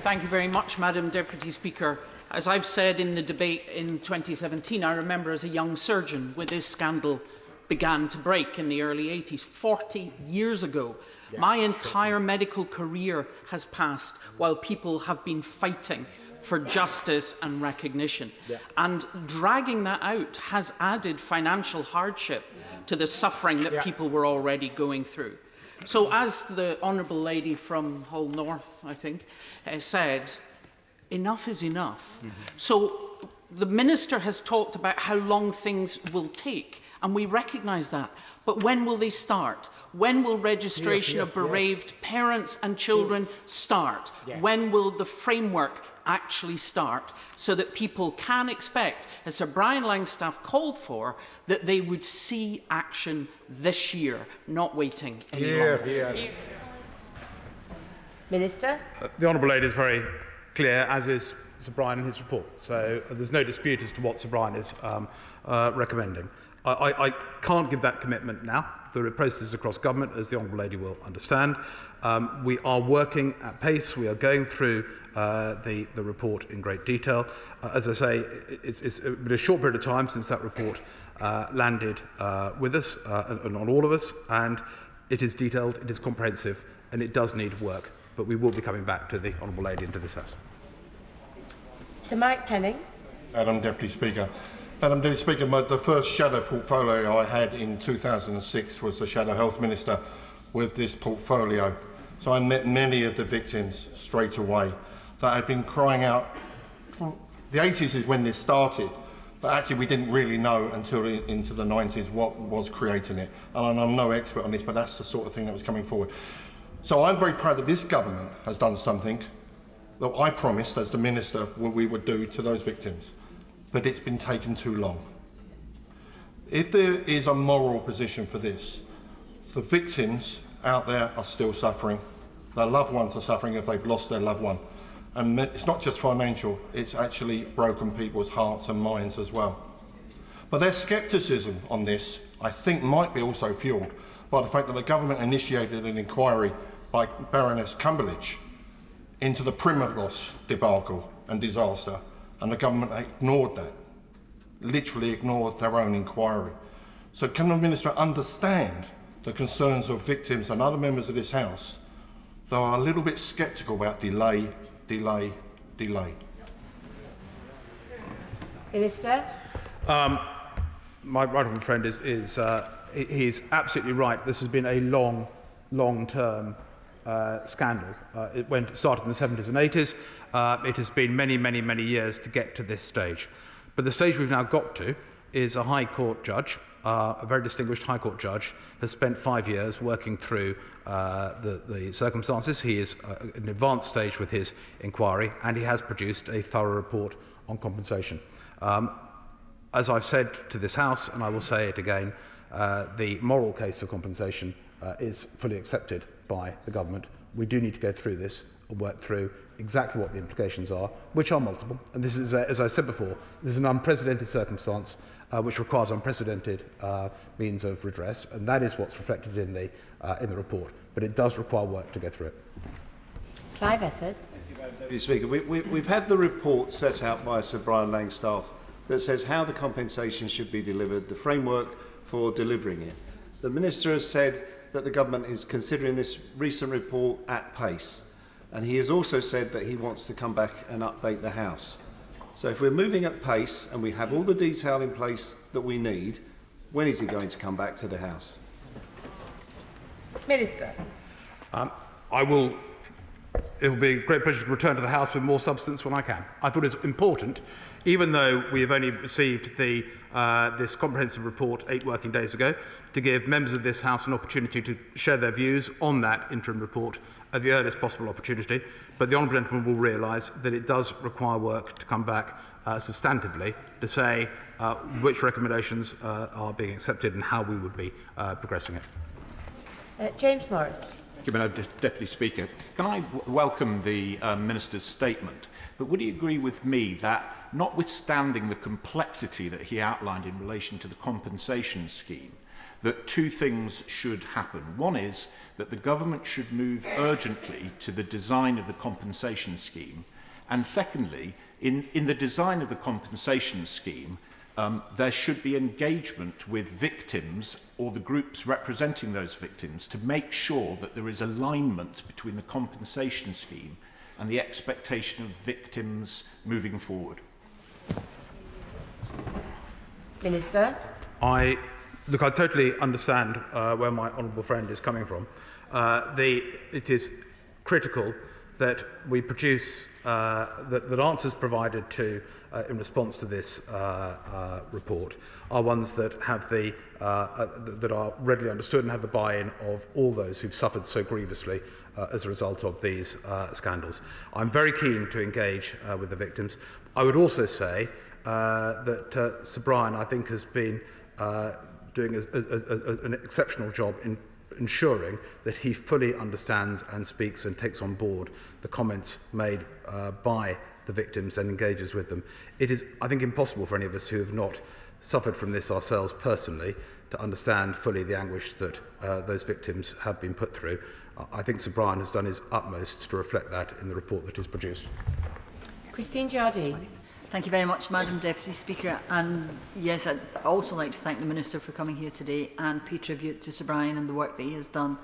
Thank you very much, Madam Deputy Speaker. As I've said in the debate in 2017, I remember as a young surgeon when this scandal began to break in the early 80s, 40 years ago. My entire medical career has passed while people have been fighting for justice and recognition. And dragging that out has added financial hardship to the suffering that people were already going through. So as the Honourable Lady from Hull North, I think, said, enough is enough. So the Minister has talked about how long things will take, and we recognise that. But when will they start? When will registration of bereaved parents and children start? When will the framework actually start so that people can expect, as Sir Brian Langstaff called for, that they would see action this year, not waiting any longer? Minister? The Honourable Lady is very clear, as is Sir Brian in his report. So there's no dispute as to what Sir Brian is recommending. I can't give that commitment now. There are processes across government, as the Honourable Lady will understand. We are working at pace. We are going through the report in great detail. As I say, it's been a short period of time since that report landed with us and on all of us, and it is detailed, it is comprehensive, and it does need work. But we will be coming back to the Honourable Lady and to this House. Sir Mike Penning. Madam Deputy Speaker. Madam Deputy Speaker, the first shadow portfolio I had in 2006 was the Shadow Health Minister with this portfolio. So I met many of the victims straight away that had been crying out. The 80s is when this started, but actually we didn't really know until into the 90s what was creating it. And I'm no expert on this, but that's the sort of thing that was coming forward. So I'm very proud that this government has done something that I promised as the Minister we would do to those victims. But it's been taken too long. If there is a moral position for this, the victims out there are still suffering. Their loved ones are suffering if they've lost their loved one. And it's not just financial, it's actually broken people's hearts and minds as well. But their scepticism on this, I think, might be also fuelled by the fact that the government initiated an inquiry by Baroness Cumberledge into the Primrose debacle and disaster. And the government ignored that, literally ignored their own inquiry. So can the Minister understand the concerns of victims and other members of this House that are a little bit sceptical about delay? Minister? My right honourable friend he's absolutely right. This has been a long-term scandal. It started in the 70s and 80s. It has been many years to get to this stage. But the stage we've now got to is a High Court judge, a very distinguished High Court judge, has spent 5 years working through the circumstances. He is at an advanced stage with his inquiry, and he has produced a thorough report on compensation. As I've said to this House, and I will say it again, the moral case for compensation is fully accepted by the government. We do need to go through this and work through exactly what the implications are, which are multiple. And this is, as I said before, this is an unprecedented circumstance which requires unprecedented means of redress, and that is what's reflected in the report. But it does require work to go through it. Clive Efford. Thank you, Madam Deputy Speaker. We've had the report set out by Sir Brian Langstaff that says how the compensation should be delivered, the framework for delivering it. The Minister has said that the government is considering this recent report at pace, and he has also said that he wants to come back and update the House. So if we're moving at pace and we have all the detail in place that we need, when is he going to come back to the House? Minister? I will It will be a great pleasure to return to the House with more substance when I can. I thought it was important, even though we have only received this comprehensive report 8 working days ago, to give members of this House an opportunity to share their views on that interim report at the earliest possible opportunity. But the honourable gentleman will realise that it does require work to come back substantively to say which recommendations are being accepted and how we would be progressing it. James Morris. Thank you, Madam Deputy Speaker. Can I welcome the Minister's statement? But would he agree with me that, notwithstanding the complexity that he outlined in relation to the compensation scheme, that 2 things should happen? One is that the government should move urgently to the design of the compensation scheme. And secondly, in the design of the compensation scheme, there should be engagement with victims or the groups representing those victims to make sure that there is alignment between the compensation scheme and the expectation of victims moving forward. Minister. I totally understand where my honourable friend is coming from. It is critical that we produce that answers provided to in response to this report are ones that have that are readily understood and have the buy-in of all those who've suffered so grievously as a result of these scandals. I'm very keen to engage with the victims. I would also say that Sir Brian, I think, has been doing an exceptional job in ensuring that he fully understands and speaks and takes on board the comments made by the victims and engages with them. It is, I think, impossible for any of us who have not suffered from this ourselves personally to understand fully the anguish that those victims have been put through. I think Sir Brian has done his utmost to reflect that in the report that is produced. Christine Jardine. Thank you very much, Madam Deputy Speaker. And yes, I'd also like to thank the Minister for coming here today and pay tribute to Sir Brian and the work that he has done.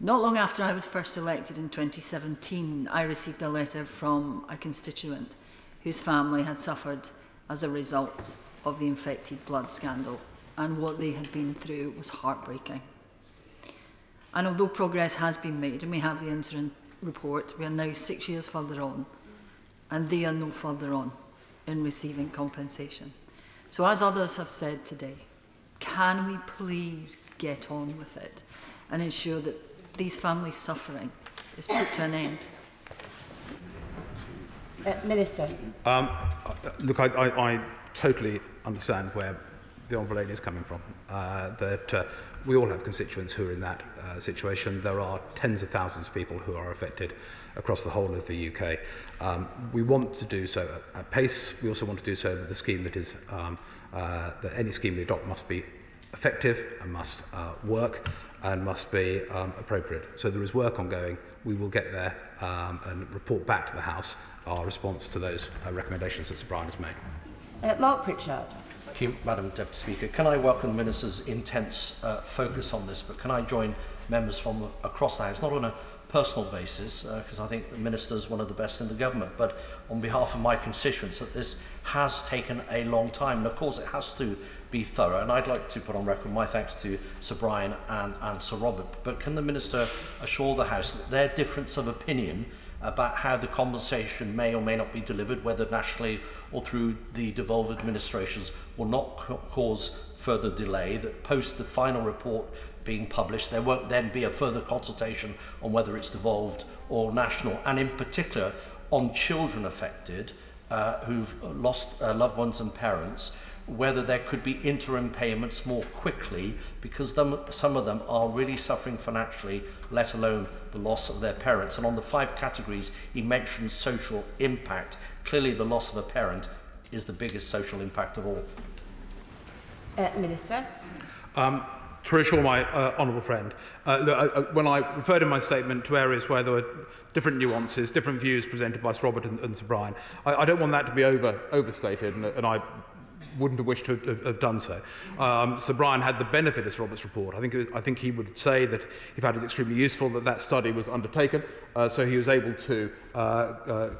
Not long after I was first elected in 2017, I received a letter from a constituent whose family had suffered as a result of the infected blood scandal, and what they had been through was heartbreaking. And although progress has been made, and we have the interim report, we are now 6 years further on, and they are no further on in receiving compensation. So as others have said today, can we please get on with it and ensure that these families' suffering is put to an end? Minister. Look, I totally understand where the Honourable Lady is coming from, that we all have constituents who are in that situation. There are tens of thousands of people who are affected across the whole of the UK. We want to do so at pace. We also want to do so with the scheme that is, that any scheme we adopt must be effective and must work and must be appropriate. So there is work ongoing. We will get there and report back to the House our response to those recommendations that Sir Brian has made. Mark Pritchard. Thank you, Madam Deputy Speaker. Can I welcome the Minister's intense focus on this, but can I join members from across the House, not on a personal basis, because I think the Minister is one of the best in the government, but on behalf of my constituents, that this has taken a long time, and of course it has to be thorough, and I'd like to put on record my thanks to Sir Brian and Sir Robert, but can the Minister assure the House that their difference of opinion about how the compensation may or may not be delivered, whether nationally or through the devolved administrations, will not cause further delay, that post the final report being published, there won't then be a further consultation on whether it's devolved or national, and in particular on children affected who've lost loved ones and parents, whether there could be interim payments more quickly, because some of them are really suffering financially, let alone the loss of their parents. And on the 5 categories, he mentioned social impact. Clearly the loss of a parent is the biggest social impact of all. Minister. To reassure my honourable friend, when I referred in my statement to areas where there were different nuances, different views presented by Sir Robert and Sir Brian, I don't want that to be overstated, and I wouldn't have wished to have done so. Sir Brian had the benefit of Sir Robert's report. I think he would say that he found it extremely useful that that study was undertaken, so he was able to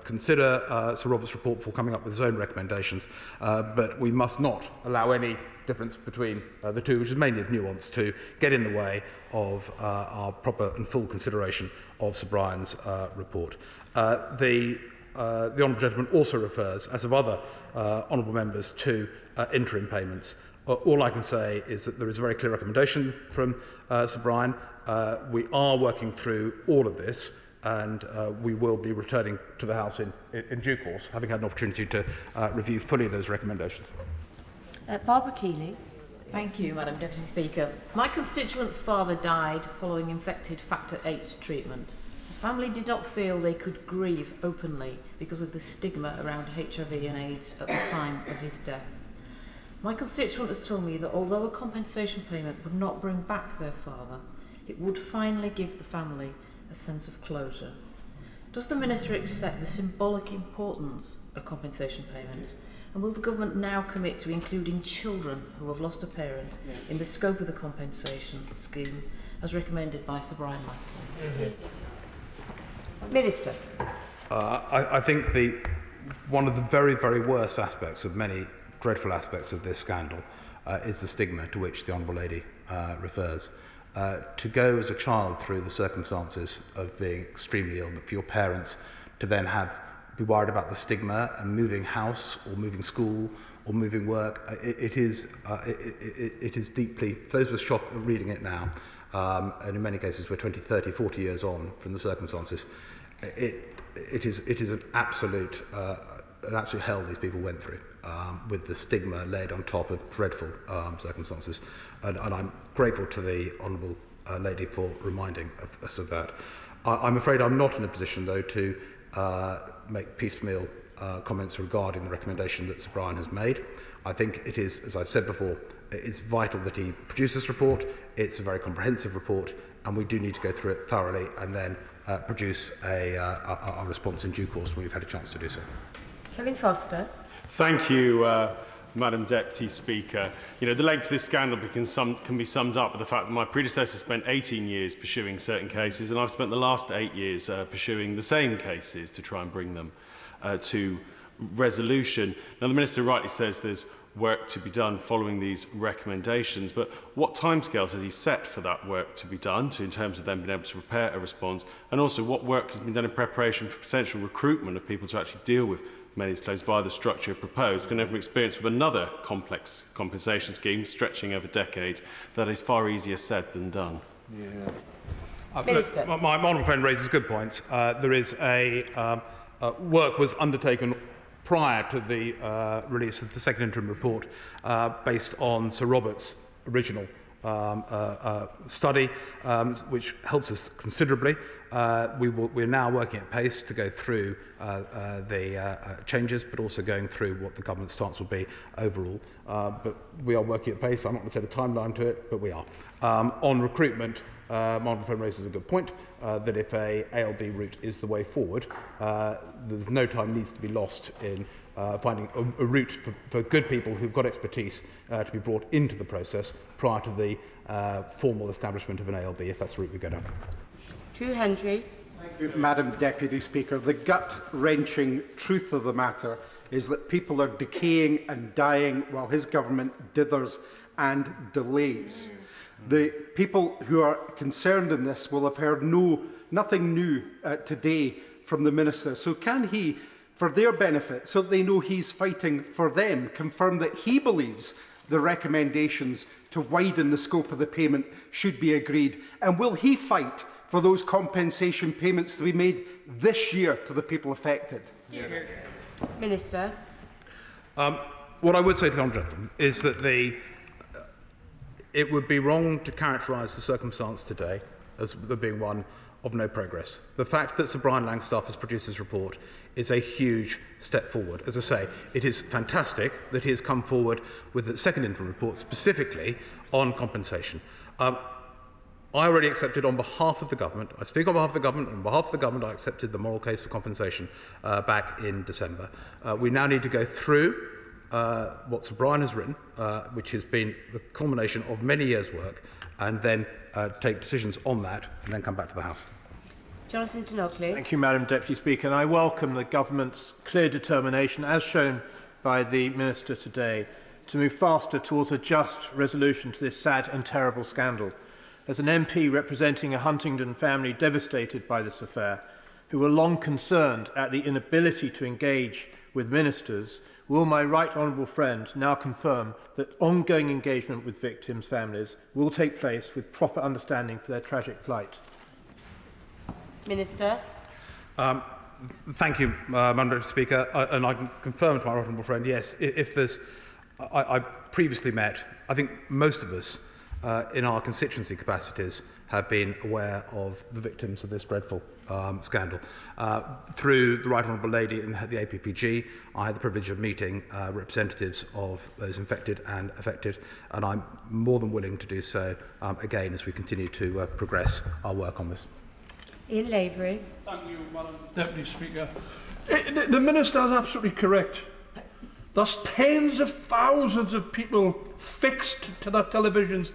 consider Sir Robert's report before coming up with his own recommendations. But we must not allow any difference between the two, which is mainly of nuance, to get in the way of our proper and full consideration of Sir Brian's report. The honourable gentleman also refers, as of other honourable members, to interim payments. All I can say is that there is a very clear recommendation from Sir Brian. We are working through all of this, and we will be returning to the House in due course, having had an opportunity to review fully those recommendations. Barbara Keeley. Thank you, Madam Deputy Speaker. My constituent's father died following infected factor 8 treatment. The family did not feel they could grieve openly because of the stigma around HIV and AIDS at the time of his death. My constituent has told me that although a compensation payment would not bring back their father, it would finally give the family a sense of closure. Does the Minister accept the symbolic importance of compensation payments? And will the government now commit to including children who have lost a parent in the scope of the compensation scheme, as recommended by Sir Brian Langston? Minister. I think one of the very, very worst aspects of many dreadful aspects of this scandal is the stigma to which the Honourable Lady refers. To go as a child through the circumstances of being extremely ill, but for your parents to then be worried about the stigma and moving house or moving school or moving work, it is deeply, for those of us shocked reading it now, and in many cases we're 20, 30, 40 years on from the circumstances, it is an absolute hell these people went through, with the stigma laid on top of dreadful circumstances. And I'm grateful to the Honourable Lady for reminding us of that. I'm afraid I'm not in a position, though, to make piecemeal comments regarding the recommendation that Sir Brian has made. I think it is, as I've said before, it's vital that he produce this report. It's a very comprehensive report, and we do need to go through it thoroughly and then produce a response in due course when we've had a chance to do so. Kevin Foster. Thank you, Madam Deputy Speaker. You know, the length of this scandal can be summed up with the fact that my predecessor spent 18 years pursuing certain cases, and I've spent the last 8 years pursuing the same cases to try and bring them to resolution. Now, the Minister rightly says there's work to be done following these recommendations, but what timescales has he set for that work to be done in terms of them being able to prepare a response, and also what work has been done in preparation for potential recruitment of people to actually deal with many of these claims via the structure proposed, and from experience with another complex compensation scheme stretching over decades that is far easier said than done? Minister. My honourable friend raises a good point. There is work was undertaken prior to the release of the second interim report based on Sir Robert's original study, which helps us considerably. We're now working at pace to go through the changes, but also going through what the government's stance will be overall. But we are working at pace. I'm not going to set a timeline to it, but we are. On recruitment, Honourable friend raises a good point, that if a ALB route is the way forward, there's no time needs to be lost in finding a route for good people who've got expertise to be brought into the process prior to the formal establishment of an ALB, if that's the route we go down. Drew Hendry. Thank you, Madam Deputy Speaker. The gut-wrenching truth of the matter is that people are decaying and dying while his government dithers and delays. The people who are concerned in this will have heard nothing new today from the Minister. So can he, for their benefit, so that they know he's fighting for them, confirm that he believes the recommendations to widen the scope of the payment should be agreed? And will he fight for those compensation payments to be made this year to the people affected? Minister. What I would say to the Honourable Gentleman is that it would be wrong to characterise the circumstance today as there being one of no progress. The fact that Sir Brian Langstaff has produced his report is a huge step forward. As I say, it is fantastic that he has come forward with the second interim report specifically on compensation. I already accepted on behalf of the government, I speak on behalf of the government, on behalf of the government I accepted the moral case for compensation back in December. We now need to go through what Sir Brian has written, which has been the culmination of many years' work, and then take decisions on that, and then come back to the House. Jonathan Denockley. Thank you, Madam Deputy Speaker. And I welcome the Government's clear determination, as shown by the Minister today, to move faster towards a just resolution to this sad and terrible scandal. As an MP representing a Huntingdon family devastated by this affair, who were long concerned at the inability to engage with ministers, will my right honourable friend now confirm that ongoing engagement with victims' families will take place with proper understanding for their tragic plight? Minister. Thank you, Madam Speaker, and I can confirm to my right honourable friend, yes, if there's... I previously met, I think most of us in our constituency capacities have been aware of the victims of this dreadful scandal. Through the Right Honourable Lady in the APPG, I had the privilege of meeting representatives of those infected and affected, and I'm more than willing to do so again as we continue to progress our work on this. Ian Lavery. Thank you, Madam Deputy Speaker. The Minister is absolutely correct. There's tens of thousands of people fixed to their televisions